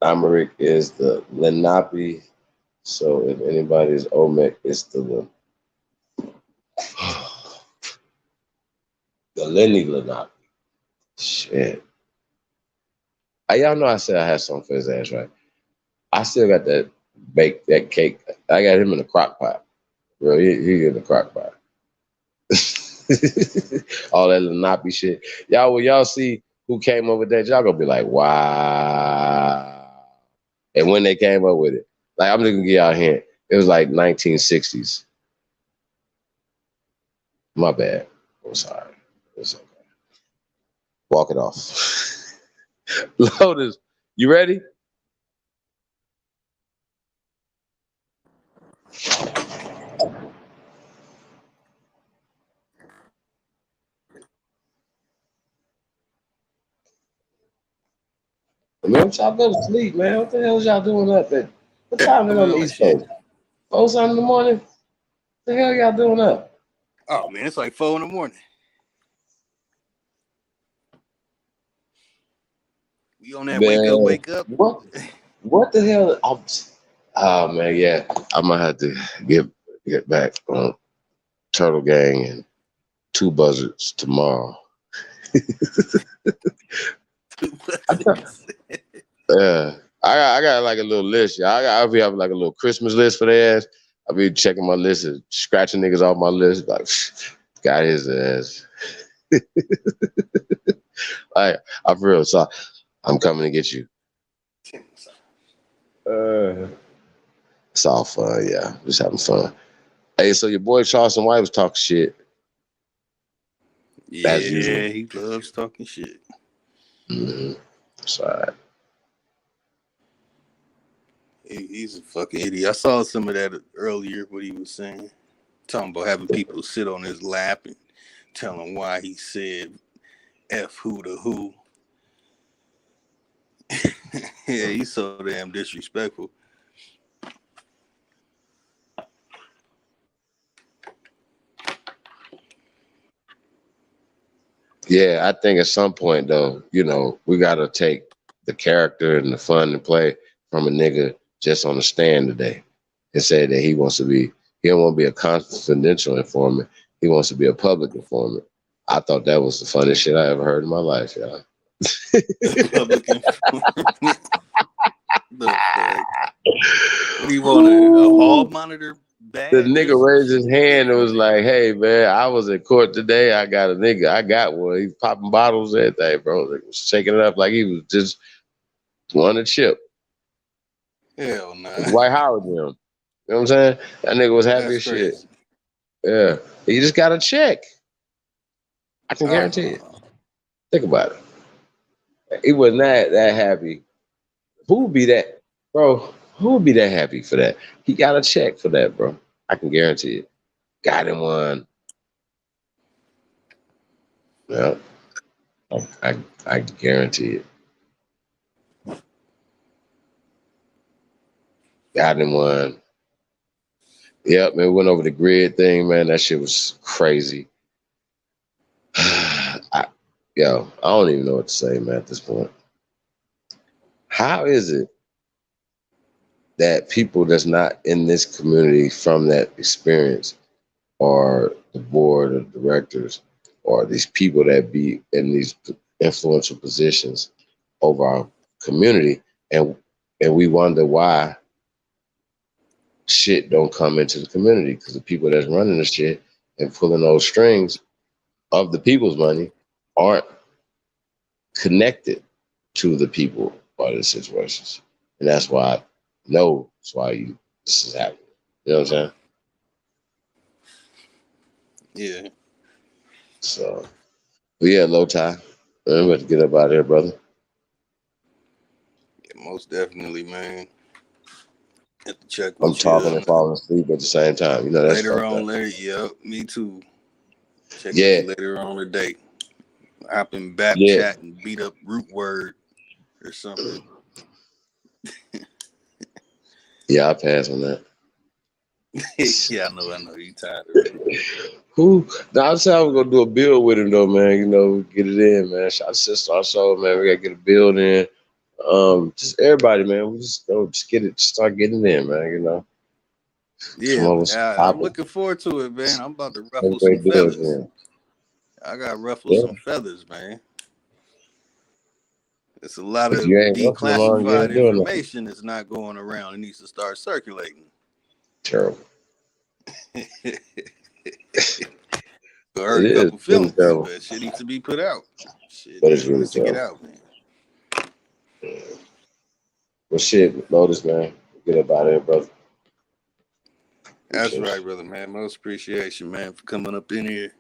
[SPEAKER 4] Amaric, is the Lenape. So if anybody is Olmec, it's the the Lenni Lenape. Shit. Y'all know I said I had something for his ass, right? I still got that cake. I got him in the crock pot. Bro, he in the crock pot. All that Lenape shit. Y'all, when y'all see who came up with that, y'all gonna be like, wow. And when they came up with it, like I'm just gonna give y'all a hint. It was like 1960s. My bad. I'm sorry. It's okay. Walk it off. Lotus, you ready? Man, y'all go to sleep, man. What the hell is y'all doing up at? What time is it on the
[SPEAKER 1] Oh
[SPEAKER 4] East
[SPEAKER 1] shit!
[SPEAKER 4] Coast? 4 something in the morning? What the hell y'all doing up?
[SPEAKER 1] Oh man, it's like 4 in the morning. We on that
[SPEAKER 4] Man,
[SPEAKER 1] wake up.
[SPEAKER 4] what the hell? Oh man, yeah. I might have to get back on Turtle Gang and Two Buzzards tomorrow. Yeah. I got like a little list, y'all. I'll be having like a little Christmas list for their ass. I'll be checking my list and scratching niggas off my list. Like, got his ass. I'm for real. So I'm coming to get you. It's all fun, yeah. Just having fun. Hey, so your boy Charleston White was talking shit as usual.
[SPEAKER 1] Yeah, he loves talking shit.
[SPEAKER 4] Mm-hmm. That's all right.
[SPEAKER 1] He's a fucking idiot. I saw some of that earlier. What he was saying, talking about having people sit on his lap and tell him why he said "f who to who." Yeah, he's so damn disrespectful.
[SPEAKER 4] Yeah, I think at some point though, we gotta take the character and the fun and play from a nigga just on the stand today and say that he don't want to be a confidential informant. He wants to be a public informant. I thought that was the funniest shit I ever heard in my life, y'all.
[SPEAKER 1] Public informant. The fuck? What do you want? A hall monitor
[SPEAKER 4] The
[SPEAKER 1] badge or
[SPEAKER 4] nigga
[SPEAKER 1] some
[SPEAKER 4] raised his
[SPEAKER 1] shit?
[SPEAKER 4] hand and was like, "Hey man, I was in court today. I got a nigga. I got one. He's popping bottles, everything, bro. Like, shaking it up like he was just wanting a chip.
[SPEAKER 1] Hell nah.
[SPEAKER 4] White Howard him. You know what I'm saying? That nigga was happy
[SPEAKER 1] That's
[SPEAKER 4] as shit.
[SPEAKER 1] crazy.
[SPEAKER 4] Yeah, he just got a check. I can guarantee it. Think about it. He was not that happy. Who would be that, bro? Who would be that happy for that? He got a check for that, bro. I can guarantee it. Got him one. Yeah, I guarantee it. Got him one. Yep, man. Went over the grid thing, man. That shit was crazy. I don't even know what to say, man, at this point. How is it that people that's not in this community from that experience, or the board of directors, or these people that be in these influential positions over our community, and we wonder why shit don't come into the community, because the people that's running the shit and pulling those strings of the people's money aren't connected to the people or the situations. And that's why that's why this is happening. You know what I'm saying?
[SPEAKER 1] Yeah.
[SPEAKER 4] So, but yeah, low tie. I'm about to get up out of here, brother.
[SPEAKER 1] Yeah, most definitely, man. Have to check
[SPEAKER 4] I'm
[SPEAKER 1] with
[SPEAKER 4] talking
[SPEAKER 1] you
[SPEAKER 4] and falling asleep at the same time. You know, that's
[SPEAKER 1] later
[SPEAKER 4] fucked
[SPEAKER 1] on.
[SPEAKER 4] up.
[SPEAKER 1] Yep, me too. Check with
[SPEAKER 4] Yeah,
[SPEAKER 1] you later on today. Hop in back
[SPEAKER 4] yeah.
[SPEAKER 1] chat and beat up root word or something.
[SPEAKER 4] Yeah, I pass on that.
[SPEAKER 1] Yeah, I know. You tired of it.
[SPEAKER 4] Who? Now, I said I was gonna do a build with him though, man. You know, get it in, man. Shout out to Sister also, man. We gotta get a build in. Just everybody, man. We just start getting it in, man. You know, some
[SPEAKER 1] Yeah,
[SPEAKER 4] of us
[SPEAKER 1] I'm
[SPEAKER 4] popping.
[SPEAKER 1] looking forward to it, man. I'm about to ruffle some
[SPEAKER 4] Everybody do it,
[SPEAKER 1] feathers.
[SPEAKER 4] man.
[SPEAKER 1] I got to ruffle
[SPEAKER 4] Yeah.
[SPEAKER 1] some feathers, man. It's a lot
[SPEAKER 4] If
[SPEAKER 1] of
[SPEAKER 4] you ain't ruffling on, you
[SPEAKER 1] declassified
[SPEAKER 4] ain't doing nothing.
[SPEAKER 1] information that's not going around. It needs to start circulating.
[SPEAKER 4] Terrible.
[SPEAKER 1] I
[SPEAKER 4] It
[SPEAKER 1] heard a
[SPEAKER 4] is
[SPEAKER 1] couple
[SPEAKER 4] getting
[SPEAKER 1] feelings,
[SPEAKER 4] terrible,
[SPEAKER 1] but shit needs to be put out. Shit
[SPEAKER 4] but it's really
[SPEAKER 1] needs to get
[SPEAKER 4] terrible.
[SPEAKER 1] out, man.
[SPEAKER 4] Well, shit, Lotus, man. Get up out of here, brother.
[SPEAKER 1] That's
[SPEAKER 4] Appreciate
[SPEAKER 1] right,
[SPEAKER 4] you.
[SPEAKER 1] brother, man. Most appreciation, man, for coming up in here.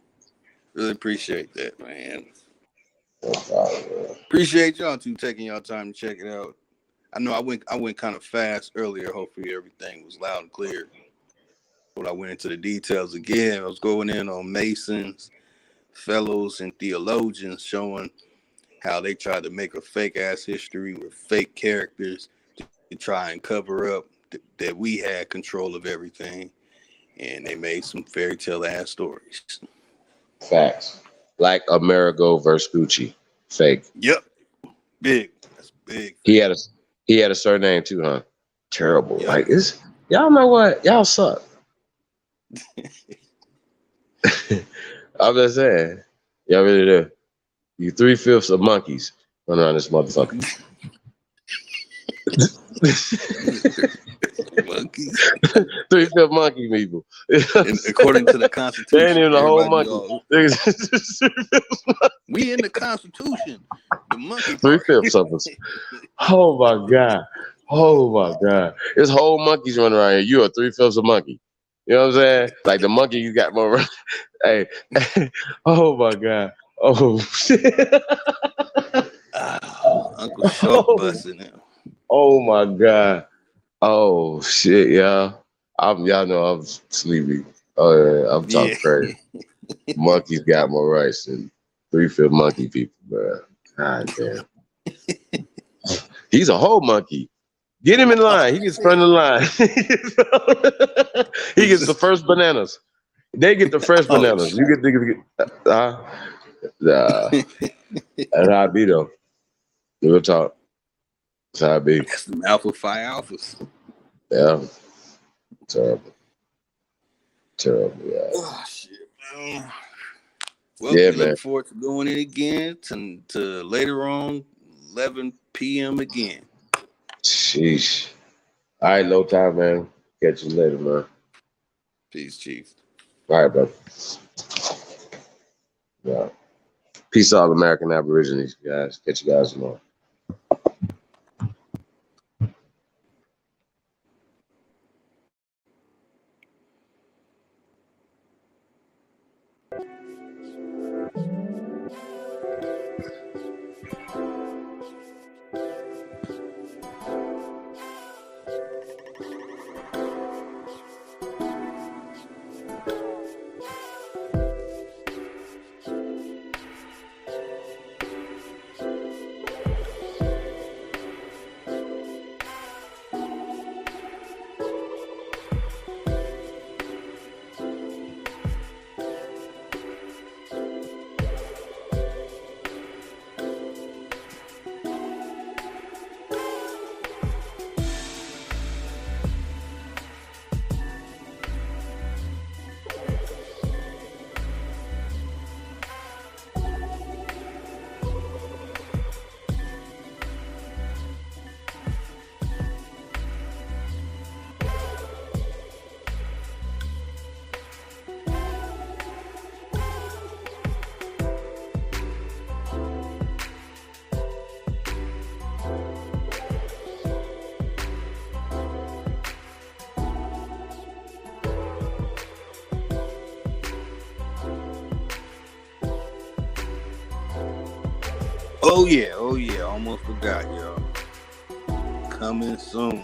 [SPEAKER 1] Really appreciate that, man.
[SPEAKER 4] No problem, man.
[SPEAKER 1] Appreciate y'all too taking y'all time to check it out. I know I went kind of fast earlier. Hopefully everything was loud and clear. But I went into the details again. I was going in on Masons, Fellows, and Theologians, showing how they tried to make a fake ass history with fake characters to try and cover up that we had control of everything, and they made some fairy tale ass stories.
[SPEAKER 4] Facts. Like Amerigo versus Gucci. Fake.
[SPEAKER 1] Yep, big. That's big.
[SPEAKER 4] He
[SPEAKER 1] Fake.
[SPEAKER 4] had a he had a surname too, huh? Terrible.
[SPEAKER 1] Yep.
[SPEAKER 4] Like it's y'all know what? Y'all suck. I'm just saying. Y'all really do. You 3/5 of monkeys run around this motherfucker.
[SPEAKER 1] Monkeys.
[SPEAKER 4] 3/5 monkey people.
[SPEAKER 1] And according to the
[SPEAKER 4] They ain't
[SPEAKER 1] Constitution,
[SPEAKER 4] even a whole
[SPEAKER 1] everybody be
[SPEAKER 4] monkey.
[SPEAKER 1] all, we in the Constitution, the monkey part.
[SPEAKER 4] 3/5 of us. Oh my god. Oh my god. There's whole monkeys running around here. You are 3/5 a monkey. You know what I'm saying? Like the monkey you got more. Hey. Oh my god. Oh shit.
[SPEAKER 1] Uncle Shark busting him.
[SPEAKER 4] Oh my god. Oh shit, y'all. Y'all know I'm sleepy. Oh yeah, I'm
[SPEAKER 1] Yeah.
[SPEAKER 4] talking crazy. Monkeys got more rights than 3/5 monkey people, bro. God damn. He's a whole monkey. Get him in line. He gets front of the line. He gets the first bananas. They get the fresh
[SPEAKER 1] Oh
[SPEAKER 4] bananas.
[SPEAKER 1] shit.
[SPEAKER 4] You get that's how I be though. Real talk. That's how I be.
[SPEAKER 1] That's them Alpha Phi Alphas.
[SPEAKER 4] Yeah. Terrible. Terrible, yeah.
[SPEAKER 1] Oh shit, man. Well,
[SPEAKER 4] Yeah,
[SPEAKER 1] we
[SPEAKER 4] man.
[SPEAKER 1] look forward to doing it again to later on, 11 p.m. again.
[SPEAKER 4] Sheesh. All right, low time, man. Catch you later, man.
[SPEAKER 1] Peace, Chief.
[SPEAKER 4] All right, bro. Yeah. Peace out, American Aborigines, guys. Catch you guys tomorrow.
[SPEAKER 1] Oh yeah, almost forgot, y'all. Coming soon.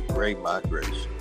[SPEAKER 1] Great migration.